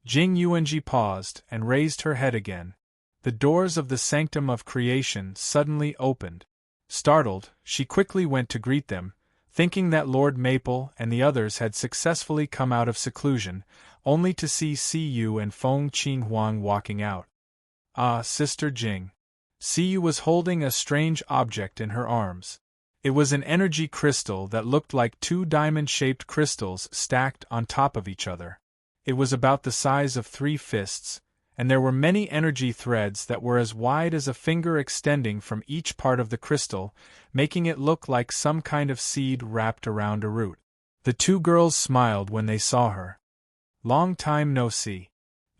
Jing Yuanji paused and raised her head again. The doors of the sanctum of creation suddenly opened. Startled, she quickly went to greet them, thinking that Lord Maple and the others had successfully come out of seclusion, only to see Siyu and Feng Qinghuang walking out. Ah, Sister Jing. Siyu was holding a strange object in her arms. It was an energy crystal that looked like two diamond-shaped crystals stacked on top of each other. It was about the size of 3 fists, and there were many energy threads that were as wide as a finger extending from each part of the crystal, making it look like some kind of seed wrapped around a root. The two girls smiled when they saw her. Long time no see.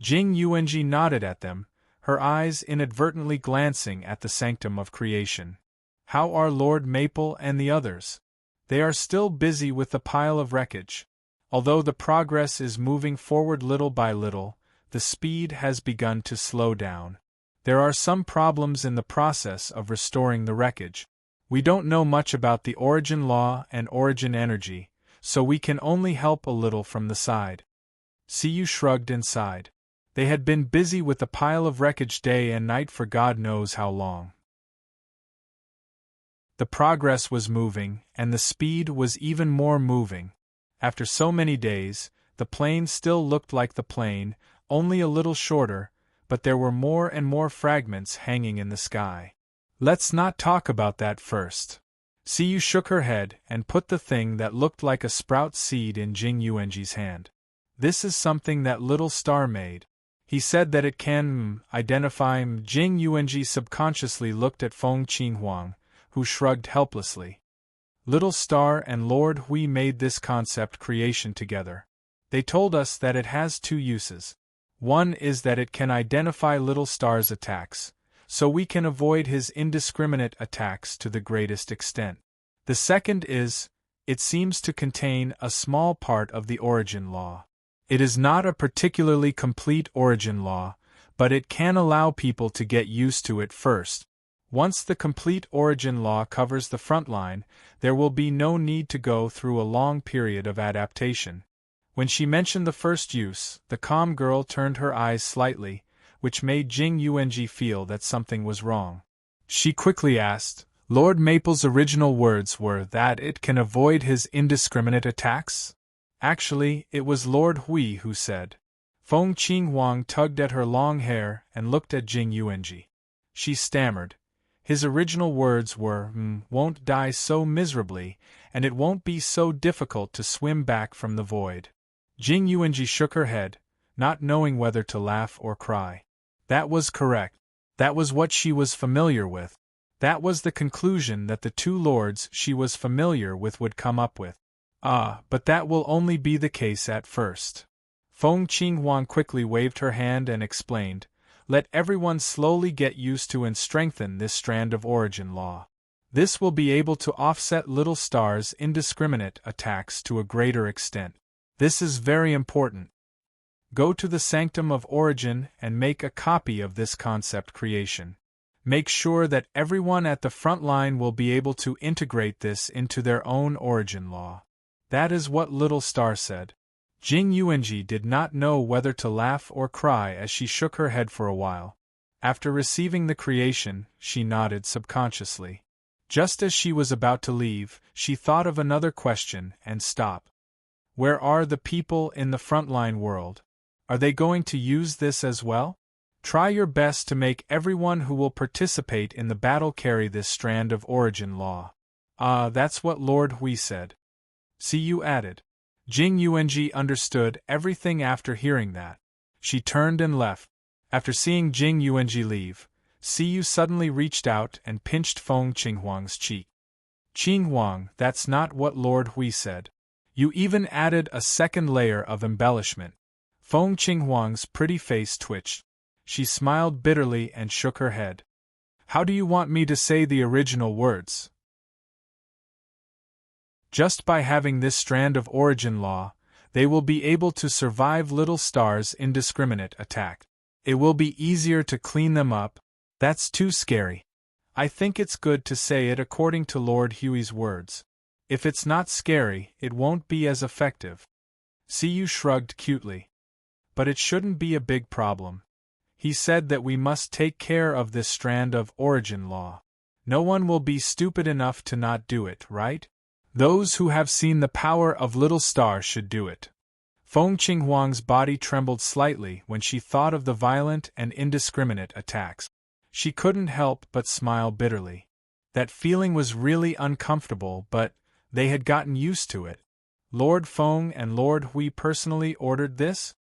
Jing Yuanji nodded at them, her eyes inadvertently glancing at the sanctum of creation. How are Lord Maple and the others? They are still busy with the pile of wreckage. Although the progress is moving forward little by little, the speed has begun to slow down. There are some problems in the process of restoring the wreckage. We don't know much about the origin law and origin energy, so we can only help a little from the side. Siyu shrugged and sighed. They had been busy with the pile of wreckage day and night for God knows how long. The progress was moving, and the speed was even more moving. After so many days, the plane still looked like the plane, only a little shorter, but there were more and more fragments hanging in the sky. Let's not talk about that first. Siyu shook her head and put the thing that looked like a sprout seed in Jing Yuanji's hand. This is something that little star made. He said that it can identify. Jing Yuanji subconsciously looked at Feng Qinghuang, who shrugged helplessly. Little Star and Lord Hui made this concept creation together. They told us that it has 2 uses. One is that it can identify Little Star's attacks, so we can avoid his indiscriminate attacks to the greatest extent. The second is, it seems to contain a small part of the origin law. It is not a particularly complete origin law, but it can allow people to get used to it first. Once the complete origin law covers the front line, there will be no need to go through a long period of adaptation. When she mentioned the first use, the calm girl turned her eyes slightly, which made Jing Yuanji feel that something was wrong. She quickly asked, Lord Maple's original words were that it can avoid his indiscriminate attacks? Actually, it was Lord Hui who said. Feng Qinghuang tugged at her long hair and looked at Jing Yuanji. She stammered. His original words were, won't die so miserably, and it won't be so difficult to swim back from the void. Jing Yuanji shook her head, not knowing whether to laugh or cry. That was correct. That was what she was familiar with. That was the conclusion that the 2 lords she was familiar with would come up with. Ah, but that will only be the case at first. Feng Qinghuang quickly waved her hand and explained, let everyone slowly get used to and strengthen this strand of origin law. This will be able to offset Little Star's indiscriminate attacks to a greater extent. This is very important. Go to the Sanctum of Origin and make a copy of this concept creation. Make sure that everyone at the front line will be able to integrate this into their own origin law. That is what Little Star said. Jing Yuanji did not know whether to laugh or cry as she shook her head for a while. After receiving the creation, she nodded subconsciously. Just as she was about to leave, she thought of another question and stopped. Where are the people in the frontline world? Are they going to use this as well? Try your best to make everyone who will participate in the battle carry this strand of origin law. Ah, that's what Lord Hui said. Siyu added. Jing Yuanji understood everything after hearing that. She turned and left. After seeing Jing Yuanji leave, Siyu suddenly reached out and pinched Feng Qinghuang's cheek. Qinghuang, that's not what Lord Hui said. You even added a second layer of embellishment. Feng Qinghuang's pretty face twitched. She smiled bitterly and shook her head. How do you want me to say the original words? Just by having this strand of origin law, they will be able to survive little stars' indiscriminate attack. It will be easier to clean them up. That's too scary. I think it's good to say it according to Lord Huey's words. If it's not scary, it won't be as effective. Siyu shrugged cutely. But it shouldn't be a big problem. He said that we must take care of this strand of origin law. No one will be stupid enough to not do it, right? Those who have seen the power of little stars should do it. Feng Qinghuang's body trembled slightly when she thought of the violent and indiscriminate attacks. She couldn't help but smile bitterly. That feeling was really uncomfortable, but they had gotten used to it. Lord Feng and Lord Hui personally ordered this?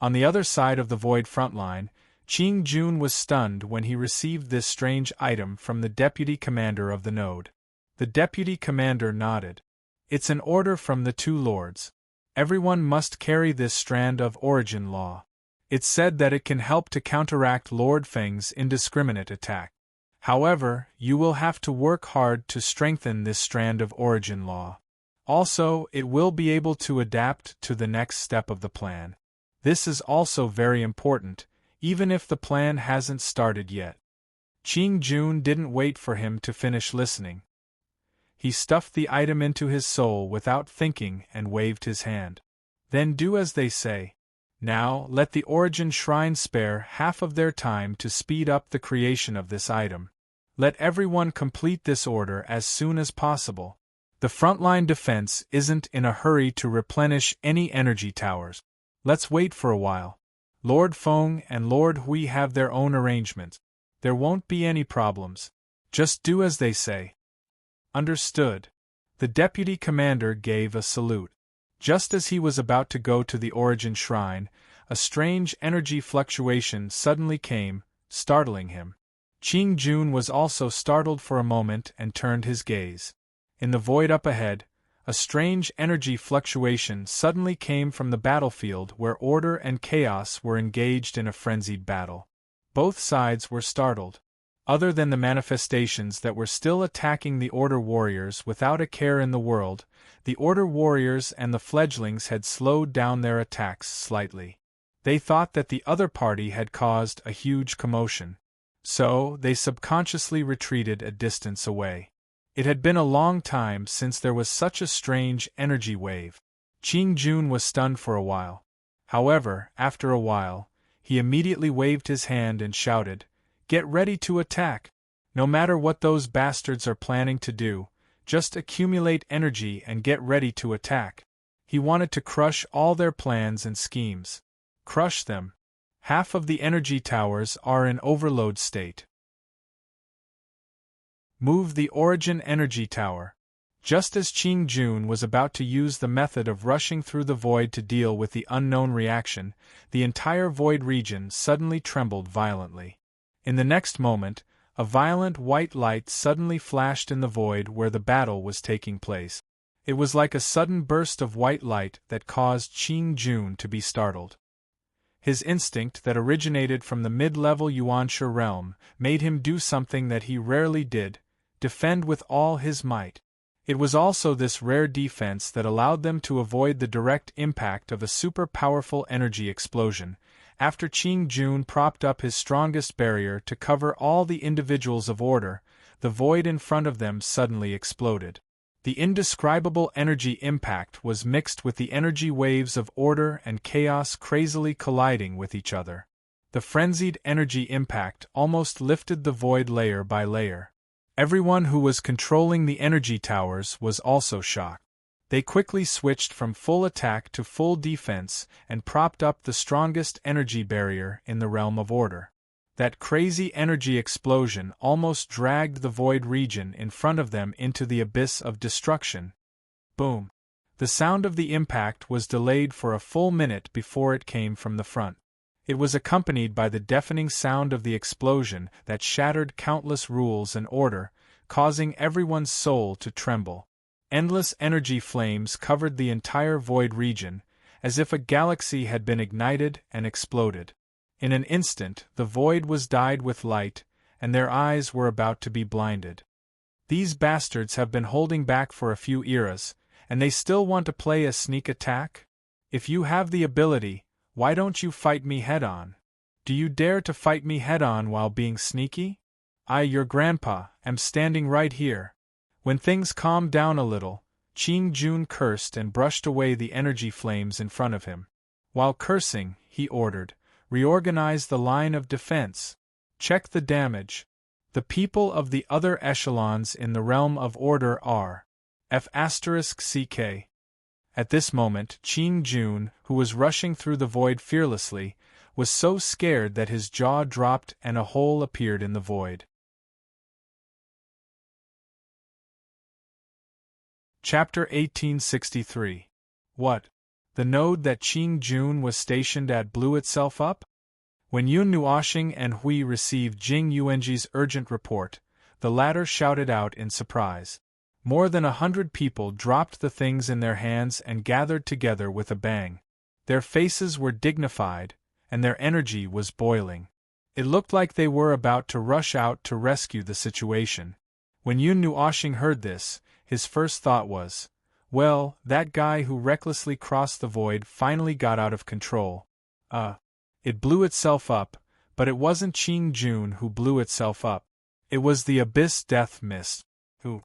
On the other side of the void front line, Qing Jun was stunned when he received this strange item from the deputy commander of the node. The deputy commander nodded. It's an order from the two lords. Everyone must carry this strand of origin law. It's said that it can help to counteract Lord Feng's indiscriminate attack. However, you will have to work hard to strengthen this strand of origin law. Also, it will be able to adapt to the next step of the plan. This is also very important, even if the plan hasn't started yet. Qing Jun didn't wait for him to finish listening. He stuffed the item into his soul without thinking and waved his hand. Then do as they say. Now, let the Origin Shrine spare half of their time to speed up the creation of this item. Let everyone complete this order as soon as possible. The frontline defense isn't in a hurry to replenish any energy towers. Let's wait for a while. Lord Feng and Lord Hui have their own arrangements. There won't be any problems. Just do as they say. Understood. The deputy commander gave a salute. Just as he was about to go to the Origin Shrine, a strange energy fluctuation suddenly came, startling him. Qing Jun was also startled for a moment and turned his gaze. In the void up ahead, a strange energy fluctuation suddenly came from the battlefield where order and chaos were engaged in a frenzied battle. Both sides were startled. Other than the manifestations that were still attacking the Order warriors without a care in the world, the Order warriors and the fledglings had slowed down their attacks slightly. They thought that the other party had caused a huge commotion. So, they subconsciously retreated a distance away. It had been a long time since there was such a strange energy wave. Qing Jun was stunned for a while. However, after a while, he immediately waved his hand and shouted, "Get ready to attack! No matter what those bastards are planning to do, just accumulate energy and get ready to attack." He wanted to crush all their plans and schemes. Crush them. Half of the energy towers are in overload state. Move the Origin Energy Tower. Just as Qing Jun was about to use the method of rushing through the void to deal with the unknown reaction, the entire void region suddenly trembled violently. In the next moment, a violent white light suddenly flashed in the void where the battle was taking place. It was like a sudden burst of white light that caused Qing Jun to be startled. His instinct that originated from the mid-level Yuanshe realm made him do something that he rarely did, defend with all his might. It was also this rare defense that allowed them to avoid the direct impact of a super-powerful energy explosion. After Qing Jun propped up his strongest barrier to cover all the individuals of order, the void in front of them suddenly exploded. The indescribable energy impact was mixed with the energy waves of order and chaos crazily colliding with each other. The frenzied energy impact almost lifted the void layer by layer. Everyone who was controlling the energy towers was also shocked. They quickly switched from full attack to full defense and propped up the strongest energy barrier in the realm of order. That crazy energy explosion almost dragged the void region in front of them into the abyss of destruction. Boom! The sound of the impact was delayed for a full minute before it came from the front. It was accompanied by the deafening sound of the explosion that shattered countless rules and order, causing everyone's soul to tremble. Endless energy flames covered the entire void region, as if a galaxy had been ignited and exploded. In an instant, the void was dyed with light, and their eyes were about to be blinded. These bastards have been holding back for a few eras, and they still want to play a sneak attack? If you have the ability, why don't you fight me head-on? Do you dare to fight me head-on while being sneaky? I, your grandpa, am standing right here. When things calmed down a little, Qing Jun cursed and brushed away the energy flames in front of him. While cursing, he ordered, "Reorganize the line of defense. Check the damage. The people of the other echelons in the realm of order are F***CK." At this moment, Qing Jun, who was rushing through the void fearlessly, was so scared that his jaw dropped and a hole appeared in the void. Chapter 1863. What? The node that Qing Jun was stationed at blew itself up? When Yun Nuoxing and Hui received Jing Yuanji's urgent report, the latter shouted out in surprise. More than 100 people dropped the things in their hands and gathered together with a bang. Their faces were dignified, and their energy was boiling. It looked like they were about to rush out to rescue the situation. When Yun Nuoxing heard this, his first thought was, well, that guy who recklessly crossed the void finally got out of control. It blew itself up, but it wasn't Qing Jun who blew itself up. It was the Abyss Death Mist, who...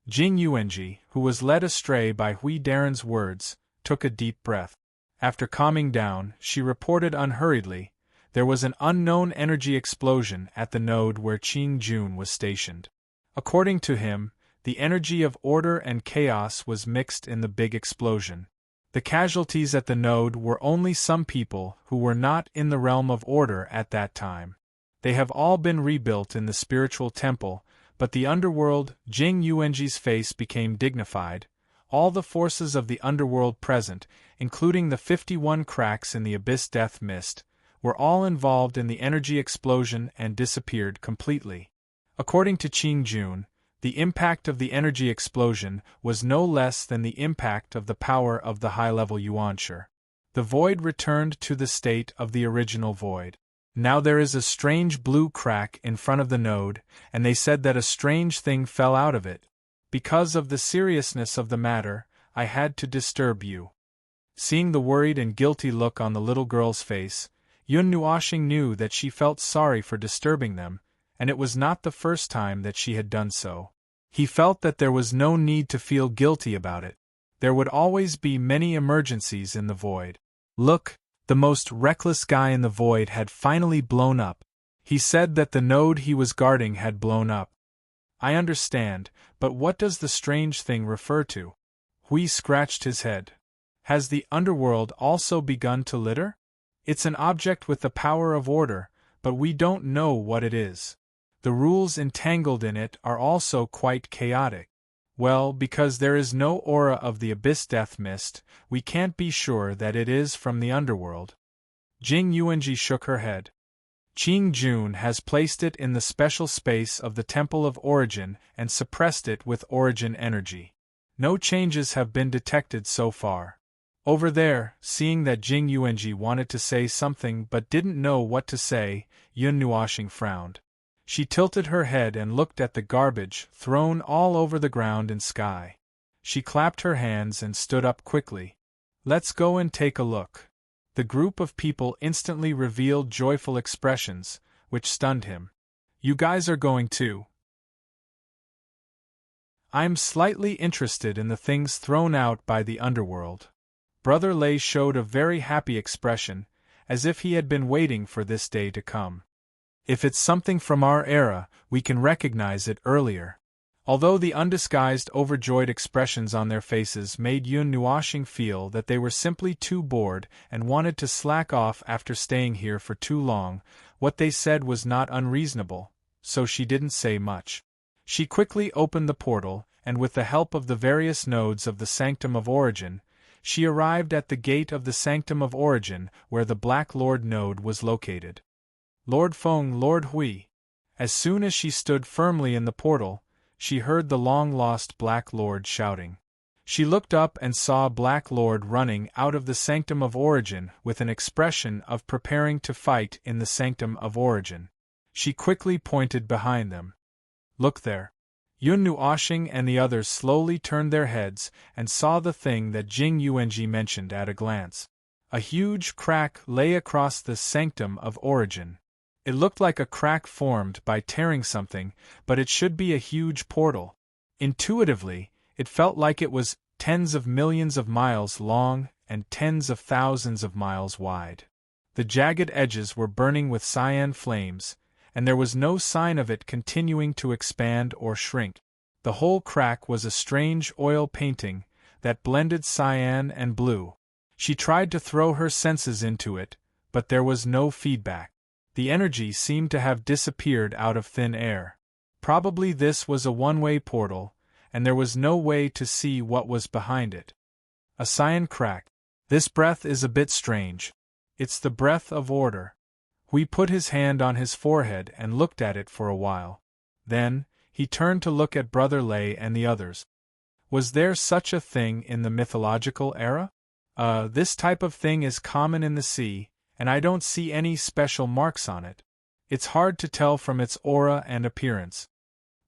Jing Yuanji, who was led astray by Hui Daren's words, took a deep breath. After calming down, she reported unhurriedly, there was an unknown energy explosion at the node where Qing Jun was stationed. According to him, the energy of order and chaos was mixed in the big explosion. The casualties at the node were only some people who were not in the realm of order at that time. They have all been rebuilt in the spiritual temple, but the underworld, Jing Yuanji's face became dignified. All the forces of the underworld present, including the 51 cracks in the Abyss Death Mist, were all involved in the energy explosion and disappeared completely. According to Qing Jun, the impact of the energy explosion was no less than the impact of the power of the high-level Yuanshi. The void returned to the state of the original void. Now there is a strange blue crack in front of the node, and they said that a strange thing fell out of it. Because of the seriousness of the matter, I had to disturb you. Seeing the worried and guilty look on the little girl's face, Yun Nuoxing knew that she felt sorry for disturbing them, and it was not the first time that she had done so. He felt that there was no need to feel guilty about it. There would always be many emergencies in the void. Look, the most reckless guy in the void had finally blown up. He said that the node he was guarding had blown up. I understand, but what does the strange thing refer to? Hui scratched his head. Has the underworld also begun to litter? It's an object with the power of order, but we don't know what it is. The rules entangled in it are also quite chaotic. Well, because there is no aura of the Abyss Death Mist, we can't be sure that it is from the underworld. Jing Yuanji shook her head. Qing Jun has placed it in the special space of the Temple of Origin and suppressed it with origin energy. No changes have been detected so far. Over there, seeing that Jing Yuanji wanted to say something but didn't know what to say, Yun Nuoxing frowned. She tilted her head and looked at the garbage thrown all over the ground and sky. She clapped her hands and stood up quickly. Let's go and take a look. The group of people instantly revealed joyful expressions, which stunned him. You guys are going too? I'm slightly interested in the things thrown out by the underworld. Brother Lei showed a very happy expression, as if he had been waiting for this day to come. If it's something from our era, we can recognize it earlier. Although the undisguised overjoyed expressions on their faces made Yun Nuoxing feel that they were simply too bored and wanted to slack off after staying here for too long, what they said was not unreasonable, so she didn't say much. She quickly opened the portal, and with the help of the various nodes of the Sanctum of Origin, she arrived at the gate of the Sanctum of Origin where the Black Lord node was located. Lord Feng, Lord Hui. As soon as she stood firmly in the portal, she heard the long-lost Black Lord shouting. She looked up and saw Black Lord running out of the Sanctum of Origin with an expression of preparing to fight in the Sanctum of Origin. She quickly pointed behind them. Look there. Yun Nuoxing and the others slowly turned their heads and saw the thing that Jing Yuanji mentioned at a glance. A huge crack lay across the Sanctum of Origin. It looked like a crack formed by tearing something, but it should be a huge portal. Intuitively, it felt like it was tens of millions of miles long and tens of thousands of miles wide. The jagged edges were burning with cyan flames, and there was no sign of it continuing to expand or shrink. The whole crack was a strange oil painting that blended cyan and blue. She tried to throw her senses into it, but there was no feedback. The energy seemed to have disappeared out of thin air. Probably this was a one-way portal, and there was no way to see what was behind it. A cyan crack. This breath is a bit strange. It's the breath of order. Hui put his hand on his forehead and looked at it for a while. Then, he turned to look at Brother Lei and the others. Was there such a thing in the mythological era? This type of thing is common in the sea, and I don't see any special marks on it. It's hard to tell from its aura and appearance.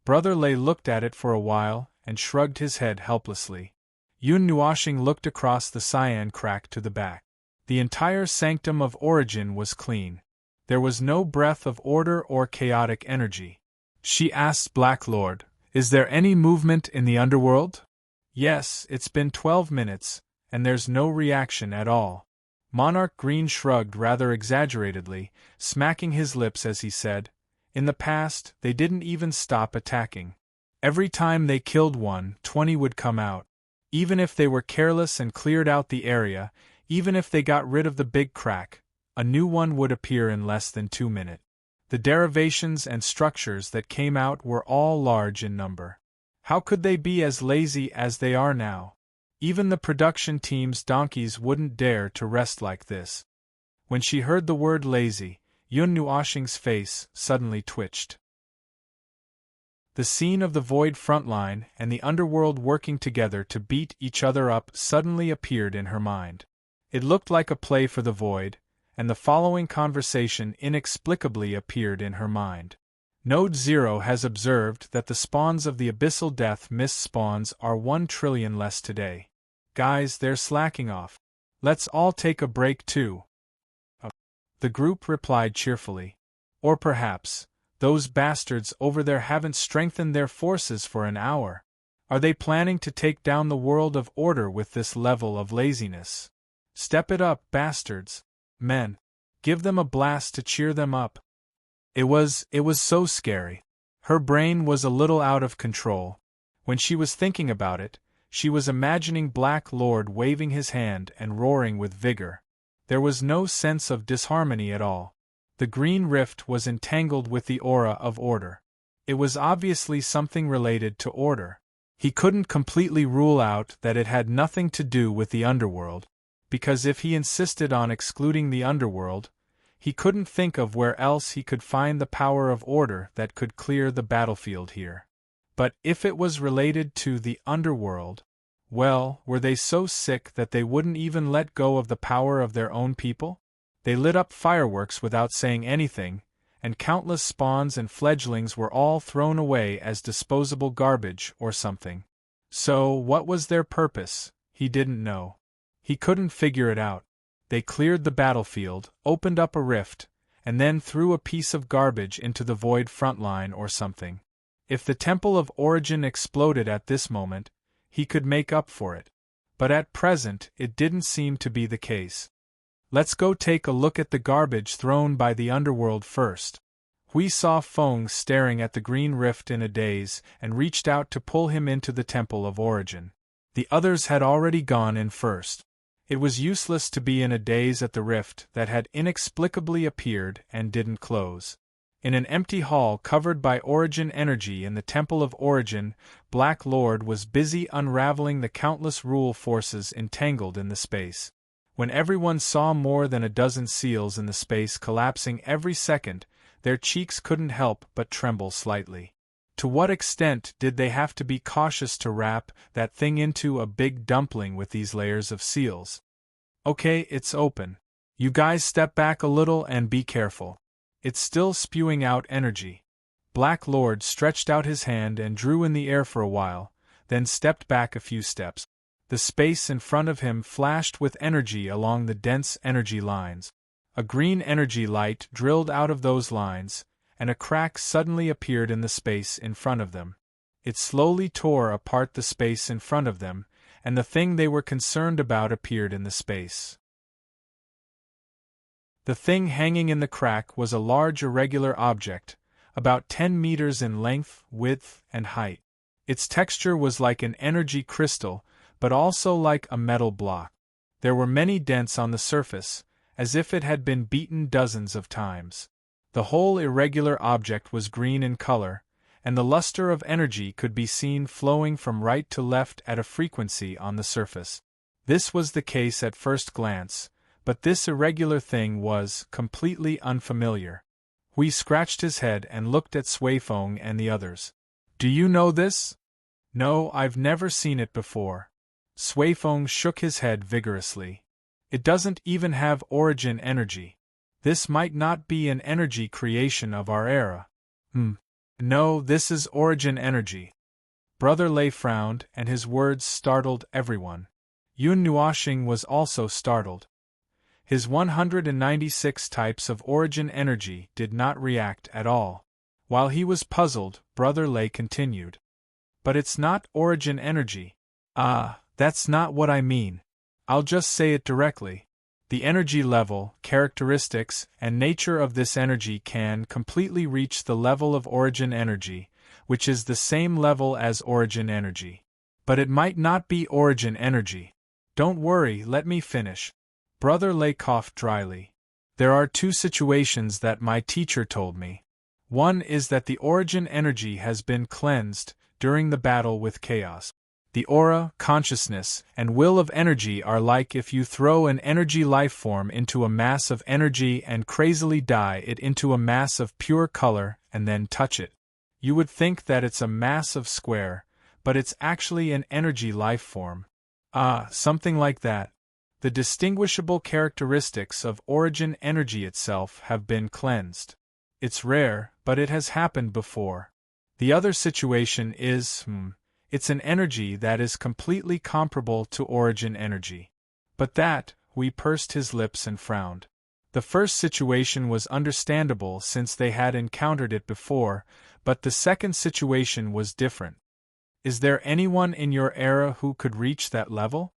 Brother Lei looked at it for a while and shrugged his head helplessly. Yun Nuoxing looked across the cyan crack to the back. The entire Sanctum of Origin was clean. There was no breath of order or chaotic energy. She asked Black Lord, "Is there any movement in the underworld?" "Yes, it's been 12 minutes, and there's no reaction at all." Monarch Green shrugged rather exaggeratedly, smacking his lips as he said, "In the past, they didn't even stop attacking. Every time they killed one, 20 would come out. Even if they were careless and cleared out the area, even if they got rid of the big crack, a new one would appear in less than 2 minutes. The derivations and structures that came out were all large in number. How could they be as lazy as they are now? Even the production team's donkeys wouldn't dare to rest like this." When she heard the word lazy, Yun Nuoxing's face suddenly twitched. The scene of the Void frontline and the underworld working together to beat each other up suddenly appeared in her mind. It looked like a play for the Void, and the following conversation inexplicably appeared in her mind. Node 0 has observed that the spawns of the Abyssal Death Mist spawns are 1 trillion less today. Guys, they're slacking off. Let's all take a break too. The group replied cheerfully. Or perhaps, those bastards over there haven't strengthened their forces for an hour. Are they planning to take down the world of order with this level of laziness? Step it up, bastards. Men. Give them a blast to cheer them up. It was so scary. Her brain was a little out of control. When she was thinking about it, she was imagining Black Lord waving his hand and roaring with vigor. There was no sense of disharmony at all. The green rift was entangled with the aura of order. It was obviously something related to order. He couldn't completely rule out that it had nothing to do with the underworld, because if he insisted on excluding the underworld, he couldn't think of where else he could find the power of order that could clear the battlefield here. But if it was related to the underworld, well, were they so sick that they wouldn't even let go of the power of their own people? They lit up fireworks without saying anything, and countless spawns and fledglings were all thrown away as disposable garbage or something. So, what was their purpose? He didn't know. He couldn't figure it out. They cleared the battlefield, opened up a rift, and then threw a piece of garbage into the Void frontline or something. If the Temple of Origin exploded at this moment, he could make up for it. But at present it didn't seem to be the case. Let's go take a look at the garbage thrown by the underworld first. We saw Feng staring at the green rift in a daze and reached out to pull him into the Temple of Origin. The others had already gone in first. It was useless to be in a daze at the rift that had inexplicably appeared and didn't close. In an empty hall covered by Origin energy in the Temple of Origin, Black Lord was busy unraveling the countless rule forces entangled in the space. When everyone saw more than a dozen seals in the space collapsing every second, their cheeks couldn't help but tremble slightly. To what extent did they have to be cautious to wrap that thing into a big dumpling with these layers of seals? Okay, it's open. You guys step back a little and be careful. It's still spewing out energy. Black Lord stretched out his hand and drew in the air for a while, then stepped back a few steps. The space in front of him flashed with energy along the dense energy lines. A green energy light drilled out of those lines, and a crack suddenly appeared in the space in front of them. It slowly tore apart the space in front of them, and the thing they were concerned about appeared in the space. The thing hanging in the crack was a large irregular object, about 10 meters in length, width, and height. Its texture was like an energy crystal, but also like a metal block. There were many dents on the surface, as if it had been beaten dozens of times. The whole irregular object was green in color, and the luster of energy could be seen flowing from right to left at a frequency on the surface. This was the case at first glance, but this irregular thing was completely unfamiliar. Hui scratched his head and looked at Suifeng and the others. Do you know this? No, I've never seen it before. Suifeng shook his head vigorously. It doesn't even have origin energy. This might not be an energy creation of our era. No, this is origin energy. Brother Lei frowned, and his words startled everyone. Yun Nuoxing was also startled. His 196 types of origin energy did not react at all. While he was puzzled, Brother Lei continued. But it's not origin energy. Ah, that's not what I mean. I'll just say it directly. The energy level, characteristics, and nature of this energy can completely reach the level of origin energy, which is the same level as origin energy. But it might not be origin energy. Don't worry, let me finish. Brother Lei coughed dryly. There are two situations that my teacher told me. One is that the origin energy has been cleansed during the battle with chaos. The aura, consciousness, and will of energy are like if you throw an energy life form into a mass of energy and crazily dye it into a mass of pure color and then touch it. You would think that it's a massive square, but it's actually an energy life form. Ah, something like that. The distinguishable characteristics of origin energy itself have been cleansed. It's rare, but it has happened before. The other situation is, it's an energy that is completely comparable to origin energy. But that, Hui pursed his lips and frowned. The first situation was understandable since they had encountered it before, but the second situation was different. Is there anyone in your era who could reach that level?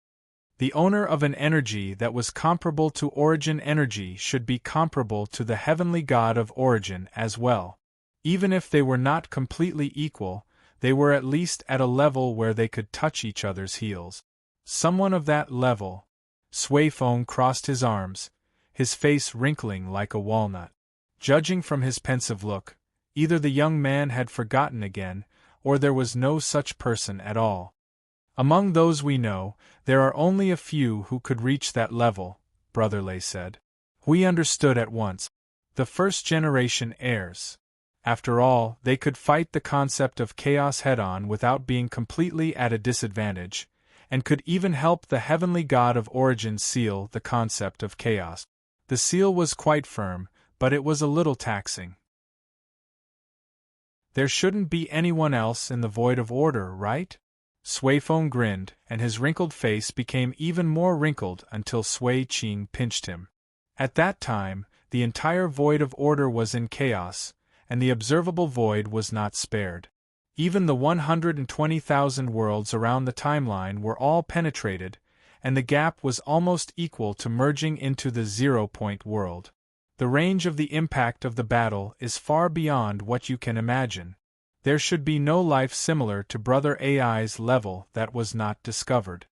The owner of an energy that was comparable to origin energy should be comparable to the heavenly god of origin as well. Even if they were not completely equal, they were at least at a level where they could touch each other's heels. Someone of that level. Suifeng crossed his arms, his face wrinkling like a walnut. Judging from his pensive look, either the young man had forgotten again, or there was no such person at all. Among those we know, there are only a few who could reach that level, Brother Lei said. We understood at once. The first-generation heirs. After all, they could fight the concept of chaos head-on without being completely at a disadvantage, and could even help the heavenly god of origin seal the concept of chaos. The seal was quite firm, but it was a little taxing. There shouldn't be anyone else in the void of order, right? Suifeng grinned, and his wrinkled face became even more wrinkled until Sui Qing pinched him. At that time, the entire void of order was in chaos, and the observable void was not spared. Even the 120,000 worlds around the timeline were all penetrated, and the gap was almost equal to merging into the zero-point world. The range of the impact of the battle is far beyond what you can imagine. There should be no life similar to Brother AI's level that was not discovered.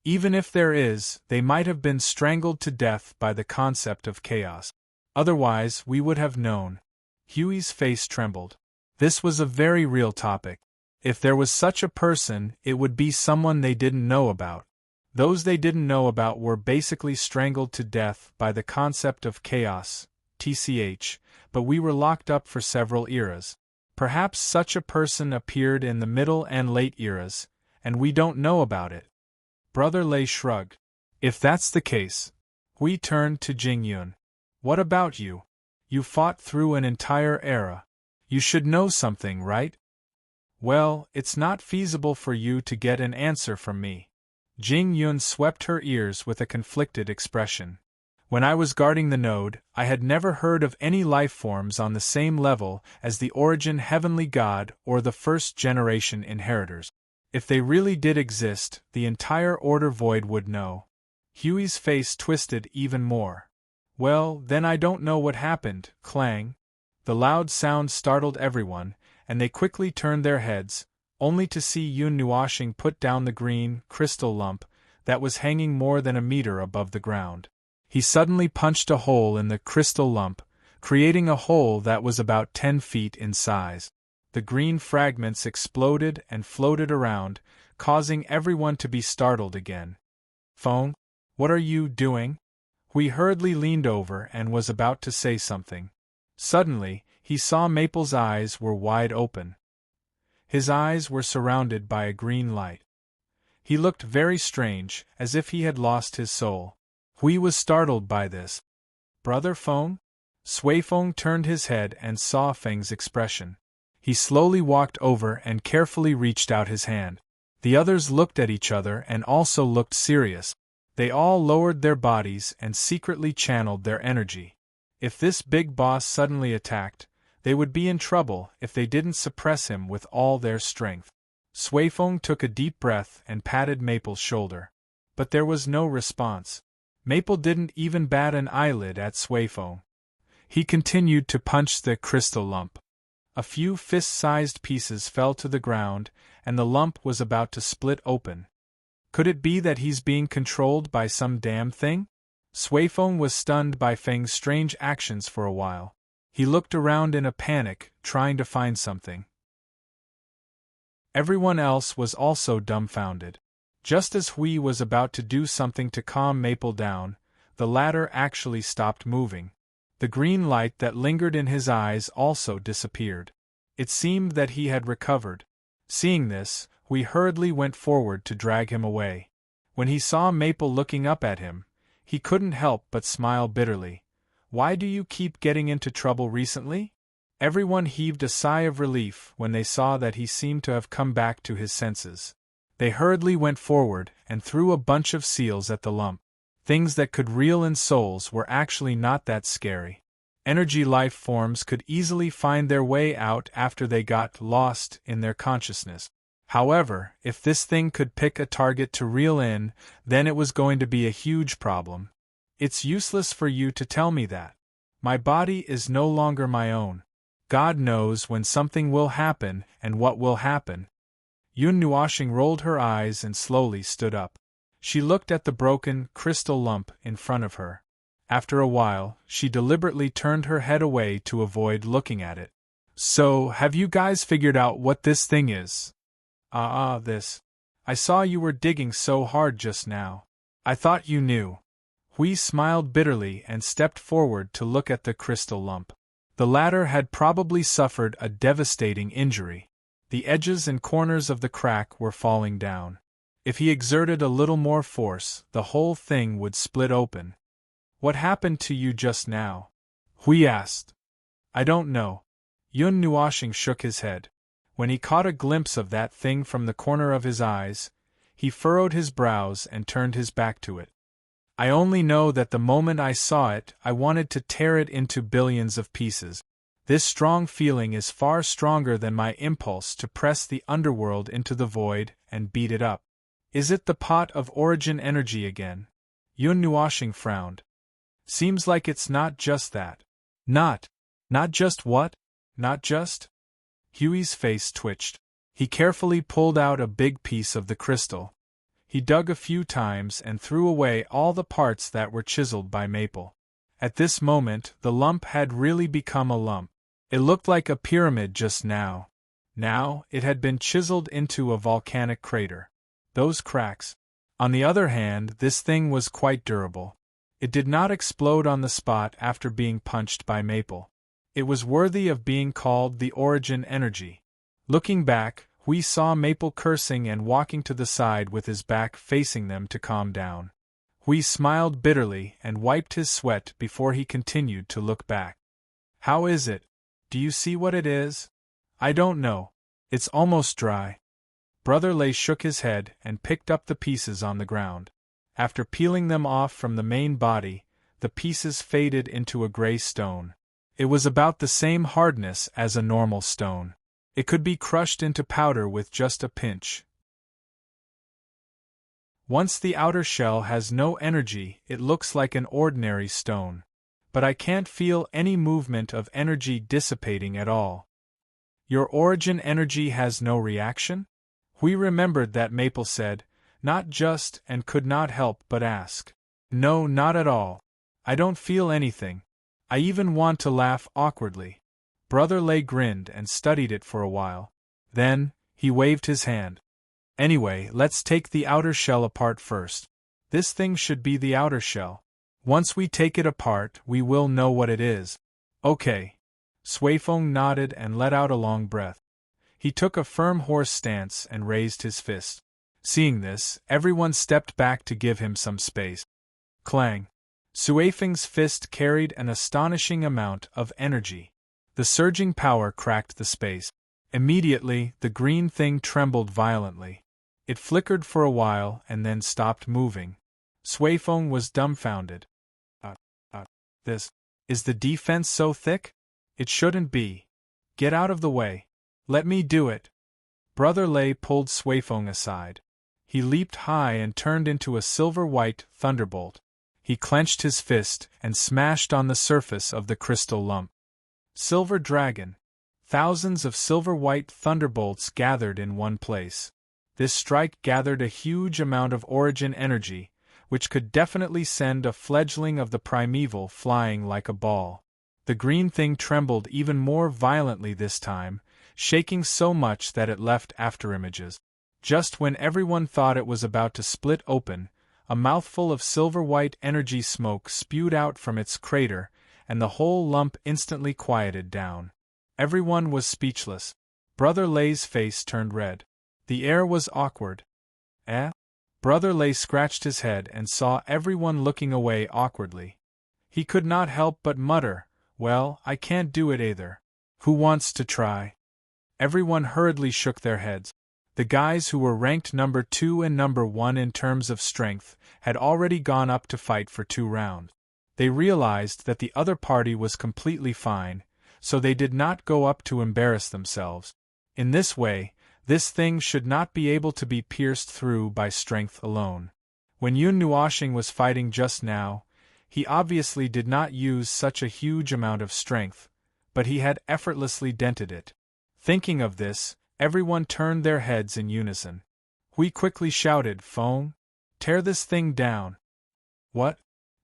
Even if there is, they might have been strangled to death by the concept of chaos. Otherwise, we would have known. Huey's face trembled. This was a very real topic. If there was such a person, it would be someone they didn't know about. Those they didn't know about were basically strangled to death by the concept of chaos, tch, but we were locked up for several eras. Perhaps such a person appeared in the middle and late eras, and we don't know about it. Brother Lei shrugged. If that's the case. We turned to Jing Yun. What about you? You fought through an entire era. You should know something, right? Well, it's not feasible for you to get an answer from me. Jing Yun swept her ears with a conflicted expression. When I was guarding the node, I had never heard of any life forms on the same level as the Origin Heavenly God or the first-generation inheritors. If they really did exist, the entire Order Void would know. Huey's face twisted even more. Well, then I don't know what happened, clang. The loud sound startled everyone, and they quickly turned their heads, only to see Yun Nuashing put down the green, crystal lump that was hanging more than a meter above the ground. He suddenly punched a hole in the crystal lump, creating a hole that was about 10 feet in size. The green fragments exploded and floated around, causing everyone to be startled again. Feng, what are you doing? Hui hurriedly leaned over and was about to say something. Suddenly, he saw Maple's eyes were wide open. His eyes were surrounded by a green light. He looked very strange, as if he had lost his soul. Hui was startled by this. Brother Feng? Sui Feng turned his head and saw Feng's expression. He slowly walked over and carefully reached out his hand. The others looked at each other and also looked serious. They all lowered their bodies and secretly channeled their energy. If this big boss suddenly attacked, they would be in trouble if they didn't suppress him with all their strength. Sui Feng took a deep breath and patted Maple's shoulder. But there was no response. Maple didn't even bat an eyelid at Sui Feng. He continued to punch the crystal lump. A few fist-sized pieces fell to the ground, and the lump was about to split open. Could it be that he's being controlled by some damn thing? Sui Feng was stunned by Feng's strange actions for a while. He looked around in a panic, trying to find something. Everyone else was also dumbfounded. Just as Hui was about to do something to calm Maple down, the latter actually stopped moving. The green light that lingered in his eyes also disappeared. It seemed that he had recovered. Seeing this, Hui hurriedly went forward to drag him away. When he saw Maple looking up at him, he couldn't help but smile bitterly. Why do you keep getting into trouble recently? Everyone heaved a sigh of relief when they saw that he seemed to have come back to his senses. They hurriedly went forward and threw a bunch of seals at the lump. Things that could reel in souls were actually not that scary. Energy life forms could easily find their way out after they got lost in their consciousness. However, if this thing could pick a target to reel in, then it was going to be a huge problem. It's useless for you to tell me that. My body is no longer my own. God knows when something will happen and what will happen. Yun Nuashing rolled her eyes and slowly stood up. She looked at the broken, crystal lump in front of her. After a while, she deliberately turned her head away to avoid looking at it. So, have you guys figured out what this thing is? This. I saw you were digging so hard just now. I thought you knew. Hui smiled bitterly and stepped forward to look at the crystal lump. The latter had probably suffered a devastating injury. The edges and corners of the crack were falling down. If he exerted a little more force, the whole thing would split open. What happened to you just now? Hui asked. I don't know. Yun Nuashing shook his head. When he caught a glimpse of that thing from the corner of his eyes, he furrowed his brows and turned his back to it. I only know that the moment I saw it, I wanted to tear it into billions of pieces. This strong feeling is far stronger than my impulse to press the underworld into the void and beat it up. Is it the pot of origin energy again? Yun Nuashing frowned. Seems like it's not just that. Not just what? Not just? Huey's face twitched. He carefully pulled out a big piece of the crystal. He dug a few times and threw away all the parts that were chiseled by Maple. At this moment, the lump had really become a lump. It looked like a pyramid just now. Now, it had been chiseled into a volcanic crater. Those cracks. On the other hand, this thing was quite durable. It did not explode on the spot after being punched by Maple. It was worthy of being called the origin energy. Looking back, we saw Maple cursing and walking to the side with his back facing them to calm down. Hui smiled bitterly and wiped his sweat before he continued to look back. How is it? Do you see what it is? I don't know. It's almost dry. Brother Lei shook his head and picked up the pieces on the ground. After peeling them off from the main body, the pieces faded into a gray stone. It was about the same hardness as a normal stone. It could be crushed into powder with just a pinch. Once the outer shell has no energy, it looks like an ordinary stone. But I can't feel any movement of energy dissipating at all. Your origin energy has no reaction? We remembered that Maple said, not just, and could not help but ask. No, not at all. I don't feel anything. I even want to laugh awkwardly. Brother Lei grinned and studied it for a while. Then, he waved his hand. Anyway, let's take the outer shell apart first. This thing should be the outer shell. Once we take it apart, we will know what it is. Okay. Suifeng nodded and let out a long breath. He took a firm horse stance and raised his fist. Seeing this, everyone stepped back to give him some space. Clang! Suifeng's fist carried an astonishing amount of energy. The surging power cracked the space. Immediately, the green thing trembled violently. It flickered for a while and then stopped moving. Suifeng was dumbfounded. This. Is the defense so thick? It shouldn't be. Get out of the way. Let me do it. Brother Lei pulled Suifeng aside. He leaped high and turned into a silver-white thunderbolt. He clenched his fist and smashed on the surface of the crystal lump. Silver Dragon. Thousands of silver-white thunderbolts gathered in one place. This strike gathered a huge amount of origin energy, which could definitely send a fledgling of the primeval flying like a ball. The green thing trembled even more violently this time, shaking so much that it left afterimages. Just when everyone thought it was about to split open, a mouthful of silver-white energy smoke spewed out from its crater, and the whole lump instantly quieted down. Everyone was speechless. Brother Lei's face turned red. The air was awkward. Eh? Brother Lei scratched his head and saw everyone looking away awkwardly. He could not help but mutter, "Well, I can't do it either. Who wants to try?" Everyone hurriedly shook their heads. The guys who were ranked number 2 and number 1 in terms of strength had already gone up to fight for 2 rounds. They realized that the other party was completely fine, so they did not go up to embarrass themselves. In this way, this thing should not be able to be pierced through by strength alone. When Yun Nuoxing was fighting just now, he obviously did not use such a huge amount of strength, but he had effortlessly dented it. Thinking of this, everyone turned their heads in unison. Hui quickly shouted, "Feng, tear this thing down." What?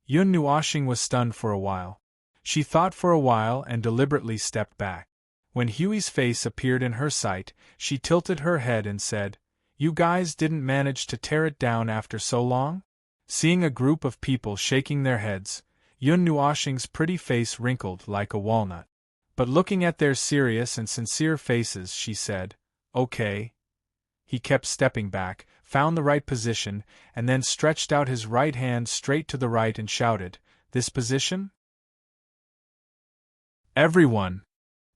Yun Nuoxing was stunned for a while. She thought for a while and deliberately stepped back. When Huey's face appeared in her sight, she tilted her head and said, "You guys didn't manage to tear it down after so long?" Seeing a group of people shaking their heads, Yun Nuoxing's pretty face wrinkled like a walnut. But looking at their serious and sincere faces, she said, "Okay." He kept stepping back, found the right position, and then stretched out his right hand straight to the right and shouted, "This position?" Everyone!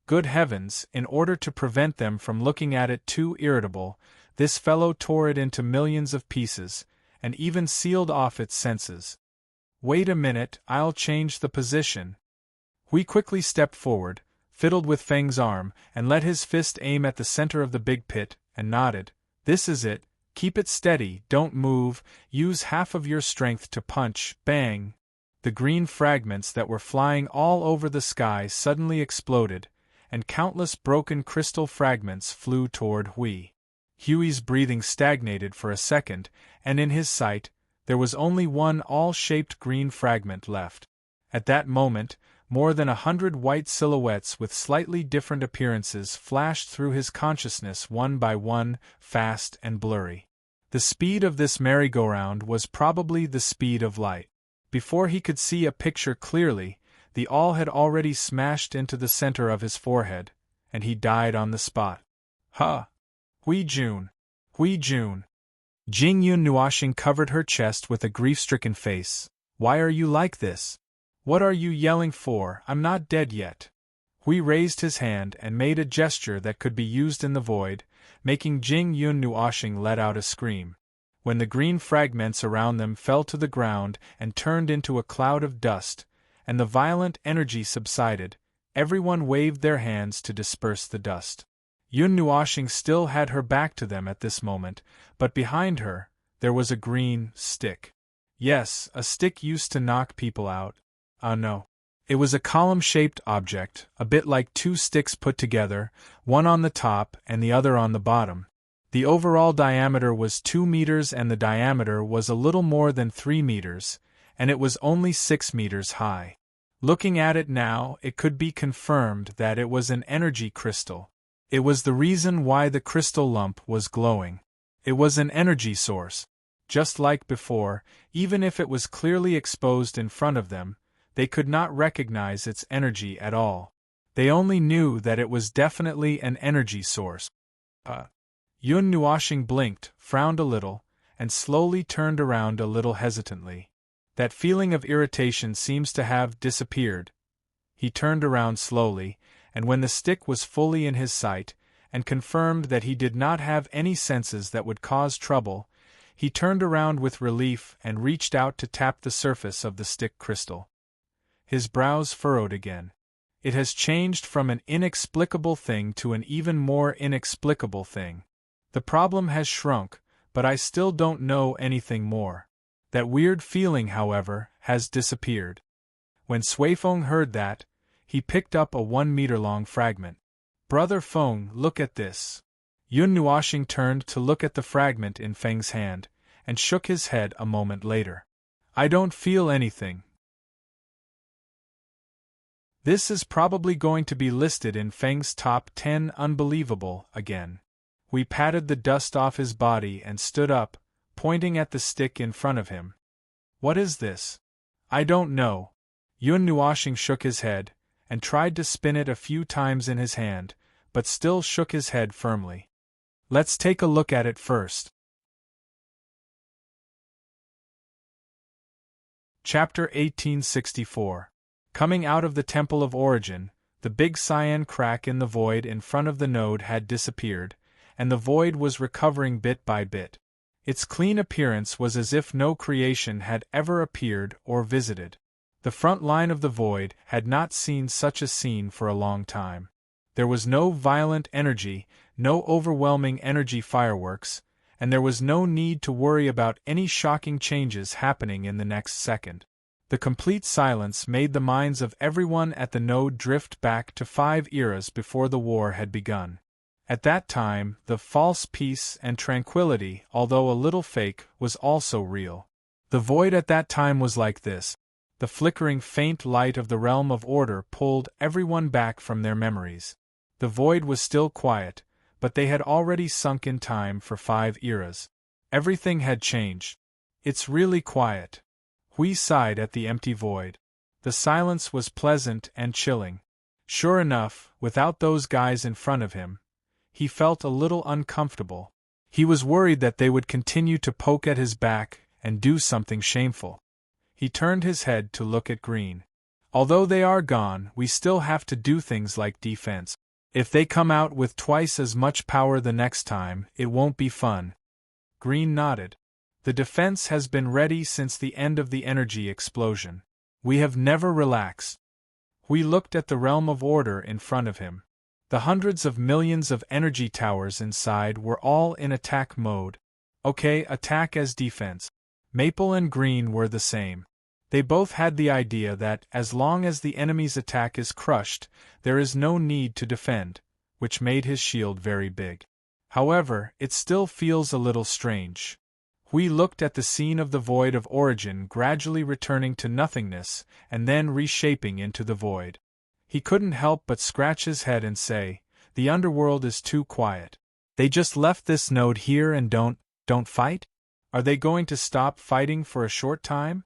Good heavens, in order to prevent them from looking at it too irritable, this fellow tore it into millions of pieces, and even sealed off its senses. Wait a minute, I'll change the position. Hui quickly stepped forward, fiddled with Feng's arm, and let his fist aim at the center of the big pit, and nodded. "This is it, keep it steady, don't move, use half of your strength to punch." Bang! The green fragments that were flying all over the sky suddenly exploded, and countless broken crystal fragments flew toward Hui. Huey's breathing stagnated for a second, and in his sight, there was only one all-shaped green fragment left. At that moment, More than 100 white silhouettes with slightly different appearances flashed through his consciousness one by one, fast and blurry. The speed of this merry-go-round was probably the speed of light. Before he could see a picture clearly, the all had already smashed into the center of his forehead, and he died on the spot. Ha! Hui Jun! Hui Jun! Jing Yun Nuoxing covered her chest with a grief-stricken face. Why are you like this? What are you yelling for? I'm not dead yet. Hui raised his hand and made a gesture that could be used in the void, making Jing Yun Nuoxing let out a scream. When the green fragments around them fell to the ground and turned into a cloud of dust, and the violent energy subsided, everyone waved their hands to disperse the dust. Yun Nuoxing still had her back to them at this moment, but behind her, there was a green stick. Yes, a stick used to knock people out. No. It was a column-shaped object, a bit like two sticks put together, one on the top and the other on the bottom. The overall diameter was 2 meters and the diameter was a little more than 3 meters, and it was only 6 meters high. Looking at it now, it could be confirmed that it was an energy crystal. It was the reason why the crystal lump was glowing. It was an energy source. Just like before, even if it was clearly exposed in front of them, they could not recognize its energy at all. They only knew that it was definitely an energy source. Yun Nuoxing blinked, frowned a little, and slowly turned around a little hesitantly. That feeling of irritation seems to have disappeared. He turned around slowly, and when the stick was fully in his sight, and confirmed that he did not have any senses that would cause trouble, he turned around with relief and reached out to tap the surface of the stick crystal. His brows furrowed again. It has changed from an inexplicable thing to an even more inexplicable thing. The problem has shrunk, but I still don't know anything more. That weird feeling, however, has disappeared. When Sui Feng heard that, he picked up a 1-meter-long fragment. Brother Feng, look at this. Yun Nuoxing turned to look at the fragment in Feng's hand, and shook his head a moment later. I don't feel anything. This is probably going to be listed in Feng's top 10 unbelievable again. We patted the dust off his body and stood up, pointing at the stick in front of him. What is this? I don't know. Yun Nuoxing shook his head, and tried to spin it a few times in his hand, but still shook his head firmly. Let's take a look at it first. Chapter 1864. Coming out of the Temple of Origin, the big cyan crack in the void in front of the node had disappeared, and the void was recovering bit by bit. Its clean appearance was as if no creation had ever appeared or visited. The front line of the void had not seen such a scene for a long time. There was no violent energy, no overwhelming energy fireworks, and there was no need to worry about any shocking changes happening in the next second. The complete silence made the minds of everyone at the node drift back to 5 eras before the war had begun. At that time, the false peace and tranquility, although a little fake, was also real. The void at that time was like this. The flickering faint light of the realm of order pulled everyone back from their memories. The void was still quiet, but they had already sunk in time for 5 eras. Everything had changed. It's really quiet. Hui sighed at the empty void. The silence was pleasant and chilling. Sure enough, without those guys in front of him, he felt a little uncomfortable. He was worried that they would continue to poke at his back and do something shameful. He turned his head to look at Green. Although they are gone, we still have to do things like defense. If they come out with twice as much power the next time, it won't be fun. Green nodded. The defense has been ready since the end of the energy explosion. We have never relaxed. We looked at the realm of order in front of him. The hundreds of millions of energy towers inside were all in attack mode. Okay, attack as defense. Maple and Green were the same. They both had the idea that, as long as the enemy's attack is crushed, there is no need to defend, which made his shield very big. However, it still feels a little strange. Hui looked at the scene of the void of origin gradually returning to nothingness and then reshaping into the void. He couldn't help but scratch his head and say, "The underworld is too quiet. They just left this node here and don't fight? Are they going to stop fighting for a short time?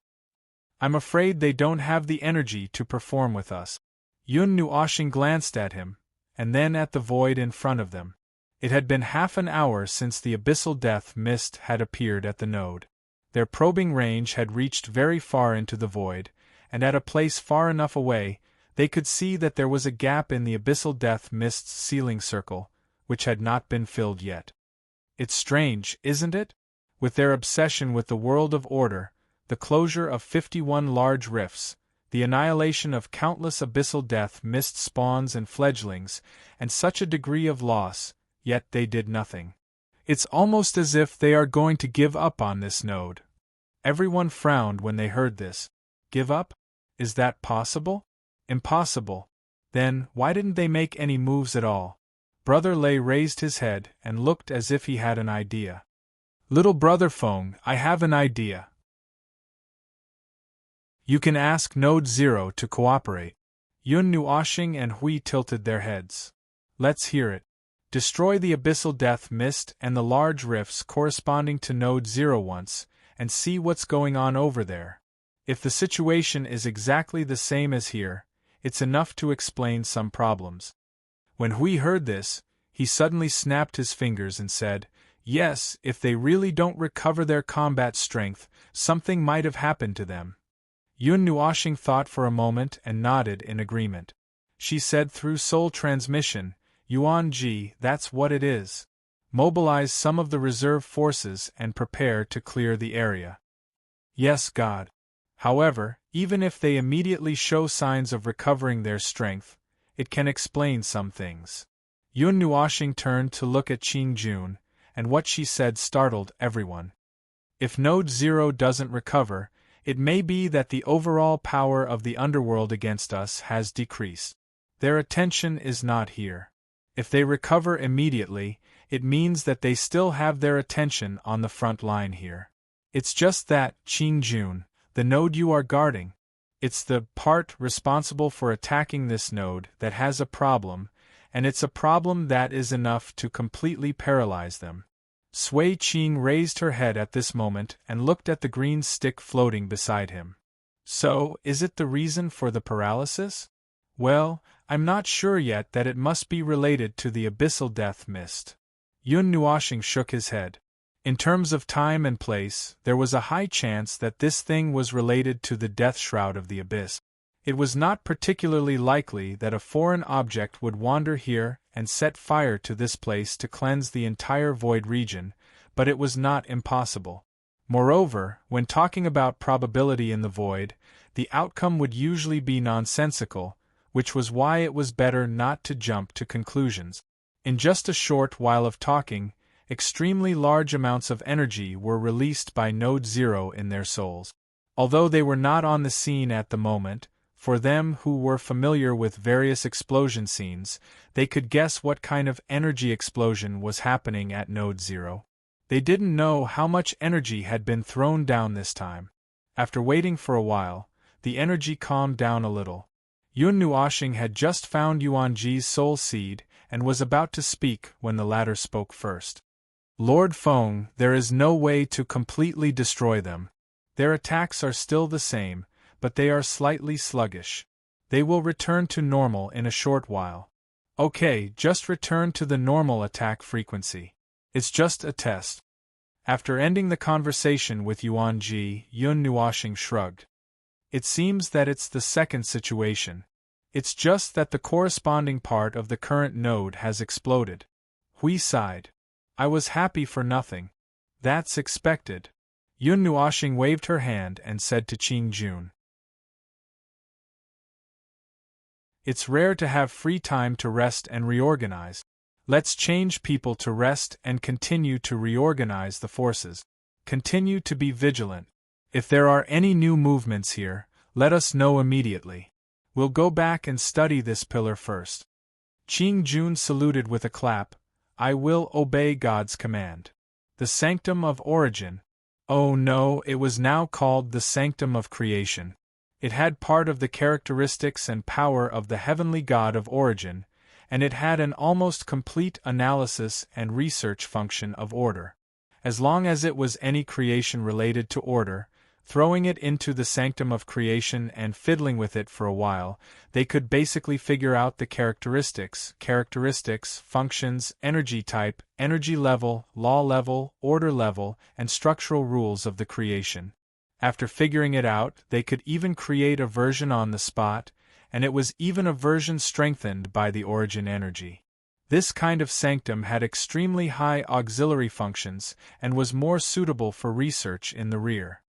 I'm afraid they don't have the energy to perform with us." Yun Nuoshing glanced at him, and then at the void in front of them. It had been half an hour since the abyssal death mist had appeared at the node. Their probing range had reached very far into the void, and at a place far enough away, they could see that there was a gap in the abyssal death mist's sealing circle, which had not been filled yet. It's strange, isn't it? With their obsession with the world of order, the closure of 51 large rifts, the annihilation of countless abyssal death mist spawns and fledglings, and such a degree of loss, yet they did nothing. It's almost as if they are going to give up on this node. Everyone frowned when they heard this. Give up? Is that possible? Impossible. Then, why didn't they make any moves at all? Brother Lei raised his head and looked as if he had an idea. Little Brother Feng, I have an idea. You can ask Node 0 to cooperate. Yun Nuoshing and Hui tilted their heads. Let's hear it. Destroy the abyssal death mist and the large rifts corresponding to Node 0 once, and see what's going on over there. If the situation is exactly the same as here, it's enough to explain some problems. When Hui heard this, he suddenly snapped his fingers and said, "Yes, if they really don't recover their combat strength, something might have happened to them." Yun Nuoshing thought for a moment and nodded in agreement. She said through soul transmission, "Yuan Ji, that's what it is. Mobilize some of the reserve forces and prepare to clear the area." Yes, God. However, even if they immediately show signs of recovering their strength, it can explain some things. Yun Nuoshing turned to look at Qing Jun, and what she said startled everyone. If Node 0 doesn't recover, it may be that the overall power of the underworld against us has decreased. Their attention is not here. If they recover immediately, it means that they still have their attention on the front line here. It's just that, Qing Jun, the node you are guarding, it's the part responsible for attacking this node that has a problem, and it's a problem that is enough to completely paralyze them. Sui Qing raised her head at this moment and looked at the green stick floating beside him. So, is it the reason for the paralysis? Well, I'm not sure yet that it must be related to the abyssal death mist. Yun Nuoshing shook his head. In terms of time and place, there was a high chance that this thing was related to the death shroud of the abyss. It was not particularly likely that a foreign object would wander here and set fire to this place to cleanse the entire void region, but it was not impossible. Moreover, when talking about probability in the void, the outcome would usually be nonsensical, which was why it was better not to jump to conclusions. In just a short while of talking, extremely large amounts of energy were released by Node 0 in their souls. Although they were not on the scene at the moment, for them who were familiar with various explosion scenes, they could guess what kind of energy explosion was happening at Node 0. They didn't know how much energy had been thrown down this time. After waiting for a while, the energy calmed down a little. Yun Nuoshing had just found Yuan Ji's soul seed and was about to speak when the latter spoke first. Lord Feng, there is no way to completely destroy them. Their attacks are still the same, but they are slightly sluggish. They will return to normal in a short while. Okay, just return to the normal attack frequency. It's just a test. After ending the conversation with Yuan Ji, Yun Nuoshing shrugged. It seems that it's the second situation. It's just that the corresponding part of the current node has exploded. Hui sighed. I was happy for nothing. That's expected. Yun Nuoshing waved her hand and said to Qing Jun. It's rare to have free time to rest and reorganize. Let's change people to rest and continue to reorganize the forces. Continue to be vigilant. If there are any new movements here, let us know immediately. We'll go back and study this pillar first. Qing Jun saluted with a clap. I will obey God's command. The sanctum of origin. Oh no, it was now called the Sanctum of Creation. It had part of the characteristics and power of the heavenly God of origin, and it had an almost complete analysis and research function of order. As long as it was any creation related to order, throwing it into the sanctum of creation and fiddling with it for a while, they could basically figure out the characteristics, functions, energy type, energy level, law level, order level, and structural rules of the creation. After figuring it out, they could even create a version on the spot, and it was even a version strengthened by the origin energy. This kind of sanctum had extremely high auxiliary functions and was more suitable for research in the rear.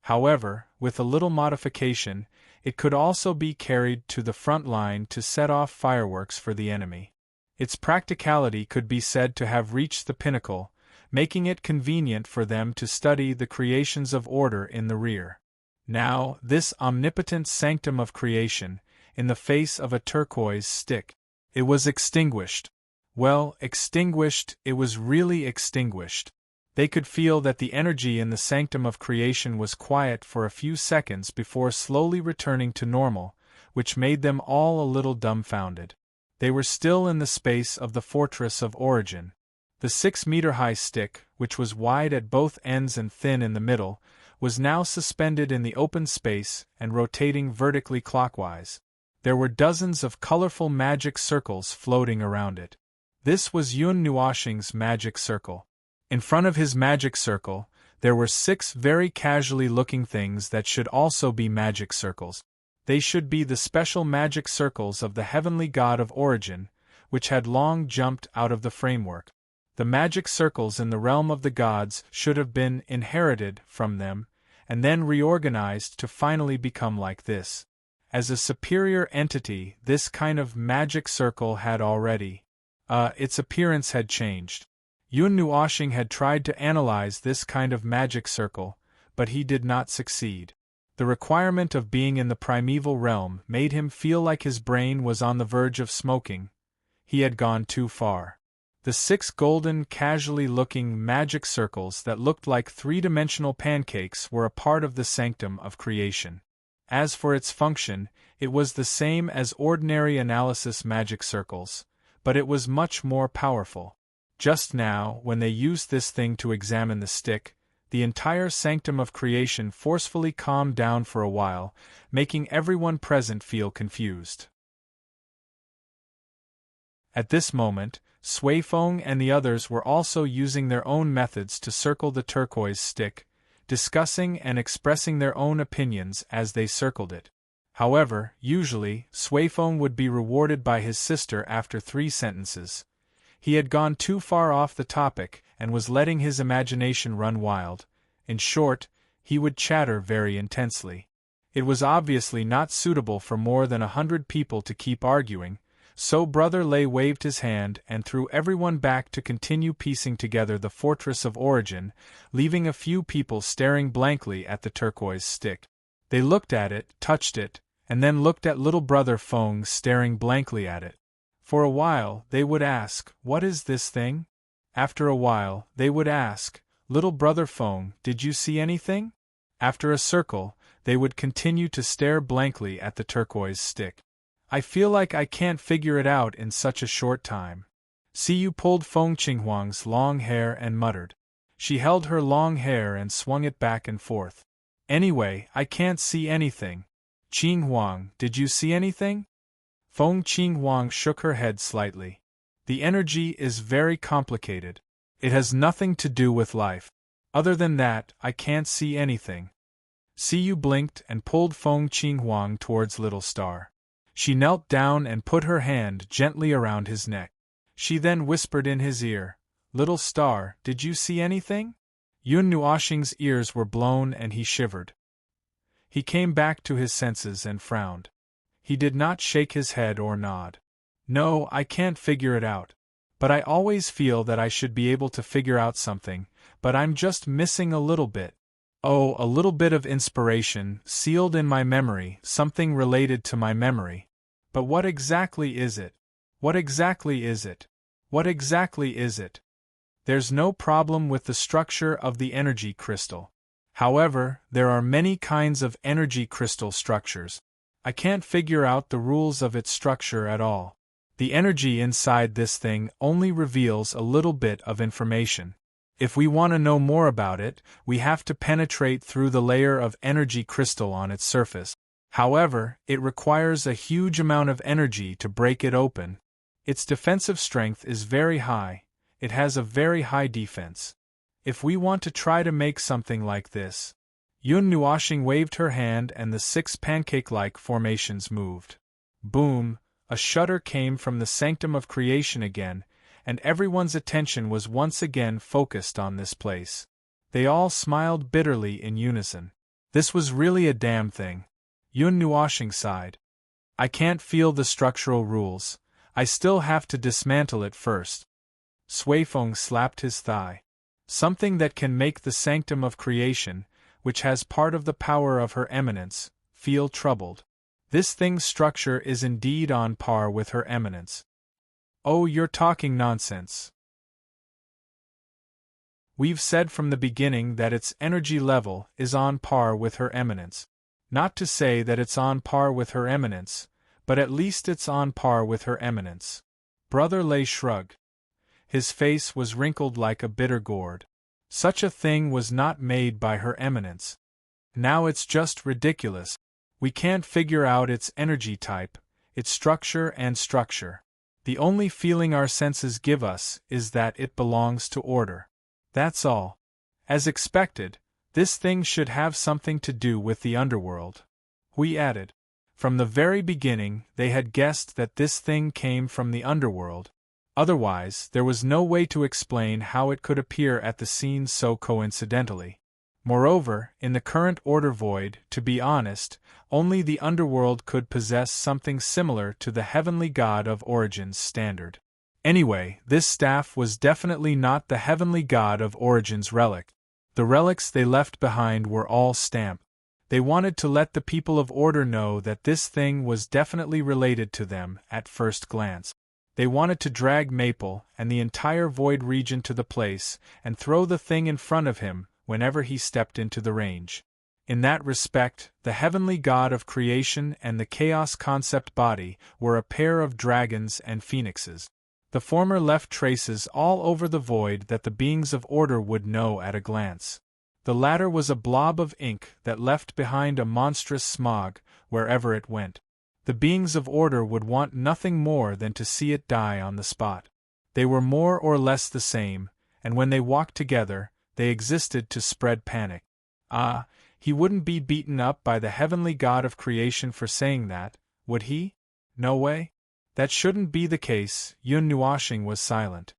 However, with a little modification, it could also be carried to the front line to set off fireworks for the enemy. Its practicality could be said to have reached the pinnacle, making it convenient for them to study the creations of order in the rear. Now, this omnipotent sanctum of creation, in the face of a turquoise stick, it was extinguished. Well, extinguished, it was really extinguished. They could feel that the energy in the sanctum of creation was quiet for a few seconds before slowly returning to normal, which made them all a little dumbfounded. They were still in the space of the fortress of origin. The 6-meter-high stick, which was wide at both ends and thin in the middle, was now suspended in the open space and rotating vertically clockwise. There were dozens of colorful magic circles floating around it. This was Yun Nuoshing's magic circle. In front of his magic circle, there were 6 very casually looking things that should also be magic circles. They should be the special magic circles of the heavenly God of origin, which had long jumped out of the framework. The magic circles in the realm of the gods should have been inherited from them, and then reorganized to finally become like this. As a superior entity, this kind of magic circle had already, its appearance had changed. Yun Nuoshing had tried to analyze this kind of magic circle, but he did not succeed. The requirement of being in the primeval realm made him feel like his brain was on the verge of smoking. He had gone too far. The 6 golden, casually looking magic circles that looked like 3-dimensional pancakes were a part of the sanctum of creation. As for its function, it was the same as ordinary analysis magic circles, but it was much more powerful. Just now, when they used this thing to examine the stick, the entire sanctum of creation forcefully calmed down for a while, making everyone present feel confused. At this moment, Suifeng and the others were also using their own methods to circle the turquoise stick, discussing and expressing their own opinions as they circled it. However, usually, Suifeng would be rewarded by his sister after 3 sentences. He had gone too far off the topic and was letting his imagination run wild. In short, he would chatter very intensely. It was obviously not suitable for more than 100 people to keep arguing, so Brother Lei waved his hand and threw everyone back to continue piecing together the fortress of origin, leaving a few people staring blankly at the turquoise stick. They looked at it, touched it, and then looked at little Brother Feng staring blankly at it. For a while, they would ask, "What is this thing?" After a while, they would ask, "Little Brother Feng, did you see anything?" After a circle, they would continue to stare blankly at the turquoise stick. "I feel like I can't figure it out in such a short time." Siyu pulled Feng Qinghuang's long hair and muttered. She held her long hair and swung it back and forth. "Anyway, I can't see anything." "Qinghuang, did you see anything?" Feng Qinghuang shook her head slightly. "The energy is very complicated. It has nothing to do with life. Other than that, I can't see anything." Siyu blinked and pulled Feng Qinghuang towards Little Star. She knelt down and put her hand gently around his neck. She then whispered in his ear, "Little Star, did you see anything?" Yun Nuoshing's ears were blown and he shivered. He came back to his senses and frowned. He did not shake his head or nod. "No, I can't figure it out. But I always feel that I should be able to figure out something, but I'm just missing a little bit. Oh, a little bit of inspiration, sealed in my memory, something related to my memory. But what exactly is it? What exactly is it? What exactly is it? There's no problem with the structure of the energy crystal. However, there are many kinds of energy crystal structures. I can't figure out the rules of its structure at all. The energy inside this thing only reveals a little bit of information. If we want to know more about it, we have to penetrate through the layer of energy crystal on its surface. However, it requires a huge amount of energy to break it open. Its defensive strength is very high. It has a very high defense. If we want to try to make something like this. Yun Nuashing waved her hand and the 6 pancake-like formations moved. Boom! A shudder came from the sanctum of creation again, and everyone's attention was once again focused on this place. They all smiled bitterly in unison. This was really a damn thing. Yun Nuashing sighed. I can't feel the structural rules. I still have to dismantle it first. Suifeng slapped his thigh. Something that can make the sanctum of creation, which has part of the power of her eminence, feel troubled. This thing's structure is indeed on par with her eminence. Oh, you're talking nonsense. We've said from the beginning that its energy level is on par with her eminence. Not to say that it's on par with her eminence, but at least it's on par with her eminence. Brother Lei shrugged. His face was wrinkled like a bitter gourd. Such a thing was not made by her eminence. Now it's just ridiculous. We can't figure out its energy type, its structure and structure. The only feeling our senses give us is that it belongs to order. That's all. As expected, this thing should have something to do with the underworld. We added. From the very beginning, they had guessed that this thing came from the underworld. Otherwise, there was no way to explain how it could appear at the scene so coincidentally. Moreover, in the current order void, to be honest, only the underworld could possess something similar to the heavenly god of Origin's standard. Anyway, this staff was definitely not the heavenly god of Origin's relic. The relics they left behind were all stamped. They wanted to let the people of Order know that this thing was definitely related to them at first glance. They wanted to drag Maple and the entire void region to the place and throw the thing in front of him whenever he stepped into the range. In that respect, the heavenly god of creation and the chaos concept body were a pair of dragons and phoenixes. The former left traces all over the void that the beings of Order would know at a glance. The latter was a blob of ink that left behind a monstrous smog wherever it went. The beings of Order would want nothing more than to see it die on the spot. They were more or less the same, and when they walked together, they existed to spread panic. Ah, he wouldn't be beaten up by the heavenly god of creation for saying that, would he? No way. That shouldn't be the case. Yun Nuashing was silent.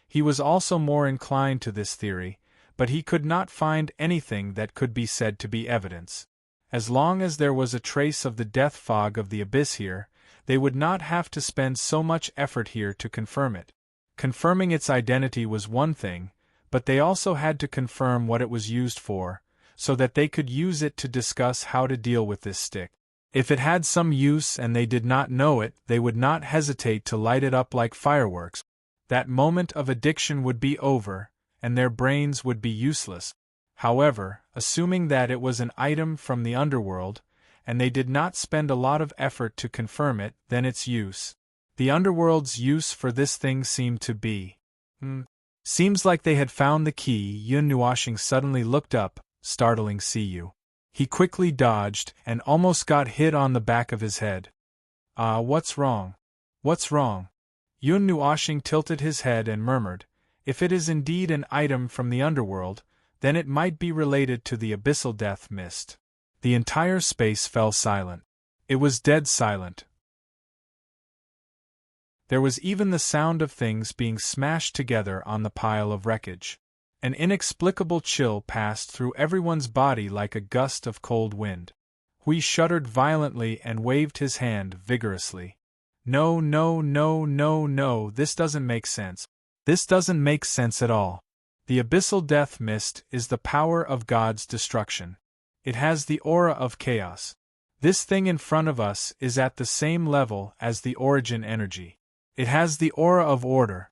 He was also more inclined to this theory, but he could not find anything that could be said to be evidence. As long as there was a trace of the death fog of the abyss here, they would not have to spend so much effort here to confirm it. Confirming its identity was one thing, but they also had to confirm what it was used for, so that they could use it to discuss how to deal with this stick. If it had some use and they did not know it, they would not hesitate to light it up like fireworks. That moment of addiction would be over, and their brains would be useless. However, assuming that it was an item from the underworld, and they did not spend a lot of effort to confirm it, then its use. The underworld's use for this thing seemed to be. Seems like they had found the key. Yun Nuashing suddenly looked up, startling Siyu. He quickly dodged, and almost got hit on the back of his head. What's wrong? What's wrong? Yun Nuashing tilted his head and murmured, if it is indeed an item from the underworld, then it might be related to the abyssal death mist. The entire space fell silent. It was dead silent. There was even the sound of things being smashed together on the pile of wreckage. An inexplicable chill passed through everyone's body like a gust of cold wind. Hui shuddered violently and waved his hand vigorously. No, no, no, no, no, this doesn't make sense. This doesn't make sense at all. The abyssal death mist is the power of God's destruction. It has the aura of chaos. This thing in front of us is at the same level as the origin energy. It has the aura of order.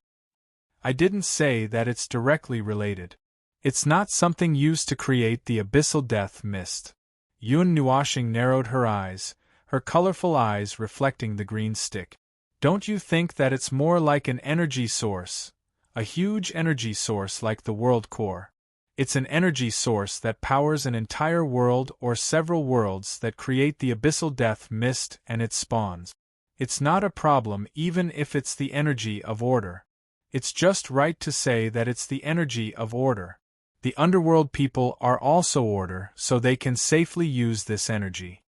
I didn't say that it's directly related. It's not something used to create the abyssal death mist. Yun Nuashing narrowed her eyes, her colorful eyes reflecting the green stick. Don't you think that it's more like an energy source? A huge energy source like the world core. It's an energy source that powers an entire world or several worlds that create the abyssal death mist and its spawns. It's not a problem even if it's the energy of order. It's just right to say that it's the energy of order. The underworld people are also order, so they can safely use this energy.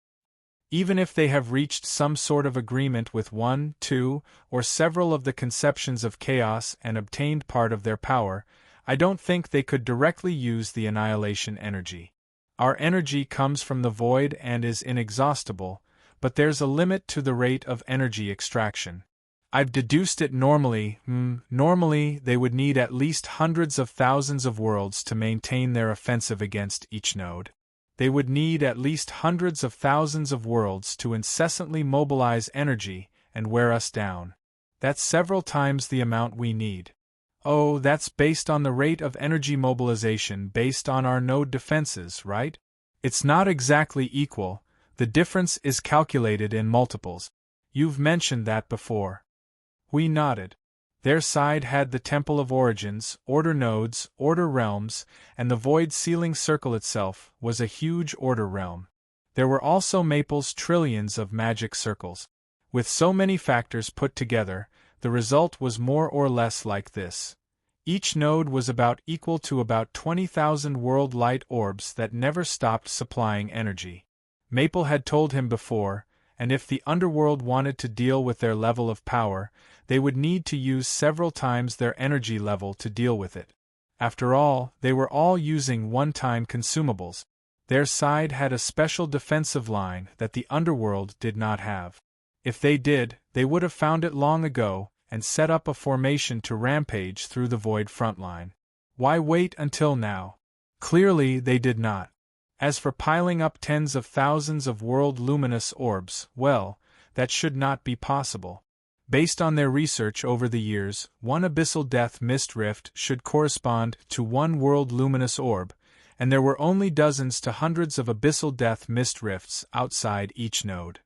Even if they have reached some sort of agreement with one, two, or several of the conceptions of chaos and obtained part of their power, I don't think they could directly use the annihilation energy. Our energy comes from the void and is inexhaustible, but there's a limit to the rate of energy extraction. I've deduced it normally. Normally they would need at least hundreds of thousands of worlds to maintain their offensive against each node. They would need at least hundreds of thousands of worlds to incessantly mobilize energy and wear us down. That's several times the amount we need. Oh, that's based on the rate of energy mobilization based on our node defenses, right? It's not exactly equal, the difference is calculated in multiples. You've mentioned that before. We nodded. Their side had the Temple of Origins, Order Nodes, Order Realms, and the Void Sealing Circle itself was a huge Order Realm. There were also Maple's trillions of magic circles. With so many factors put together, the result was more or less like this. Each node was about equal to about 20,000 world light orbs that never stopped supplying energy. Maple had told him before, and if the underworld wanted to deal with their level of power, they would need to use several times their energy level to deal with it. After all, they were all using one-time consumables. Their side had a special defensive line that the underworld did not have. If they did, they would have found it long ago and set up a formation to rampage through the void front line. Why wait until now? Clearly they did not. As for piling up tens of thousands of world luminous orbs, well, that should not be possible. Based on their research over the years, one abyssal death mist rift should correspond to one world luminous orb, and there were only dozens to hundreds of abyssal death mist rifts outside each node.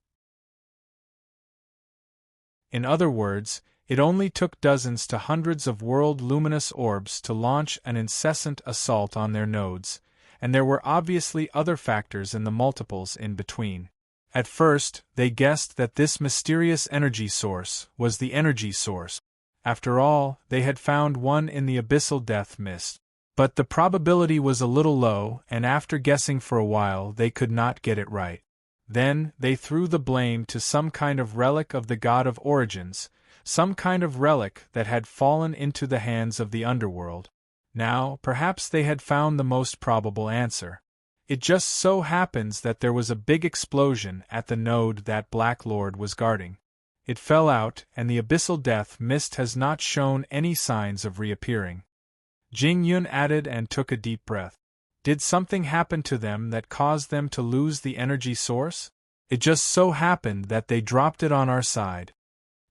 In other words, it only took dozens to hundreds of world luminous orbs to launch an incessant assault on their nodes, and there were obviously other factors in the multiples in between. At first, they guessed that this mysterious energy source was the energy source. After all, they had found one in the abyssal death mist. But the probability was a little low, and after guessing for a while they could not get it right. Then, they threw the blame to some kind of relic of the god of origins, some kind of relic that had fallen into the hands of the underworld. Now, perhaps they had found the most probable answer. It just so happens that there was a big explosion at the node that Black Lord was guarding. It fell out, and the abyssal death mist has not shown any signs of reappearing. Jing Yun added and took a deep breath. Did something happen to them that caused them to lose the energy source? It just so happened that they dropped it on our side.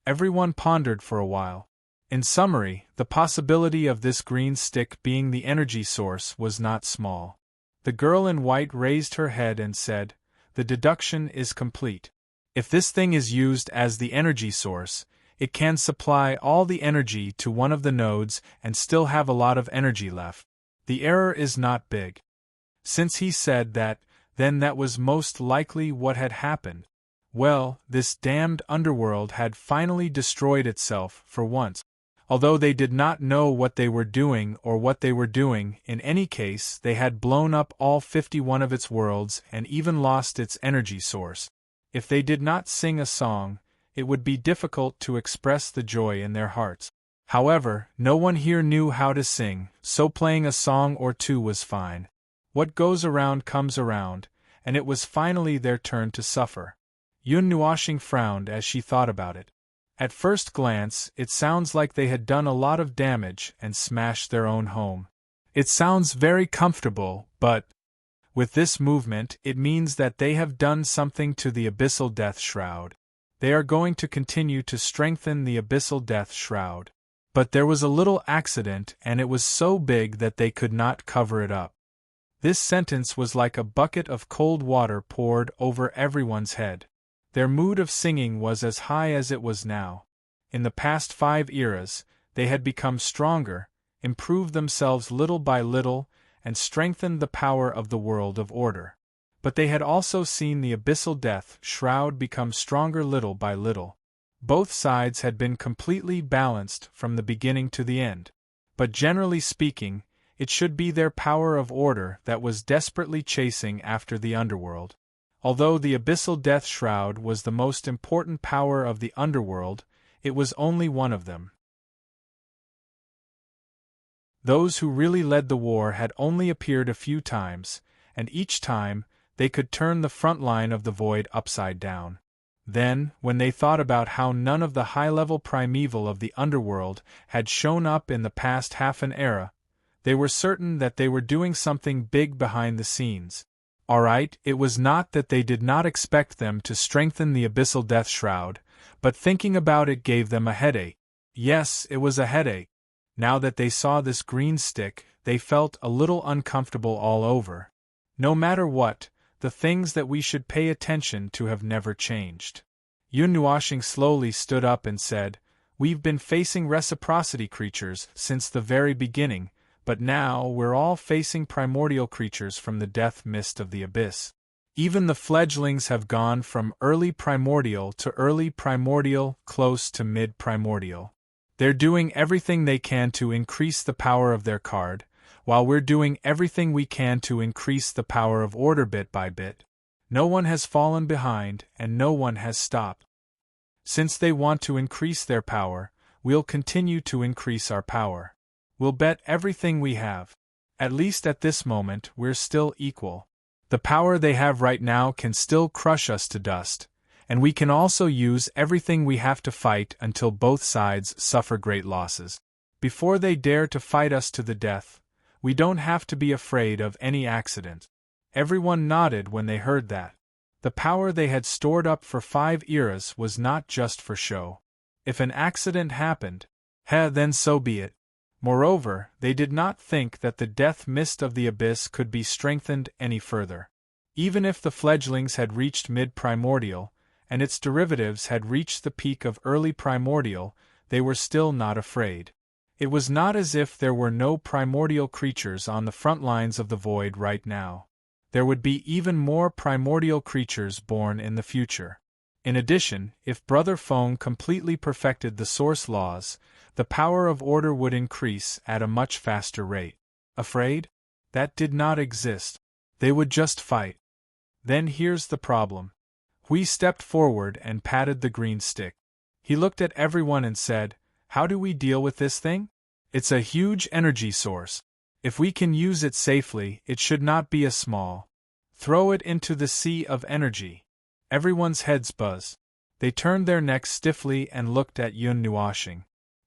Everyone pondered for a while. In summary, the possibility of this green stick being the energy source was not small. The girl in white raised her head and said, "The deduction is complete. If this thing is used as the energy source, it can supply all the energy to one of the nodes and still have a lot of energy left. The error is not big." Since he said that, then that was most likely what had happened. Well, this damned underworld had finally destroyed itself for once. Although they did not know what they were doing or what they were doing, in any case they had blown up all 51 of its worlds and even lost its energy source. If they did not sing a song, it would be difficult to express the joy in their hearts. However, no one here knew how to sing, so playing a song or two was fine. What goes around comes around, and it was finally their turn to suffer. Yun Nuashing frowned as she thought about it. At first glance, it sounds like they had done a lot of damage and smashed their own home. It sounds very comfortable, but with this movement, it means that they have done something to the abyssal death shroud. They are going to continue to strengthen the abyssal death shroud. But there was a little accident and it was so big that they could not cover it up. This sentence was like a bucket of cold water poured over everyone's head. Their mood of singing was as high as it was now. In the past 5 eras, they had become stronger, improved themselves little by little, and strengthened the power of the world of order. But they had also seen the abyssal death shroud become stronger little by little. Both sides had been completely balanced from the beginning to the end. But generally speaking, it should be their power of order that was desperately chasing after the underworld. Although the abyssal death shroud was the most important power of the underworld, it was only one of them. Those who really led the war had only appeared a few times, and each time, they could turn the front line of the void upside down. Then, when they thought about how none of the high-level primeval of the underworld had shown up in the past half an era, they were certain that they were doing something big behind the scenes. Alright, it was not that they did not expect them to strengthen the abyssal death shroud, but thinking about it gave them a headache. Yes, it was a headache. Now that they saw this green stick, they felt a little uncomfortable all over. No matter what, the things that we should pay attention to have never changed. Yunnuashing slowly stood up and said, "We've been facing reciprocity creatures since the very beginning, but now we're all facing primordial creatures from the death mist of the abyss. Even the fledglings have gone from early primordial to early primordial, close to mid-primordial. They're doing everything they can to increase the power of their card, while we're doing everything we can to increase the power of order bit by bit. No one has fallen behind, and no one has stopped. Since they want to increase their power, we'll continue to increase our power. We'll bet everything we have. At least at this moment, we're still equal. The power they have right now can still crush us to dust, and we can also use everything we have to fight until both sides suffer great losses. Before they dare to fight us to the death, we don't have to be afraid of any accident." Everyone nodded when they heard that. The power they had stored up for 5 eras was not just for show. If an accident happened, then so be it. Moreover, they did not think that the death mist of the abyss could be strengthened any further. Even if the fledglings had reached mid-primordial, and its derivatives had reached the peak of early primordial, they were still not afraid. It was not as if there were no primordial creatures on the front lines of the void right now. There would be even more primordial creatures born in the future. In addition, if Brother Feng completely perfected the source laws, the power of order would increase at a much faster rate. Afraid? That did not exist. They would just fight. Then here's the problem. Hui stepped forward and patted the green stick. He looked at everyone and said, "How do we deal with this thing? It's a huge energy source. If we can use it safely, it should not be a small. Throw it into the sea of energy." Everyone's heads buzzed. They turned their necks stiffly and looked at Yunnuashing.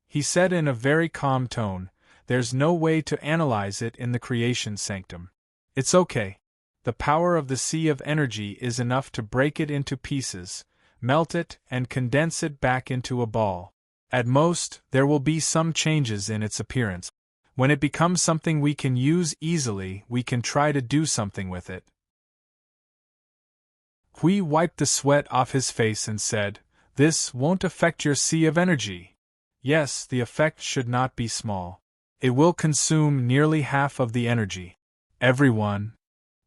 He said in a very calm tone, "There's no way to analyze it in the creation sanctum. It's okay. The power of the sea of energy is enough to break it into pieces, melt it, and condense it back into a ball. At most, there will be some changes in its appearance. When it becomes something we can use easily, we can try to do something with it." Hui wiped the sweat off his face and said, "This won't affect your sea of energy." Yes, the effect should not be small. It will consume nearly half of the energy. Everyone.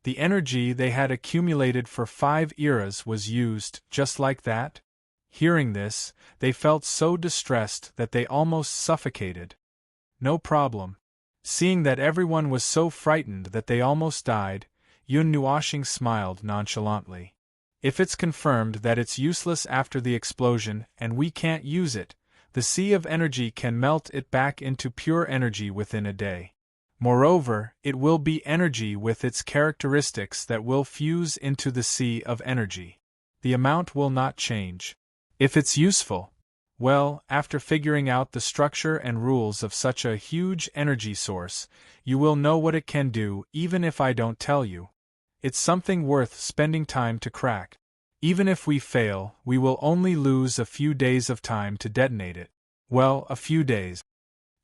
The energy they had accumulated for 5 eras was used just like that? Hearing this, they felt so distressed that they almost suffocated. No problem. Seeing that everyone was so frightened that they almost died, Yunnuashing smiled nonchalantly. "If it's confirmed that it's useless after the explosion and we can't use it, the sea of energy can melt it back into pure energy within a day. Moreover, it will be energy with its characteristics that will fuse into the sea of energy. The amount will not change. If it's useful, well, after figuring out the structure and rules of such a huge energy source, you will know what it can do even if I don't tell you. It's something worth spending time to crack. Even if we fail, we will only lose a few days of time to detonate it. Well, a few days.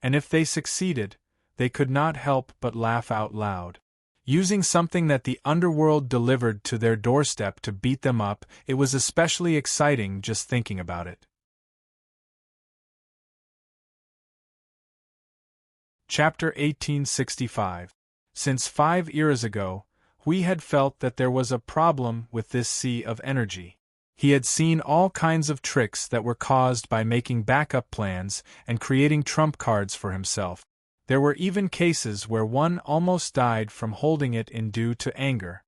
And if they succeeded, they could not help but laugh out loud. Using something that the underworld delivered to their doorstep to beat them up, it was especially exciting just thinking about it. Chapter 1865. Since 5 years ago, Hui had felt that there was a problem with this sea of energy. He had seen all kinds of tricks that were caused by making backup plans and creating trump cards for himself. There were even cases where one almost died from holding it in due to anger.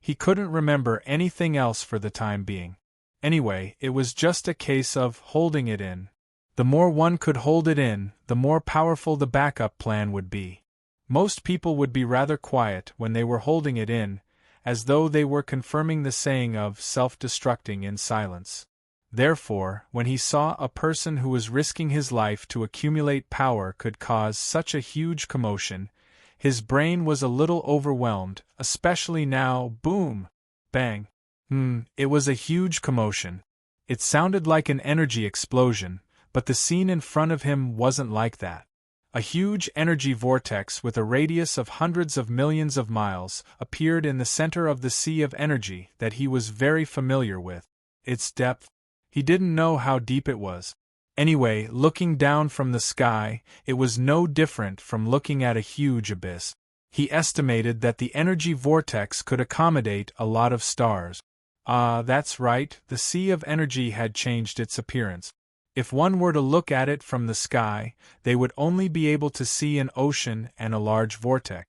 He couldn't remember anything else for the time being. Anyway, it was just a case of holding it in. The more one could hold it in, the more powerful the backup plan would be. Most people would be rather quiet when they were holding it in, as though they were confirming the saying of self-destructing in silence. Therefore, when he saw a person who was risking his life to accumulate power could cause such a huge commotion, his brain was a little overwhelmed, especially now. Boom! Bang! It was a huge commotion. It sounded like an energy explosion, but the scene in front of him wasn't like that. A huge energy vortex with a radius of hundreds of millions of miles appeared in the center of the sea of energy that he was very familiar with. Its depth, he didn't know how deep it was. Anyway, looking down from the sky, it was no different from looking at a huge abyss. He estimated that the energy vortex could accommodate a lot of stars. That's right, the sea of energy had changed its appearance. If one were to look at it from the sky, they would only be able to see an ocean and a large vortex.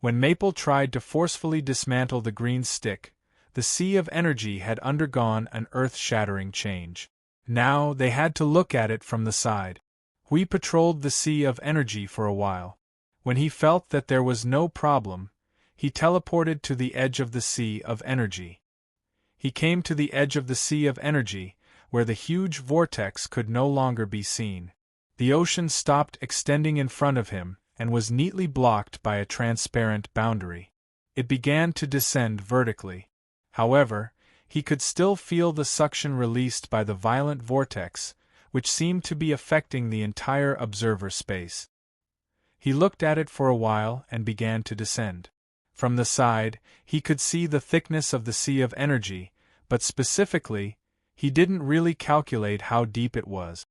When Maple tried to forcefully dismantle the green stick, the sea of energy had undergone an earth-shattering change. Now they had to look at it from the side. Hui patrolled the sea of energy for a while. When he felt that there was no problem, he teleported to the edge of the sea of energy. He came to the edge of the sea of energy, where the huge vortex could no longer be seen. The ocean stopped extending in front of him and was neatly blocked by a transparent boundary. It began to descend vertically. However, he could still feel the suction released by the violent vortex, which seemed to be affecting the entire observer space. He looked at it for a while and began to descend. From the side, he could see the thickness of the sea of energy, but specifically, he didn't really calculate how deep it was.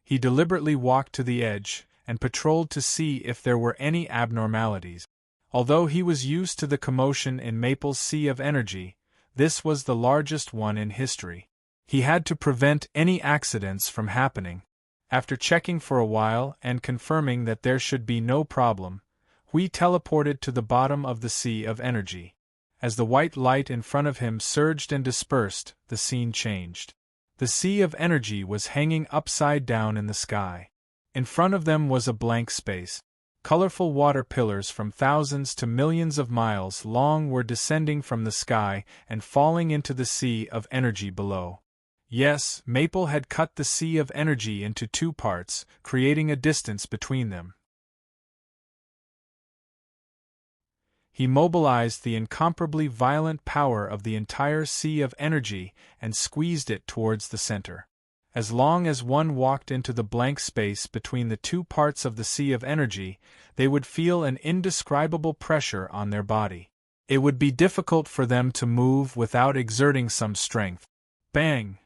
He deliberately walked to the edge and patrolled to see if there were any abnormalities. Although he was used to the commotion in Maple's sea of energy, this was the largest one in history. He had to prevent any accidents from happening. After checking for a while and confirming that there should be no problem, Hui teleported to the bottom of the sea of energy. As the white light in front of him surged and dispersed, the scene changed. The sea of energy was hanging upside down in the sky. In front of them was a blank space. Colorful water pillars from thousands to millions of miles long were descending from the sky and falling into the sea of energy below. Yes, Maple had cut the sea of energy into 2 parts, creating a distance between them. He mobilized the incomparably violent power of the entire sea of energy and squeezed it towards the center. As long as one walked into the blank space between the 2 parts of the sea of energy, they would feel an indescribable pressure on their body. It would be difficult for them to move without exerting some strength. Bang!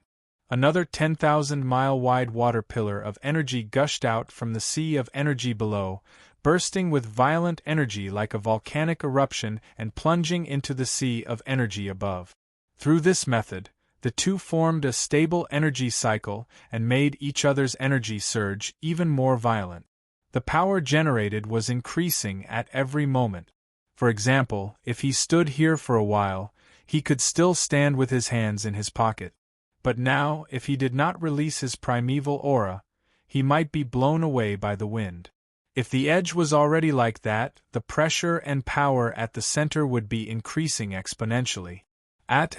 Another 10,000-mile-wide water pillar of energy gushed out from the sea of energy below, bursting with violent energy like a volcanic eruption and plunging into the sea of energy above. Through this method, the two formed a stable energy cycle and made each other's energy surge even more violent. The power generated was increasing at every moment. For example, if he stood here for a while, he could still stand with his hands in his pocket. But now, if he did not release his primeval aura, he might be blown away by the wind. If the edge was already like that, the pressure and power at the center would be increasing exponentially. @%*.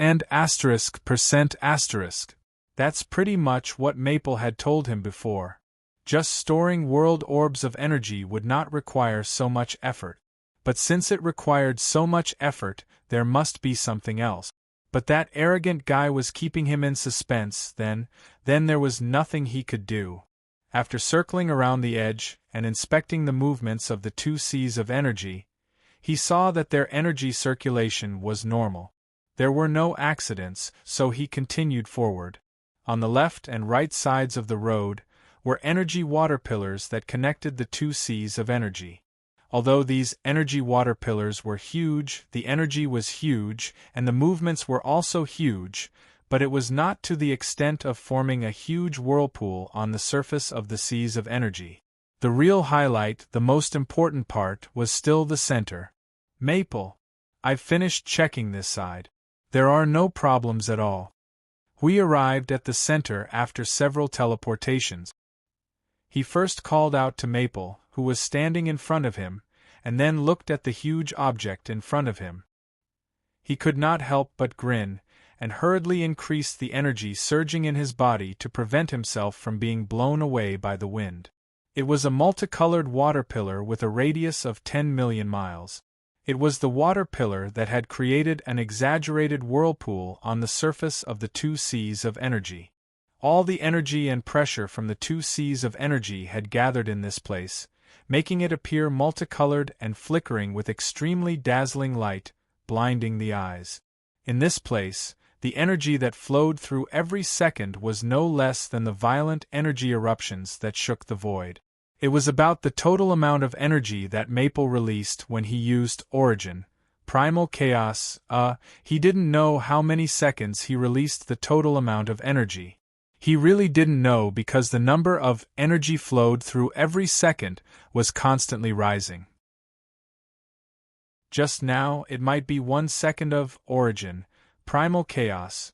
That's pretty much what Maple had told him before. Just storing world orbs of energy would not require so much effort. But since it required so much effort, there must be something else. But that arrogant guy was keeping him in suspense, then there was nothing he could do. After circling around the edge and inspecting the movements of the two seas of energy, he saw that their energy circulation was normal. There were no accidents, so he continued forward. On the left and right sides of the road were energy water pillars that connected the two seas of energy. Although these energy water pillars were huge, the energy was huge, and the movements were also huge, but it was not to the extent of forming a huge whirlpool on the surface of the seas of energy. The real highlight, the most important part, was still the center. Maple. I've finished checking this side. There are no problems at all. We arrived at the center after several teleportations. He first called out to Maple, who was standing in front of him, and then looked at the huge object in front of him. He could not help but grin, and hurriedly increased the energy surging in his body to prevent himself from being blown away by the wind. It was a multicolored water pillar with a radius of 10 million miles. It was the water pillar that had created an exaggerated whirlpool on the surface of the two seas of energy. All the energy and pressure from the two seas of energy had gathered in this place, making it appear multicolored and flickering with extremely dazzling light, blinding the eyes. In this place, the energy that flowed through every second was no less than the violent energy eruptions that shook the void. It was about the total amount of energy that Maple released when he used Origin, Primal Chaos. He didn't know how many seconds he released the total amount of energy. He really didn't know because the number of energy flowed through every second was constantly rising. Just now it might be 1 second of Origin, Primal Chaos,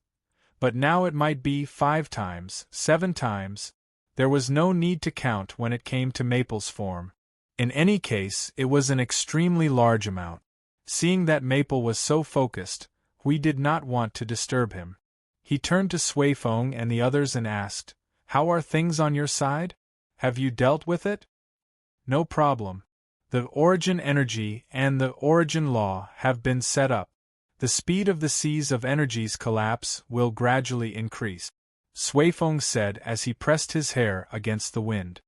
but now it might be 5 times, 7 times. There was no need to count when it came to Maple's form. In any case, it was an extremely large amount. Seeing that Maple was so focused, we did not want to disturb him. He turned to Suifeng and the others and asked, "How are things on your side? Have you dealt with it?" "No problem. The origin energy and the origin law have been set up. The speed of the seas of energy's collapse will gradually increase," Suifeng said as he pressed his hair against the wind.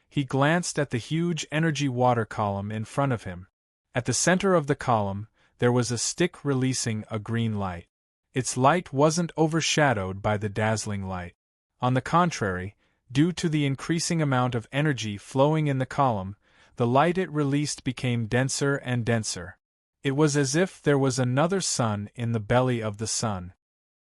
He glanced at the huge energy water column in front of him. At the center of the column, there was a stick releasing a green light. Its light wasn't overshadowed by the dazzling light. On the contrary, due to the increasing amount of energy flowing in the column, the light it released became denser and denser. It was as if there was another sun in the belly of the sun.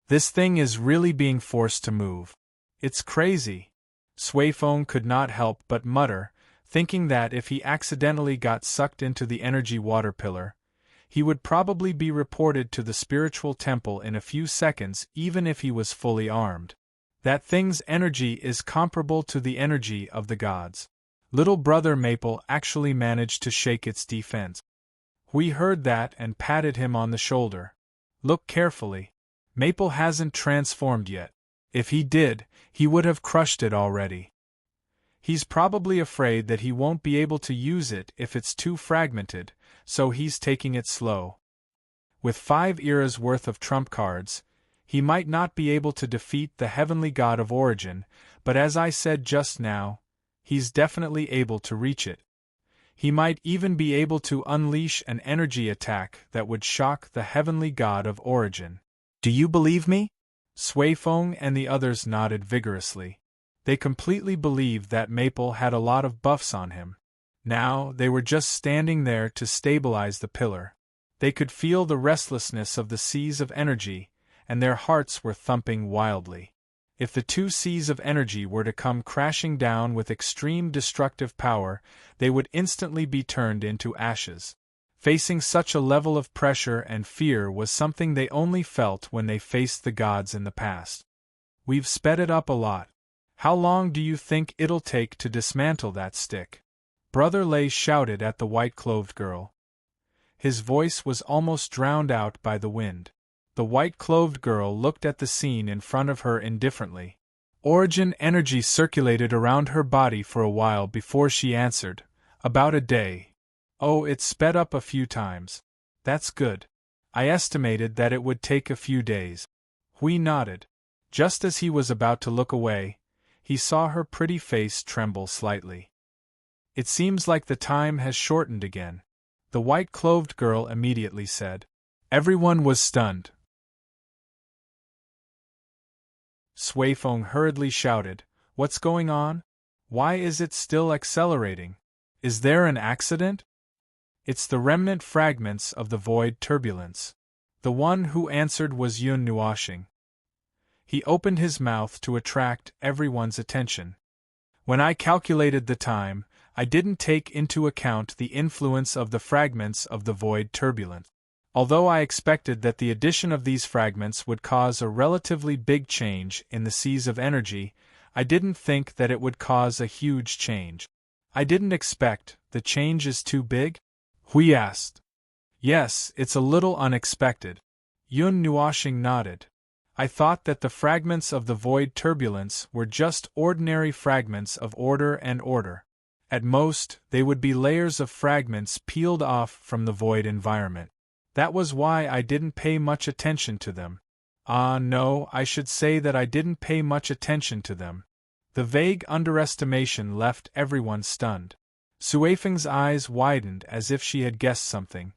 "This thing is really being forced to move. It's crazy," Suifeng could not help but mutter, thinking that if he accidentally got sucked into the energy water pillar, he would probably be reported to the spiritual temple in a few seconds even if he was fully armed. That thing's energy is comparable to the energy of the gods. Little brother Maple actually managed to shake its defense. We heard that and patted him on the shoulder. "Look carefully. Maple hasn't transformed yet. If he did, he would have crushed it already. He's probably afraid that he won't be able to use it if it's too fragmented, so he's taking it slow. With 5 eras worth of trump cards, he might not be able to defeat the heavenly god of origin, but as I said just now, he's definitely able to reach it. He might even be able to unleash an energy attack that would shock the heavenly god of origin. Do you believe me?" Suifeng and the others nodded vigorously. They completely believed that Maple had a lot of buffs on him. Now they were just standing there to stabilize the pillar. They could feel the restlessness of the seas of energy, and their hearts were thumping wildly. If the two seas of energy were to come crashing down with extreme destructive power, they would instantly be turned into ashes. Facing such a level of pressure and fear was something they only felt when they faced the gods in the past. "We've sped it up a lot. How long do you think it'll take to dismantle that stick?" Brother Lei shouted at the white-clothed girl. His voice was almost drowned out by the wind. The white-clothed girl looked at the scene in front of her indifferently. Origin energy circulated around her body for a while before she answered, "About a day." "Oh, it's sped up a few times. That's good. I estimated that it would take a few days." Hui nodded. Just as he was about to look away, he saw her pretty face tremble slightly. It seems like the time has shortened again, the white-clothed girl immediately said. Everyone was stunned. Suifeng hurriedly shouted, "What's going on? Why is it still accelerating? Is there an accident?" "It's the remnant fragments of the void turbulence." The one who answered was Yun Nuoxing. He opened his mouth to attract everyone's attention. "When I calculated the time, I didn't take into account the influence of the fragments of the void turbulence. Although I expected that the addition of these fragments would cause a relatively big change in the seas of energy, I didn't think that it would cause a huge change." "I didn't expect, the change is too big?" Hui asked. "Yes, it's a little unexpected." Yun Nuoxing nodded. "I thought that the fragments of the void turbulence were just ordinary fragments of order and order. At most, they would be layers of fragments peeled off from the void environment. That was why I didn't pay much attention to them." No, I should say that I didn't pay much attention to them." The vague underestimation left everyone stunned. Suifeng's eyes widened as if she had guessed something.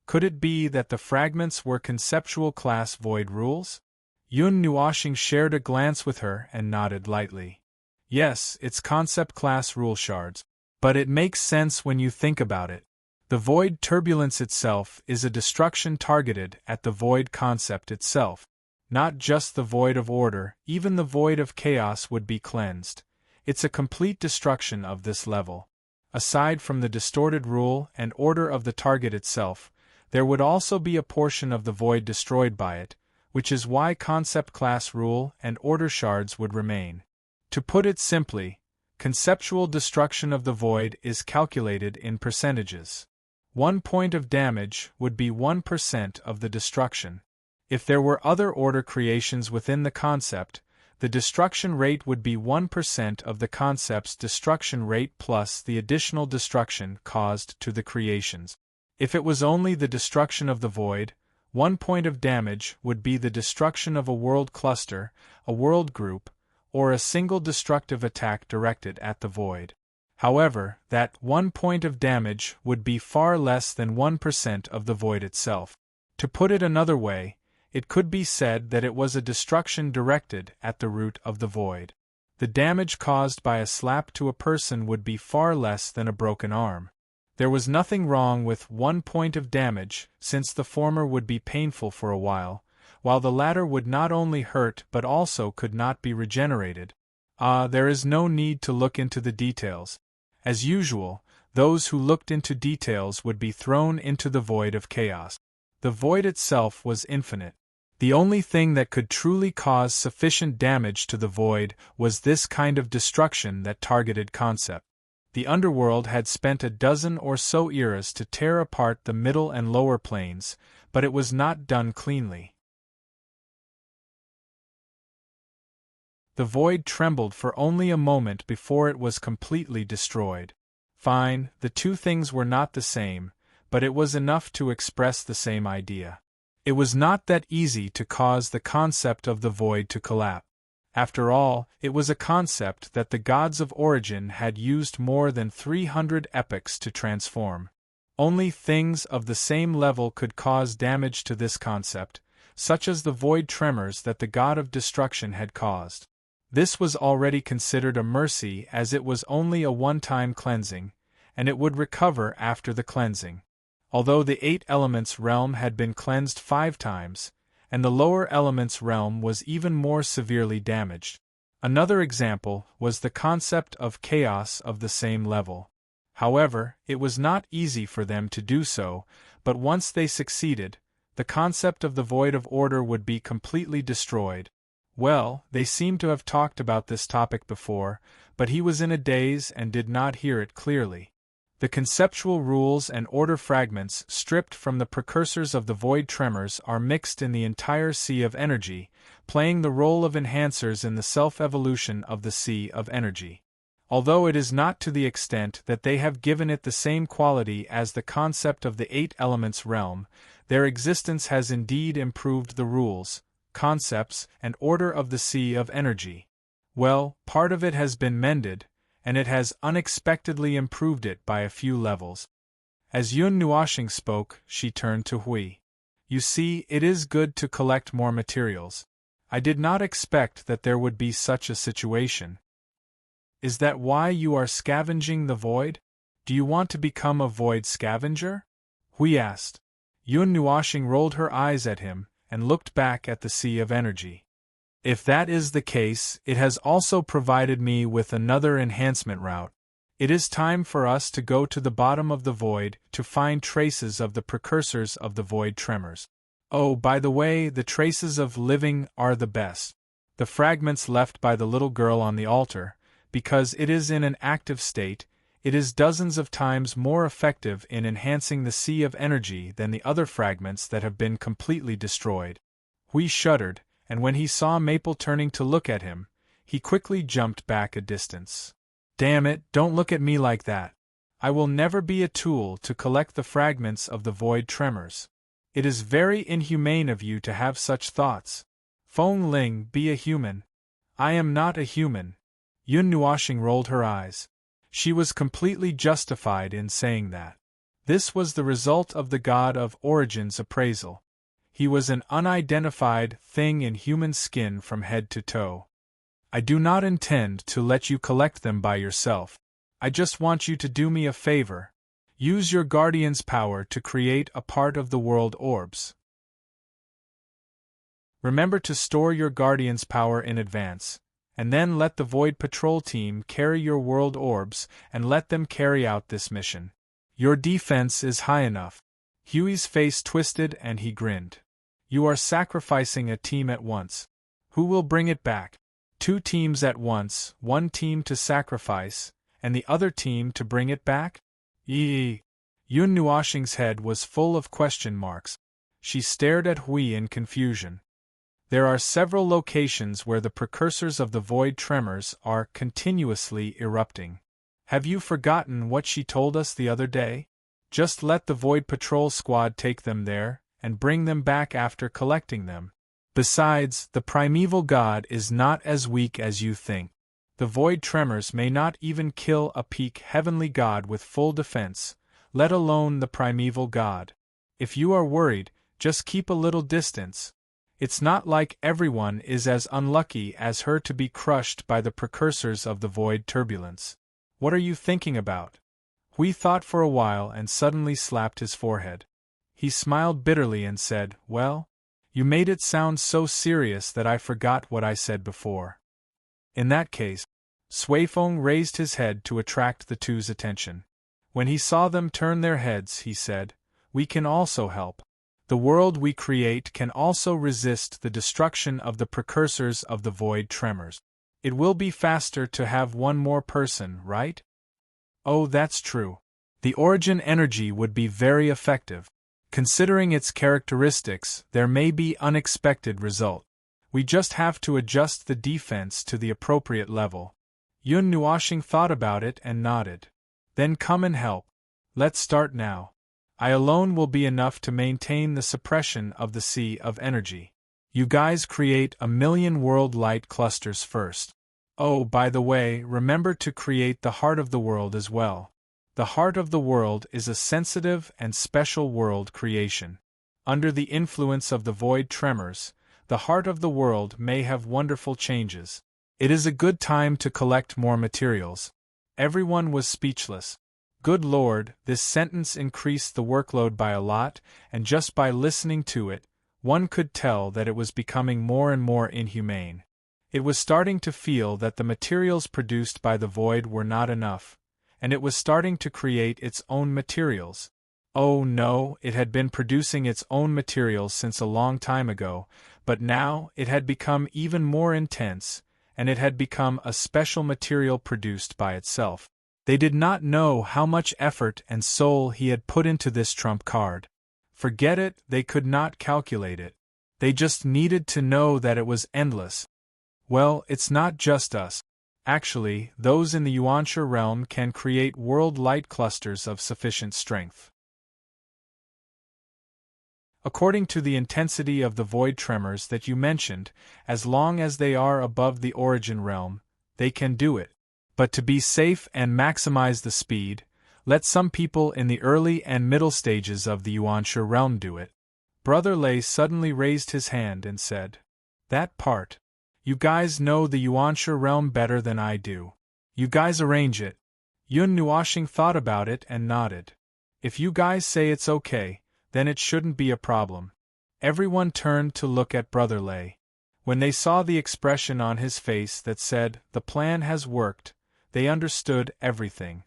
Could it be that the fragments were conceptual class void rules? Yun Nuoxing shared a glance with her and nodded lightly. "Yes, it's concept class rule shards. But it makes sense when you think about it. The void turbulence itself is a destruction targeted at the void concept itself. Not just the void of order, even the void of chaos would be cleansed. It's a complete destruction of this level. Aside from the distorted rule and order of the target itself, there would also be a portion of the void destroyed by it, which is why concept class rule and order shards would remain. To put it simply, conceptual destruction of the void is calculated in percentages. 1 point of damage would be 1% of the destruction. If there were other order creations within the concept, the destruction rate would be 1% of the concept's destruction rate plus the additional destruction caused to the creations. If it was only the destruction of the void, 1 point of damage would be the destruction of a world cluster, a world group, or a single destructive attack directed at the void. However, that 1 point of damage would be far less than 1% of the void itself. To put it another way, it could be said that it was a destruction directed at the root of the void. The damage caused by a slap to a person would be far less than a broken arm. There was nothing wrong with 1 point of damage, since the former would be painful for a while the latter would not only hurt but also could not be regenerated. There is no need to look into the details. As usual, those who looked into details would be thrown into the void of chaos. The void itself was infinite. The only thing that could truly cause sufficient damage to the void was this kind of destruction that targeted concept. The underworld had spent a dozen or so eras to tear apart the middle and lower planes, but it was not done cleanly. The void trembled for only a moment before it was completely destroyed. Fine, the two things were not the same, but it was enough to express the same idea. It was not that easy to cause the concept of the void to collapse. After all, it was a concept that the gods of origin had used more than 300 epochs to transform. Only things of the same level could cause damage to this concept, such as the void tremors that the god of destruction had caused. This was already considered a mercy as it was only a one-time cleansing, and it would recover after the cleansing. Although the 8 elements realm had been cleansed 5 times, and the lower elements realm was even more severely damaged. Another example was the concept of chaos of the same level. However, it was not easy for them to do so, but once they succeeded, the concept of the void of order would be completely destroyed. Well, they seemed to have talked about this topic before, but he was in a daze and did not hear it clearly. The conceptual rules and order fragments stripped from the precursors of the void tremors are mixed in the entire sea of energy, playing the role of enhancers in the self-evolution of the sea of energy. Although it is not to the extent that they have given it the same quality as the concept of the 8 elements realm, their existence has indeed improved the rules, concepts, and order of the sea of energy. Well, part of it has been mended, and it has unexpectedly improved it by a few levels. As Yun Nuoshing spoke, she turned to Hui. You see, it is good to collect more materials. I did not expect that there would be such a situation. Is that why you are scavenging the void? Do you want to become a void scavenger? Hui asked. Yun Nuoshing rolled her eyes at him and looked back at the sea of energy. If that is the case, it has also provided me with another enhancement route. It is time for us to go to the bottom of the void to find traces of the precursors of the void tremors. Oh, by the way, the traces of living are the best. The fragments left by the little girl on the altar, because it is in an active state, it is dozens of times more effective in enhancing the sea of energy than the other fragments that have been completely destroyed. Hui shuddered, and when he saw Maple turning to look at him, he quickly jumped back a distance. Damn it, don't look at me like that. I will never be a tool to collect the fragments of the void tremors. It is very inhumane of you to have such thoughts. Feng Ling, be a human. I am not a human. Yun Nuoshing rolled her eyes. She was completely justified in saying that. This was the result of the god of Origin's appraisal. He was an unidentified thing in human skin from head to toe. I do not intend to let you collect them by yourself. I just want you to do me a favor. Use your guardian's power to create a part of the world orbs. Remember to store your guardian's power in advance, and then let the Void Patrol team carry your world orbs and let them carry out this mission. Your defense is high enough. Huey's face twisted and he grinned. You are sacrificing a team at once. Who will bring it back? 2 teams at once, 1 team to sacrifice, and the other team to bring it back? Yun Nuoshing's head was full of question marks. She stared at Hui in confusion. There are several locations where the precursors of the void tremors are continuously erupting. Have you forgotten what she told us the other day? Just let the Void Patrol squad take them there, and bring them back after collecting them. Besides, the primeval god is not as weak as you think. The void tremors may not even kill a peak heavenly god with full defense, let alone the primeval god. If you are worried, just keep a little distance. It's not like everyone is as unlucky as her to be crushed by the precursors of the void turbulence. What are you thinking about? Hui thought for a while and suddenly slapped his forehead. He smiled bitterly and said, Well, you made it sound so serious that I forgot what I said before. In that case, Suifeng raised his head to attract the 2's attention. When he saw them turn their heads, he said, We can also help. The world we create can also resist the destruction of the precursors of the void tremors. It will be faster to have one more person, right? Oh, that's true. The origin energy would be very effective. Considering its characteristics, there may be unexpected result. We just have to adjust the defense to the appropriate level. Yun Nuoshing thought about it and nodded. Then come and help. Let's start now. I alone will be enough to maintain the suppression of the sea of energy. You guys create 1,000,000 world light clusters first. Oh, by the way, remember to create the heart of the world as well. The heart of the world is a sensitive and special world creation. Under the influence of the void tremors, the heart of the world may have wonderful changes. It is a good time to collect more materials. Everyone was speechless. Good Lord, this sentence increased the workload by a lot, and just by listening to it, one could tell that it was becoming more and more inhumane. It was starting to feel that the materials produced by the void were not enough, and it was starting to create its own materials. Oh no, it had been producing its own materials since a long time ago, but now it had become even more intense, and it had become a special material produced by itself. They did not know how much effort and soul he had put into this trump card. Forget it, they could not calculate it. They just needed to know that it was endless. Well, it's not just us. Actually, those in the Yuansha realm can create world light clusters of sufficient strength. According to the intensity of the void tremors that you mentioned, as long as they are above the origin realm, they can do it. But to be safe and maximize the speed, let some people in the early and middle stages of the Yuanshu realm do it. Brother Lei suddenly raised his hand and said, "That part. You guys know the Yuanshu realm better than I do. You guys arrange it." Yun Nuoshing thought about it and nodded. "If you guys say it's okay, then it shouldn't be a problem." Everyone turned to look at Brother Lei. When they saw the expression on his face that said, "The plan has worked," they understood everything.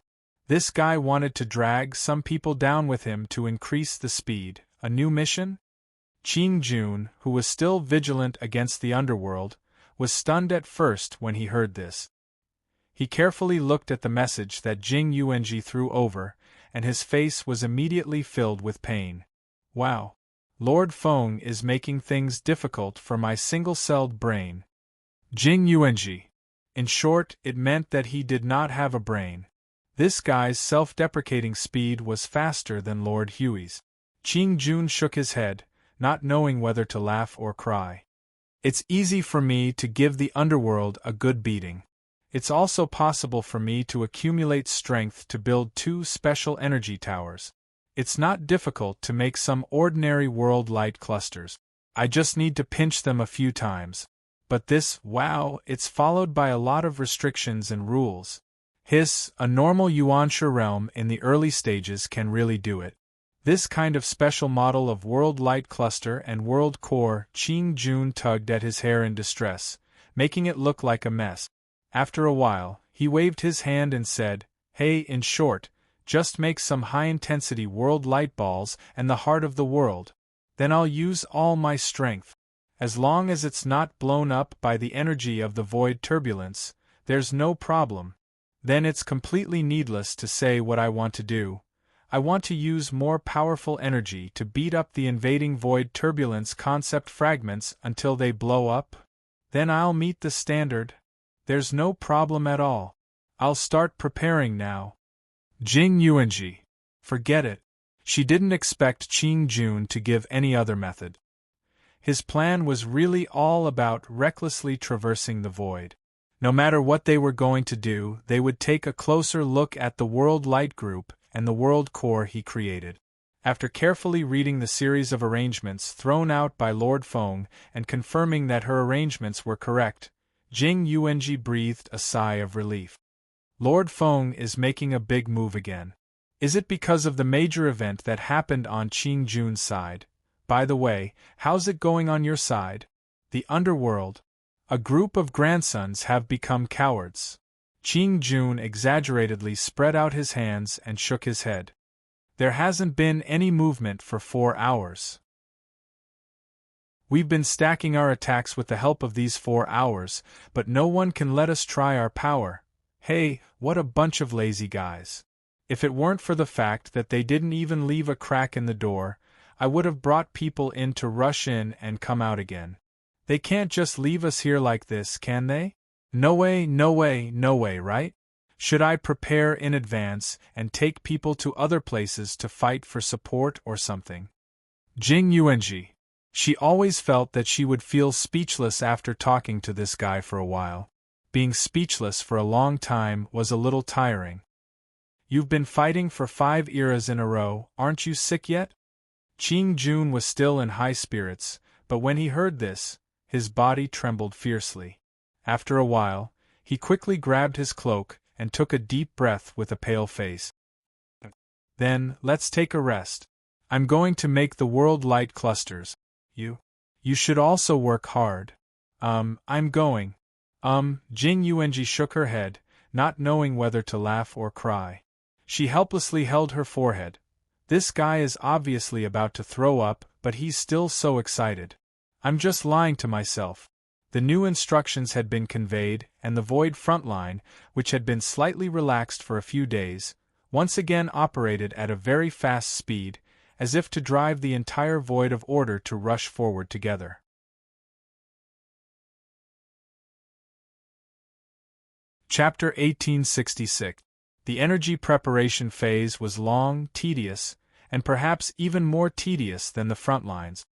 This guy wanted to drag some people down with him to increase the speed. A new mission? Qing Jun, who was still vigilant against the underworld, was stunned at first when he heard this. He carefully looked at the message that Jing Yuanji threw over, and his face was immediately filled with pain. Wow. Lord Feng is making things difficult for my single-celled brain. Jing Yuanji. In short, it meant that he did not have a brain. This guy's self-deprecating speed was faster than Lord Huey's. Qing Jun shook his head, not knowing whether to laugh or cry. It's easy for me to give the underworld a good beating. It's also possible for me to accumulate strength to build 2 special energy towers. It's not difficult to make some ordinary world light clusters. I just need to pinch them a few times. But this, wow, it's followed by a lot of restrictions and rules. A normal Yuanshu realm in the early stages can really do it. This kind of special model of world light cluster and world core. Qing Jun tugged at his hair in distress, making it look like a mess. After a while, he waved his hand and said, "Hey, in short, just make some high-intensity world light balls and the heart of the world. Then I'll use all my strength. As long as it's not blown up by the energy of the void turbulence, there's no problem. Then it's completely needless to say what I want to do. I want to use more powerful energy to beat up the invading void turbulence concept fragments until they blow up. Then I'll meet the standard. There's no problem at all. I'll start preparing now." Jing Yuanji. Forget it. She didn't expect Qing Jun to give any other method. His plan was really all about recklessly traversing the void. No matter what they were going to do, they would take a closer look at the World Light Group and the World Core he created. After carefully reading the series of arrangements thrown out by Lord Feng and confirming that her arrangements were correct, Jing Yuanji breathed a sigh of relief. Lord Feng is making a big move again. Is it because of the major event that happened on Qing Jun's side? By the way, how's it going on your side? The underworld. A group of grandsons have become cowards. Qing Jun exaggeratedly spread out his hands and shook his head. There hasn't been any movement for 4 hours. We've been stacking our attacks with the help of these 4 hours, but no one can let us try our power. Hey, what a bunch of lazy guys. If it weren't for the fact that they didn't even leave a crack in the door, I would have brought people in to rush in and come out again. They can't just leave us here like this, can they? No way, no way, no way, right? Should I prepare in advance and take people to other places to fight for support or something? Jing Yuanji. She always felt that she would feel speechless after talking to this guy for a while. Being speechless for a long time was a little tiring. You've been fighting for 5 eras in a row, aren't you sick yet? Qing Jun was still in high spirits, but when he heard this, his body trembled fiercely. After a while, he quickly grabbed his cloak and took a deep breath with a pale face. Then, let's take a rest. I'm going to make the world light clusters. You should also work hard. I'm going. Jing Yuanji shook her head, not knowing whether to laugh or cry. She helplessly held her forehead. This guy is obviously about to throw up, but he's still so excited. I'm just lying to myself. The new instructions had been conveyed, and the void front line, which had been slightly relaxed for a few days, once again operated at a very fast speed, as if to drive the entire void of order to rush forward together. Chapter 1866. The energy preparation phase was long, tedious, and perhaps even more tedious than the front lines.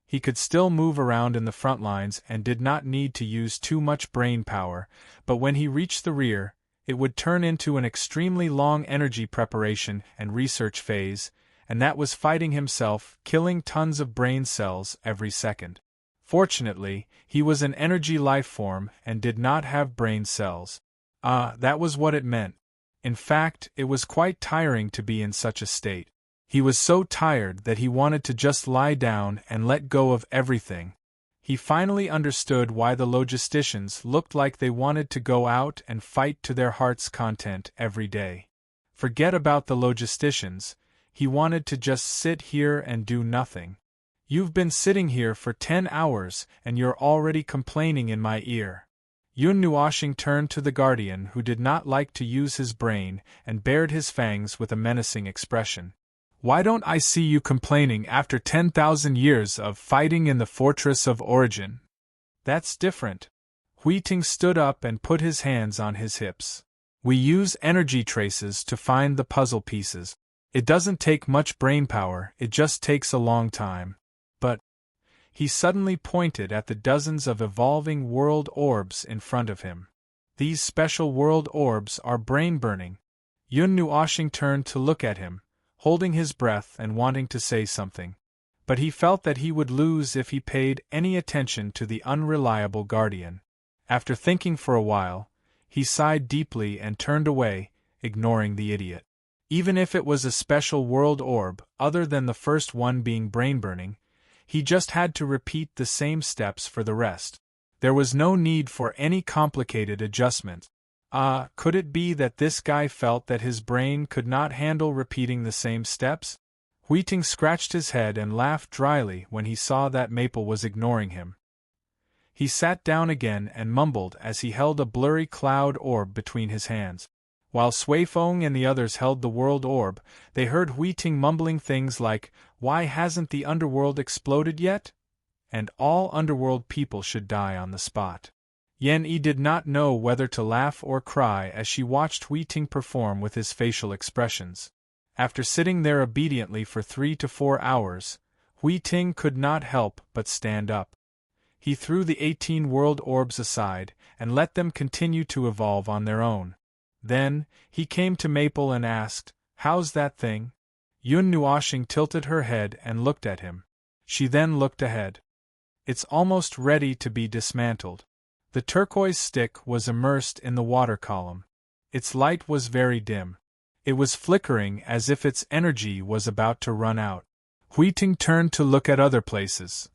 He could still move around in the front lines and did not need to use too much brain power, but when he reached the rear, it would turn into an extremely long energy preparation and research phase, and that was fighting himself, killing tons of brain cells every second. Fortunately, he was an energy life form and did not have brain cells. That was what it meant. In fact, it was quite tiring to be in such a state. He was so tired that he wanted to just lie down and let go of everything. He finally understood why the logisticians looked like they wanted to go out and fight to their heart's content every day. Forget about the logisticians, he wanted to just sit here and do nothing. You've been sitting here for 10 hours and you're already complaining in my ear. Yun Nuoxing turned to the guardian who did not like to use his brain and bared his fangs with a menacing expression. Why don't I see you complaining after 10,000 years of fighting in the Fortress of Origin? That's different. Hui Ting stood up and put his hands on his hips. We use energy traces to find the puzzle pieces. It doesn't take much brainpower, it just takes a long time. But he suddenly pointed at the dozens of evolving world orbs in front of him. These special world orbs are brain-burning. Yun Nuoxing turned to look at him, holding his breath and wanting to say something. But he felt that he would lose if he paid any attention to the unreliable guardian. After thinking for a while, he sighed deeply and turned away, ignoring the idiot. Even if it was a special world orb, other than the first one being brain-burning, he just had to repeat the same steps for the rest. There was no need for any complicated adjustment. Could it be that this guy felt that his brain could not handle repeating the same steps? Hui Ting scratched his head and laughed dryly when he saw that Maple was ignoring him. He sat down again and mumbled as he held a blurry cloud orb between his hands. While Sui Feng and the others held the world orb, they heard Hui Ting mumbling things like, "Why hasn't the underworld exploded yet?" And all underworld people should die on the spot. Yan Yi did not know whether to laugh or cry as she watched Hui Ting perform with his facial expressions. After sitting there obediently for 3 to 4 hours, Hui Ting could not help but stand up. He threw the 18 world orbs aside and let them continue to evolve on their own. Then, he came to Maple and asked, "How's that thing?" Yun Nuoxing tilted her head and looked at him. She then looked ahead. It's almost ready to be dismantled. The turquoise stick was immersed in the water column. Its light was very dim. It was flickering as if its energy was about to run out. Hui Ting turned to look at other places.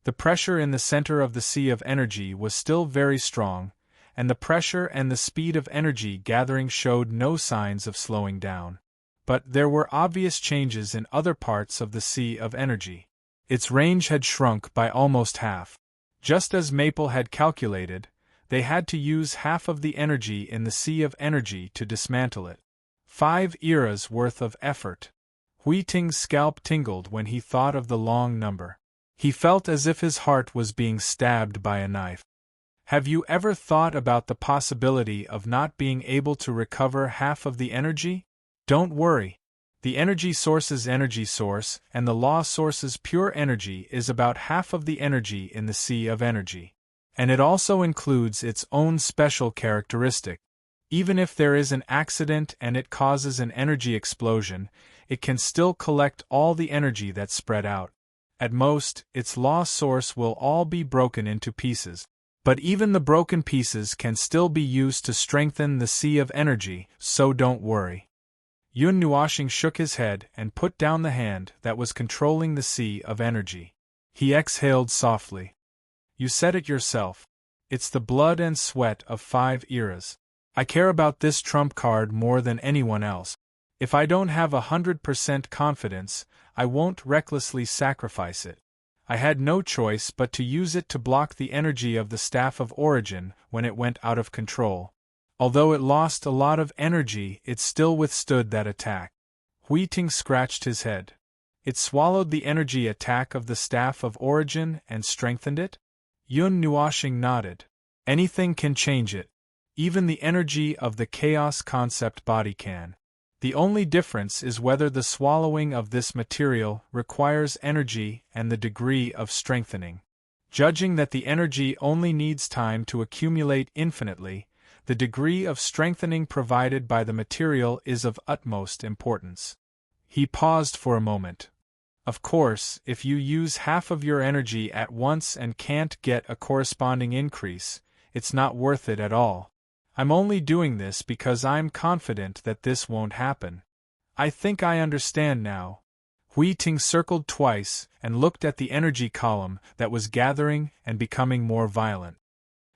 The pressure in the center of the sea of energy was still very strong, and the pressure and the speed of energy gathering showed no signs of slowing down. But there were obvious changes in other parts of the sea of energy. Its range had shrunk by almost half. Just as Maple had calculated, they had to use half of the energy in the sea of energy to dismantle it. 5 eras worth of effort. Hui Ting's scalp tingled when he thought of the long number. He felt as if his heart was being stabbed by a knife. Have you ever thought about the possibility of not being able to recover half of the energy? Don't worry. The energy source's energy source and the law source's pure energy is about half of the energy in the sea of energy. And it also includes its own special characteristic. Even if there is an accident and it causes an energy explosion, it can still collect all the energy that's spread out. At most, its law source will all be broken into pieces. But even the broken pieces can still be used to strengthen the sea of energy, so don't worry. Yun Nuoxing shook his head and put down the hand that was controlling the sea of energy. He exhaled softly. You said it yourself. It's the blood and sweat of 5 eras. I care about this trump card more than anyone else. If I don't have 100% confidence, I won't recklessly sacrifice it. I had no choice but to use it to block the energy of the Staff of Origin when it went out of control. Although it lost a lot of energy, it still withstood that attack. Hui Ting scratched his head. It swallowed the energy attack of the Staff of Origin and strengthened it? Yun Nuoxing nodded. Anything can change it. Even the energy of the Chaos Concept body can. The only difference is whether the swallowing of this material requires energy and the degree of strengthening. Judging that the energy only needs time to accumulate infinitely, the degree of strengthening provided by the material is of utmost importance. He paused for a moment. Of course, if you use half of your energy at once and can't get a corresponding increase, it's not worth it at all. I'm only doing this because I'm confident that this won't happen. I think I understand now. Hui Ting circled twice and looked at the energy column that was gathering and becoming more violent.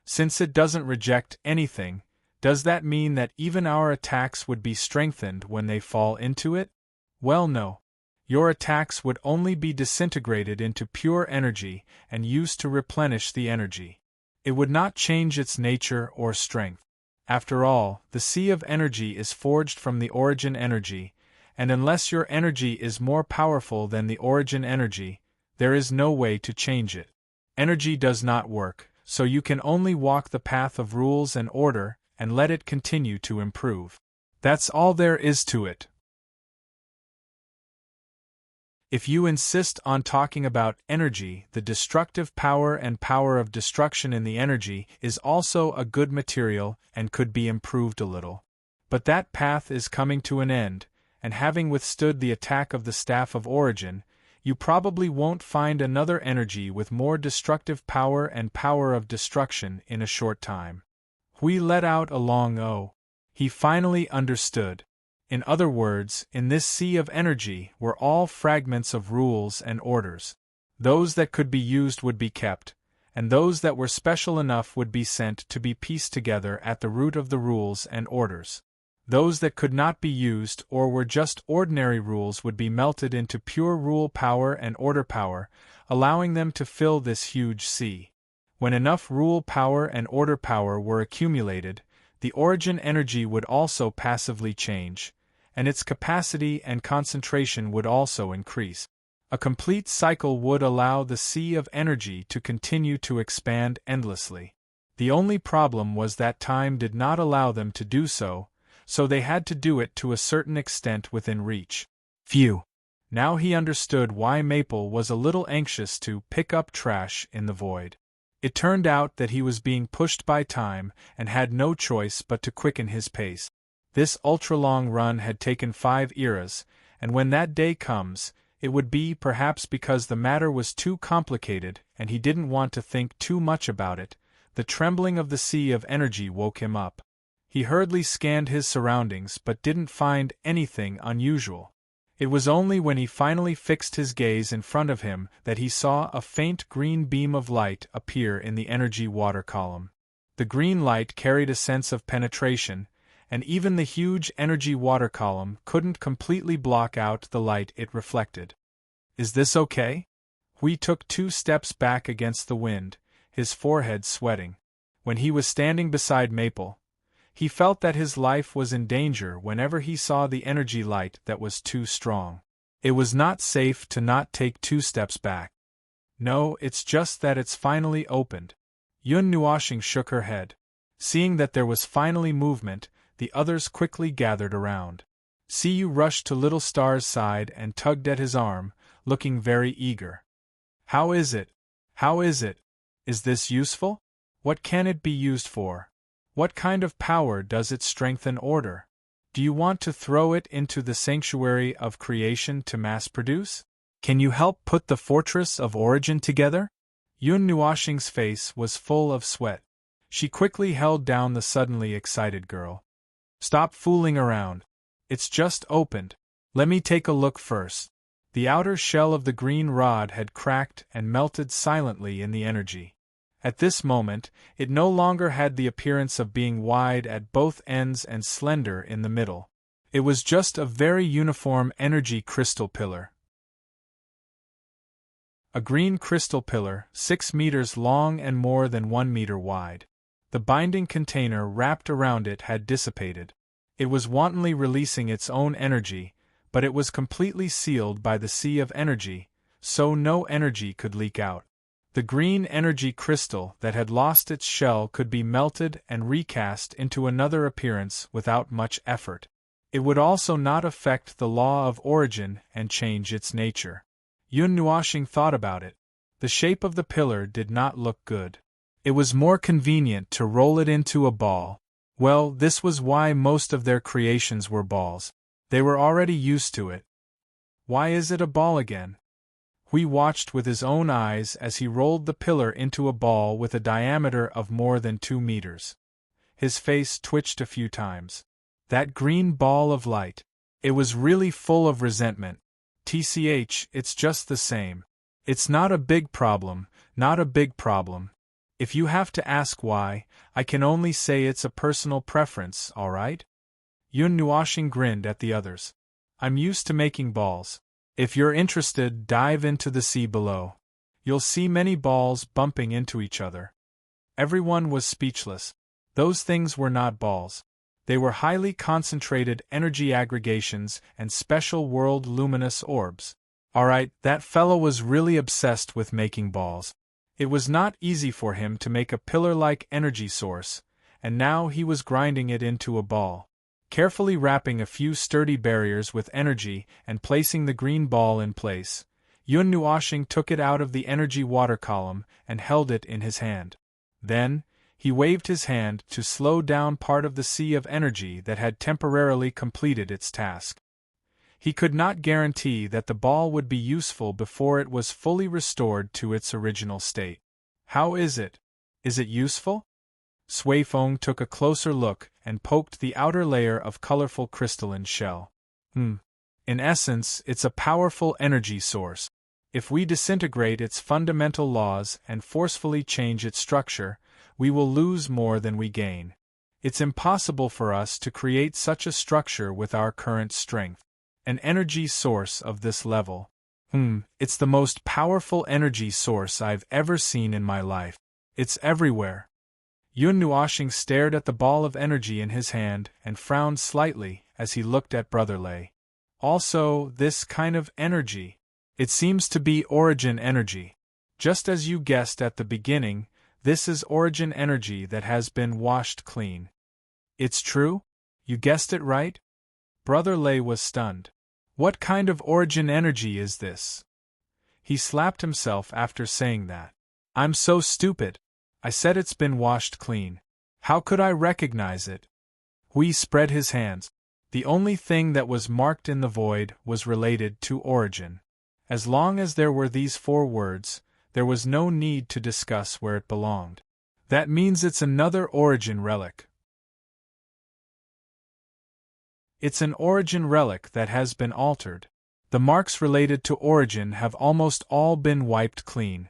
Since it doesn't reject anything, does that mean that even our attacks would be strengthened when they fall into it? Well, no. Your attacks would only be disintegrated into pure energy and used to replenish the energy. It would not change its nature or strength. After all, the sea of energy is forged from the origin energy, and unless your energy is more powerful than the origin energy, there is no way to change it. Energy does not work, so you can only walk the path of rules and order and let it continue to improve. That's all there is to it. If you insist on talking about energy, the destructive power and power of destruction in the energy is also a good material and could be improved a little. But that path is coming to an end, and having withstood the attack of the Staff of Origin, you probably won't find another energy with more destructive power and power of destruction in a short time. Hui let out a long "oh." He finally understood. In other words, in this sea of energy were all fragments of rules and orders. Those that could be used would be kept, and those that were special enough would be sent to be pieced together at the root of the rules and orders. Those that could not be used or were just ordinary rules would be melted into pure rule power and order power, allowing them to fill this huge sea. When enough rule power and order power were accumulated, the origin energy would also passively change, and its capacity and concentration would also increase. A complete cycle would allow the sea of energy to continue to expand endlessly. The only problem was that time did not allow them to do so, so they had to do it to a certain extent within reach. Phew! Now he understood why Maple was a little anxious to pick up trash in the void. It turned out that he was being pushed by time and had no choice but to quicken his pace. This ultra-long run had taken 5 eras, and when that day comes, it would be perhaps because the matter was too complicated and he didn't want to think too much about it. The trembling of the sea of energy woke him up. He hurriedly scanned his surroundings but didn't find anything unusual. It was only when he finally fixed his gaze in front of him that he saw a faint green beam of light appear in the energy water column. The green light carried a sense of penetration, and even the huge energy water column couldn't completely block out the light it reflected. Is this okay? Hui took 2 steps back against the wind, his forehead sweating. When he was standing beside Maple, he felt that his life was in danger whenever he saw the energy light that was too strong. It was not safe to not take 2 steps back. No, it's just that it's finally opened. Yun Nuoxing shook her head. Seeing that there was finally movement, the others quickly gathered around. Siyu rushed to Little Star's side and tugged at his arm, looking very eager. How is it? How is it? Is this useful? What can it be used for? What kind of power does it strengthen order? Do you want to throw it into the sanctuary of creation to mass-produce? Can you help put the fortress of origin together? Yun Nuoxing's face was full of sweat. She quickly held down the suddenly excited girl. Stop fooling around. It's just opened. Let me take a look first. The outer shell of the green rod had cracked and melted silently in the energy. At this moment, it no longer had the appearance of being wide at both ends and slender in the middle. It was just a very uniform energy crystal pillar. A green crystal pillar, 6 meters long and more than 1 meter wide. The binding container wrapped around it had dissipated. It was wantonly releasing its own energy, but it was completely sealed by the sea of energy, so no energy could leak out. The green energy crystal that had lost its shell could be melted and recast into another appearance without much effort. It would also not affect the law of origin and change its nature. Yun Nuoxing thought about it. The shape of the pillar did not look good. It was more convenient to roll it into a ball. Well, this was why most of their creations were balls. They were already used to it. Why is it a ball again? Hui watched with his own eyes as he rolled the pillar into a ball with a diameter of more than 2 meters. His face twitched a few times. That green ball of light. It was really full of resentment. It's just the same. It's not a big problem, not a big problem. If you have to ask why, I can only say it's a personal preference, alright? Yun Nuoshing grinned at the others. I'm used to making balls. If you're interested, dive into the sea below. You'll see many balls bumping into each other. Everyone was speechless. Those things were not balls. They were highly concentrated energy aggregations and special world luminous orbs. Alright, that fellow was really obsessed with making balls. It was not easy for him to make a pillar-like energy source, and now he was grinding it into a ball. Carefully wrapping a few sturdy barriers with energy and placing the green ball in place, Yun Nuoshing took it out of the energy water column and held it in his hand. Then, he waved his hand to slow down part of the sea of energy that had temporarily completed its task. He could not guarantee that the ball would be useful before it was fully restored to its original state. How is it? Is it useful? Sui Feng took a closer look and poked the outer layer of colorful crystalline shell. In essence, it's a powerful energy source. If we disintegrate its fundamental laws and forcefully change its structure, we will lose more than we gain. It's impossible for us to create such a structure with our current strength. An energy source of this level. It's the most powerful energy source I've ever seen in my life. It's everywhere. Yun Nuoshing stared at the ball of energy in his hand and frowned slightly as he looked at Brother Lei. Also, this kind of energy. It seems to be origin energy. Just as you guessed at the beginning, this is origin energy that has been washed clean. It's true? You guessed it right? Brother Lei was stunned. What kind of origin energy is this? He slapped himself after saying that. I'm so stupid. I said it's been washed clean. How could I recognize it? Hui spread his hands. The only thing that was marked in the void was related to origin. As long as there were these 4 words, there was no need to discuss where it belonged. That means it's another origin relic. It's an origin relic that has been altered. The marks related to origin have almost all been wiped clean.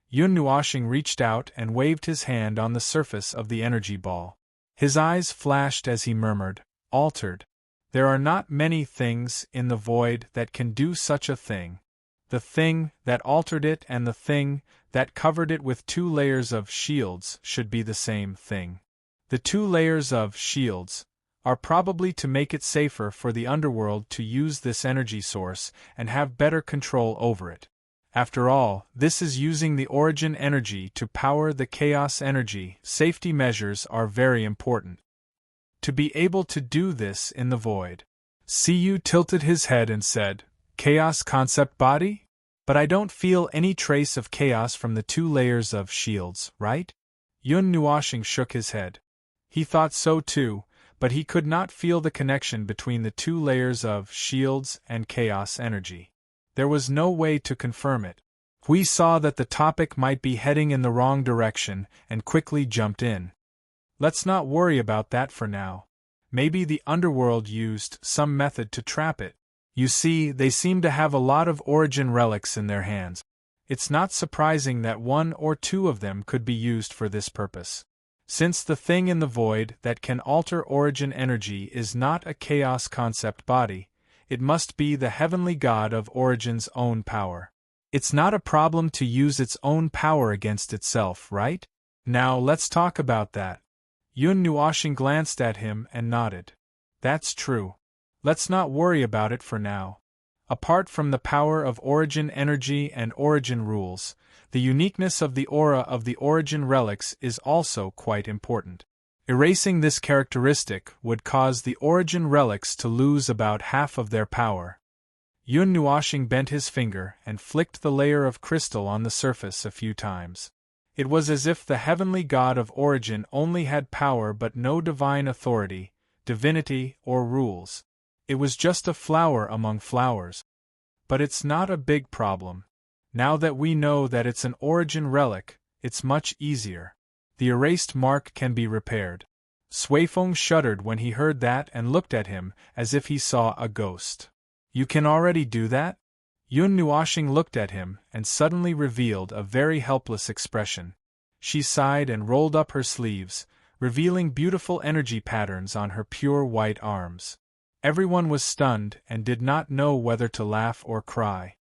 Yun Nuoshing reached out and waved his hand on the surface of the energy ball. His eyes flashed as he murmured, "Altered. There are not many things in the void that can do such a thing. The thing that altered it and the thing that covered it with 2 layers of shields should be the same thing. The 2 layers of shields are probably to make it safer for the underworld to use this energy source and have better control over it. After all, this is using the origin energy to power the chaos energy. Safety measures are very important. To be able to do this in the void." Siyu tilted his head and said, "Chaos concept body? But I don't feel any trace of chaos from the 2 layers of shields, right?" Yun Nuoshing shook his head. He thought so too, but he could not feel the connection between the 2 layers of shields and chaos energy. There was no way to confirm it. We saw that the topic might be heading in the wrong direction and quickly jumped in. Let's not worry about that for now. Maybe the underworld used some method to trap it. You see, they seem to have a lot of origin relics in their hands. It's not surprising that 1 or 2 of them could be used for this purpose. Since the thing in the void that can alter origin energy is not a chaos concept body, it must be the heavenly god of origin's own power. It's not a problem to use its own power against itself, right? Now let's talk about that. Yun Nuoshing glanced at him and nodded. That's true. Let's not worry about it for now. Apart from the power of origin energy and origin rules, the uniqueness of the aura of the origin relics is also quite important. Erasing this characteristic would cause the origin relics to lose about half of their power. Yun Nuashing bent his finger and flicked the layer of crystal on the surface a few times. It was as if the heavenly god of origin only had power but no divine authority, divinity, or rules. It was just a flower among flowers. But it's not a big problem. Now that we know that it's an origin relic, it's much easier. The erased mark can be repaired. Suifeng shuddered when he heard that and looked at him as if he saw a ghost. You can already do that? Yun Nuashing looked at him and suddenly revealed a very helpless expression. She sighed and rolled up her sleeves, revealing beautiful energy patterns on her pure white arms. Everyone was stunned and did not know whether to laugh or cry.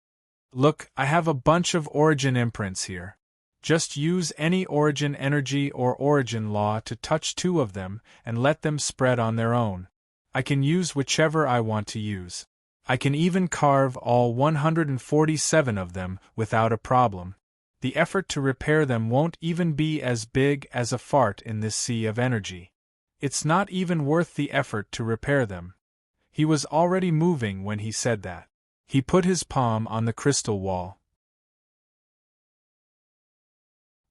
Look, I have a bunch of origin imprints here. Just use any origin energy or origin law to touch 2 of them and let them spread on their own. I can use whichever I want to use. I can even carve all 147 of them without a problem. The effort to repair them won't even be as big as a fart in this sea of energy. It's not even worth the effort to repair them. He was already moving when he said that. He put his palm on the crystal wall.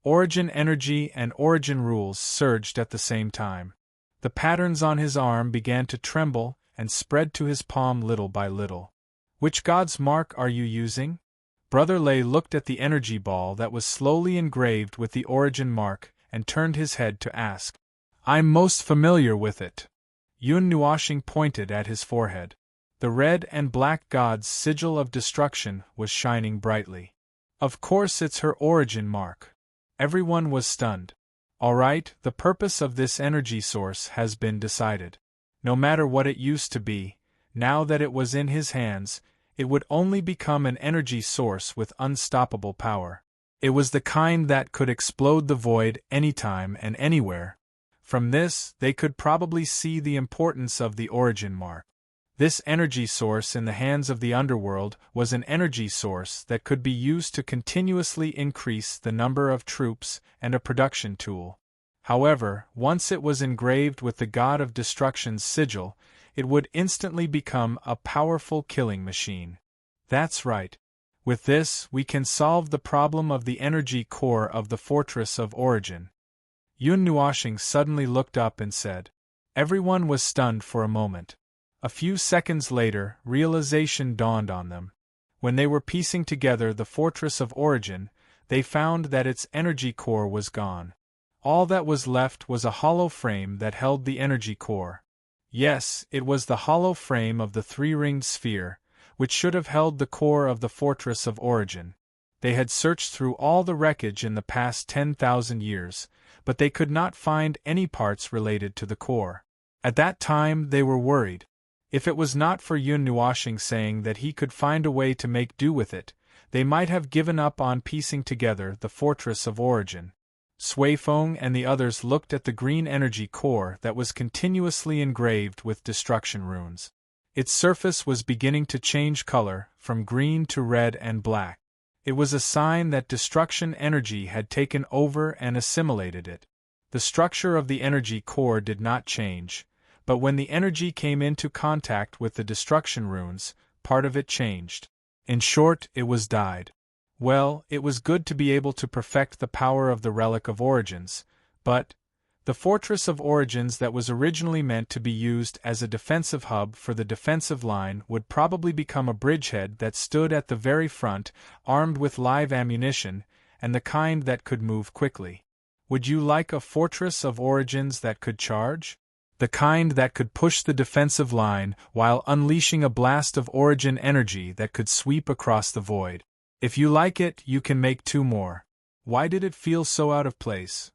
Origin energy and origin rules surged at the same time. The patterns on his arm began to tremble and spread to his palm little by little. Which god's mark are you using? Brother Lei looked at the energy ball that was slowly engraved with the origin mark and turned his head to ask. I'm most familiar with it. Yun Nuashing pointed at his forehead. The red and black god's sigil of destruction was shining brightly. Of course it's her origin mark. Everyone was stunned. All right, the purpose of this energy source has been decided. No matter what it used to be, now that it was in his hands, it would only become an energy source with unstoppable power. It was the kind that could explode the void anytime and anywhere. From this, they could probably see the importance of the origin mark. This energy source in the hands of the underworld was an energy source that could be used to continuously increase the number of troops and a production tool. However, once it was engraved with the god of destruction's sigil, it would instantly become a powerful killing machine. That's right. With this, we can solve the problem of the energy core of the Fortress of Origin. Yun Nuashing suddenly looked up and said. Everyone was stunned for a moment. A few seconds later, realization dawned on them. When they were piecing together the Fortress of Origin, they found that its energy core was gone. All that was left was a hollow frame that held the energy core. Yes, it was the hollow frame of the 3-ringed sphere, which should have held the core of the Fortress of Origin. They had searched through all the wreckage in the past 10,000 years, but they could not find any parts related to the core. At that time they were worried. If it was not for Yun Nuashing saying that he could find a way to make do with it, they might have given up on piecing together the Fortress of Origin. Suifeng and the others looked at the green energy core that was continuously engraved with destruction runes. Its surface was beginning to change color, from green to red and black. It was a sign that destruction energy had taken over and assimilated it. The structure of the energy core did not change, but when the energy came into contact with the destruction runes, part of it changed. In short, it was dyed. Well, it was good to be able to perfect the power of the Relic of Origins, but the Fortress of Origins that was originally meant to be used as a defensive hub for the defensive line would probably become a bridgehead that stood at the very front, armed with live ammunition, and the kind that could move quickly. Would you like a Fortress of Origins that could charge? The kind that could push the defensive line while unleashing a blast of origin energy that could sweep across the void. If you like it, you can make 2 more. Why did it feel so out of place?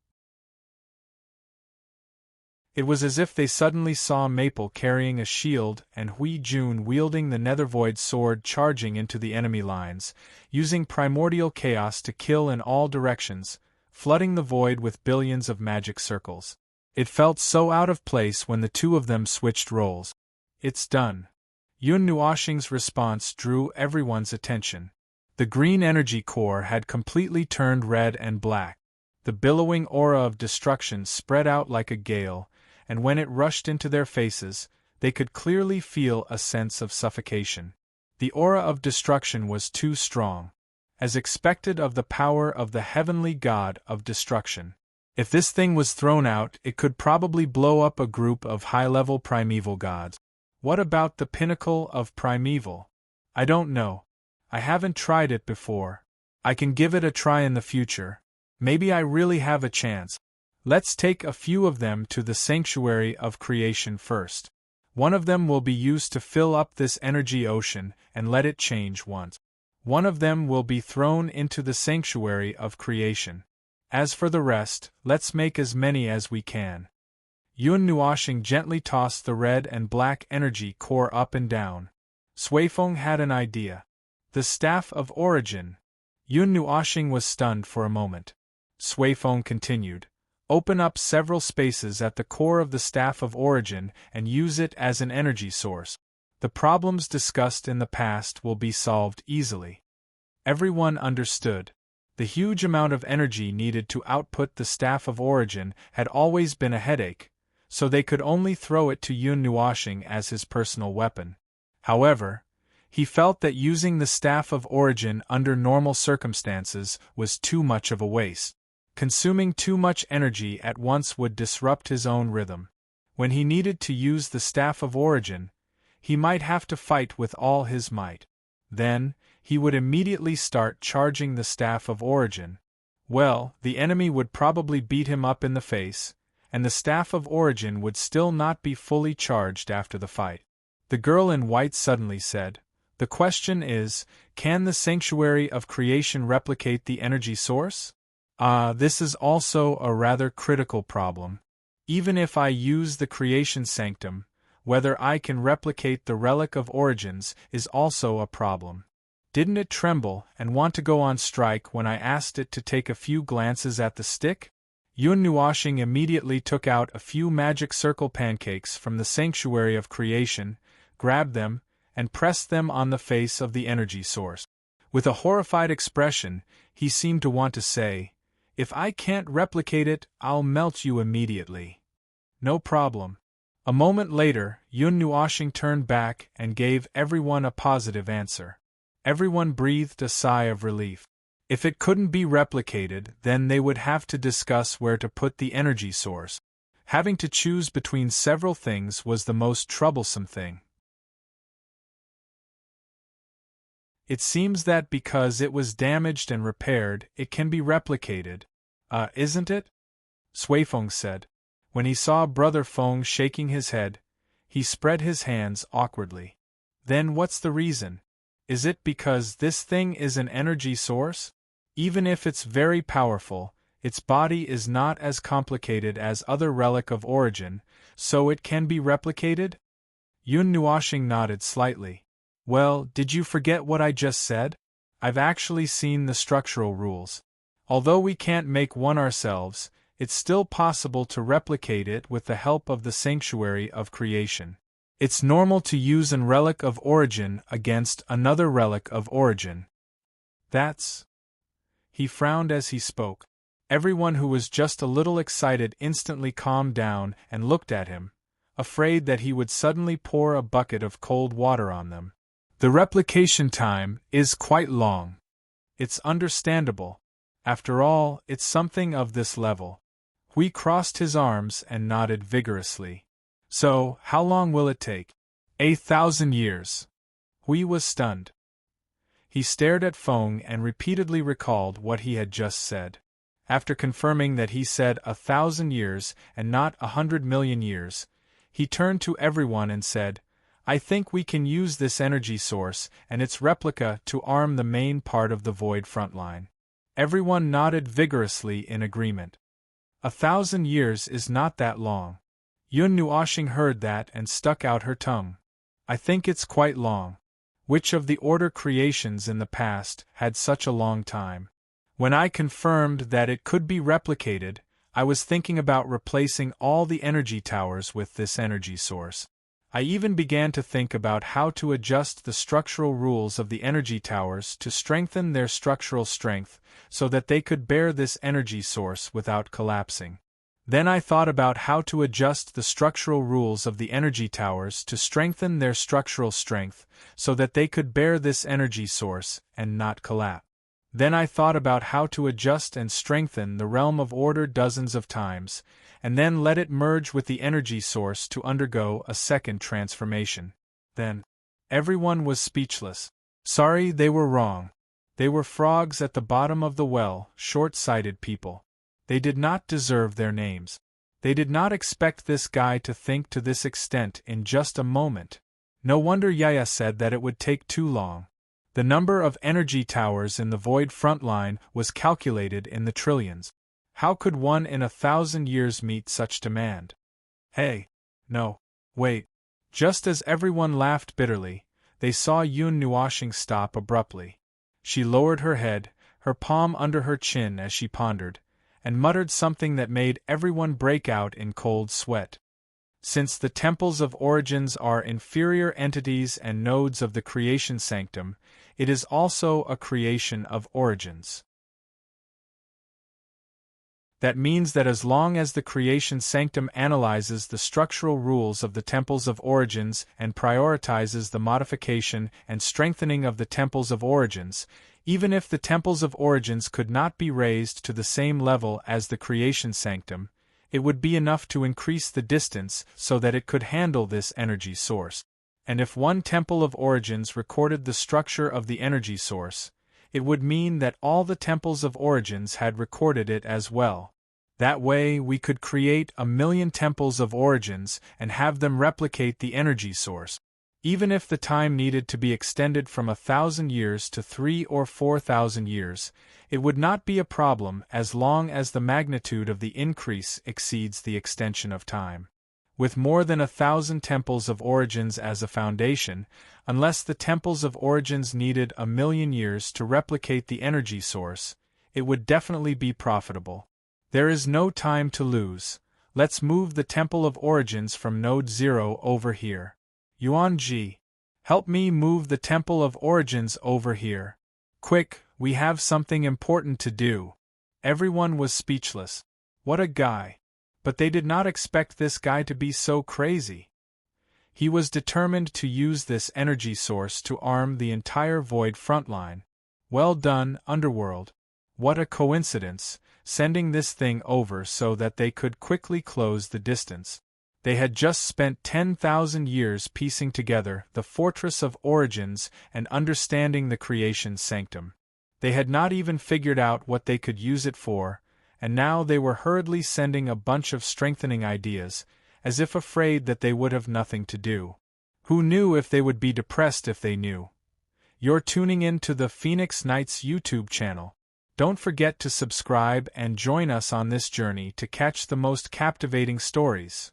It was as if they suddenly saw Maple carrying a shield and Hui Jun wielding the Nethervoid sword charging into the enemy lines, using primordial chaos to kill in all directions, flooding the void with billions of magic circles. It felt so out of place when the 2 of them switched roles. It's done. Yun Nuashing's response drew everyone's attention. The green energy core had completely turned red and black. The billowing aura of destruction spread out like a gale, and when it rushed into their faces, they could clearly feel a sense of suffocation. The aura of destruction was too strong, as expected of the power of the heavenly god of destruction. If this thing was thrown out, it could probably blow up a group of high-level primeval gods. What about the pinnacle of primeval? I don't know. I haven't tried it before. I can give it a try in the future. Maybe I really have a chance. Let's take a few of them to the sanctuary of creation first. One of them will be used to fill up this energy ocean and let it change once. One of them will be thrown into the sanctuary of creation. As for the rest, let's make as many as we can. Yun Nuoshing gently tossed the red and black energy core up and down. Suifeng had an idea. The Staff of Origin. Yun Nuoshing was stunned for a moment. Suifeng continued. Open up several spaces at the core of the Staff of Origin and use it as an energy source. The problems discussed in the past will be solved easily. Everyone understood. The huge amount of energy needed to output the Staff of Origin had always been a headache, so they could only throw it to Yun Nuoshing as his personal weapon. However, he felt that using the Staff of Origin under normal circumstances was too much of a waste. Consuming too much energy at once would disrupt his own rhythm. When he needed to use the Staff of Origin, he might have to fight with all his might. Then, he would immediately start charging the Staff of Origin. Well, the enemy would probably beat him up in the face, and the Staff of Origin would still not be fully charged after the fight. The girl in white suddenly said, "The question is, can the sanctuary of creation replicate the energy source? This is also a rather critical problem. Even if I use the creation sanctum, whether I can replicate the relic of origins is also a problem. Didn't it tremble and want to go on strike when I asked it to take a few glances at the stick?" Yun Nuoshing immediately took out a few magic circle pancakes from the sanctuary of creation, grabbed them, and pressed them on the face of the energy source. With a horrified expression, he seemed to want to say, "If I can't replicate it, I'll melt you immediately." No problem. A moment later, Yun Nuoshing turned back and gave everyone a positive answer. Everyone breathed a sigh of relief. If it couldn't be replicated, then they would have to discuss where to put the energy source. Having to choose between several things was the most troublesome thing. It seems that because it was damaged and repaired, it can be replicated. Isn't it? Suifeng said. When he saw Brother Feng shaking his head, he spread his hands awkwardly. Then what's the reason? Is it because this thing is an energy source? Even if it's very powerful, its body is not as complicated as other relic of origin, so it can be replicated? Yun Nuoshing nodded slightly. Well, did you forget what I just said? I've actually seen the structural rules. Although we can't make one ourselves, it's still possible to replicate it with the help of the sanctuary of creation. It's normal to use an relic of origin against another relic of origin. That's... He frowned as he spoke. Everyone who was just a little excited instantly calmed down and looked at him, afraid that he would suddenly pour a bucket of cold water on them. The replication time is quite long. It's understandable. After all, it's something of this level. Hui crossed his arms and nodded vigorously. So, how long will it take? 1,000 years. Hui was stunned. He stared at Feng and repeatedly recalled what he had just said. After confirming that he said 1,000 years and not 100 million years, he turned to everyone and said, "I think we can use this energy source and its replica to arm the main part of the Void frontline." Everyone nodded vigorously in agreement. 1,000 years is not that long. Yun Nuoshing heard that and stuck out her tongue. "I think it's quite long. Which of the order creations in the past had such a long time? When I confirmed that it could be replicated, I was thinking about replacing all the energy towers with this energy source. I even began to think about how to adjust the structural rules of the energy towers to strengthen their structural strength so that they could bear this energy source without collapsing. Then I thought about how to adjust the structural rules of the energy towers to strengthen their structural strength so that they could bear this energy source and not collapse. Then I thought about how to adjust and strengthen the realm of order dozens of times, and then let it merge with the energy source to undergo a second transformation. Then, everyone was speechless. Sorry, they were wrong. They were frogs at the bottom of the well, short-sighted people. They did not deserve their names. They did not expect this guy to think to this extent in just a moment. No wonder Yaya said that it would take too long. The number of energy towers in the void front line was calculated in the trillions. How could one in 1,000 years meet such demand? Hey! No. Wait. Just as everyone laughed bitterly, they saw Yun Nuashing stop abruptly. She lowered her head, her palm under her chin as she pondered, and muttered something that made everyone break out in cold sweat. Since the temples of origins are inferior entities and nodes of the creation sanctum, it is also a creation of origins. That means that as long as the creation sanctum analyzes the structural rules of the temples of origins and prioritizes the modification and strengthening of the temples of origins, even if the temples of origins could not be raised to the same level as the creation sanctum, it would be enough to increase the distance so that it could handle this energy source. And if one temple of origins recorded the structure of the energy source, it would mean that all the temples of origins had recorded it as well. That way we could create 1,000,000 temples of origins and have them replicate the energy source. Even if the time needed to be extended from 1,000 years to 3,000 or 4,000 years, it would not be a problem as long as the magnitude of the increase exceeds the extension of time. With more than 1,000 temples of origins as a foundation, unless the temples of origins needed 1,000,000 years to replicate the energy source, it would definitely be profitable. There is no time to lose. Let's move the temple of origins from node 0 over here. Yuan-ji, help me move the temple of origins over here. Quick, we have something important to do. Everyone was speechless. What a guy. But they did not expect this guy to be so crazy. He was determined to use this energy source to arm the entire void frontline. Well done, Underworld. What a coincidence, sending this thing over so that they could quickly close the distance. They had just spent 10,000 years piecing together the Fortress of Origins and understanding the creation sanctum. They had not even figured out what they could use it for, and now they were hurriedly sending a bunch of strengthening ideas, as if afraid that they would have nothing to do. Who knew if they would be depressed if they knew? You're tuning in to the Phoenix Knights YouTube channel. Don't forget to subscribe and join us on this journey to catch the most captivating stories.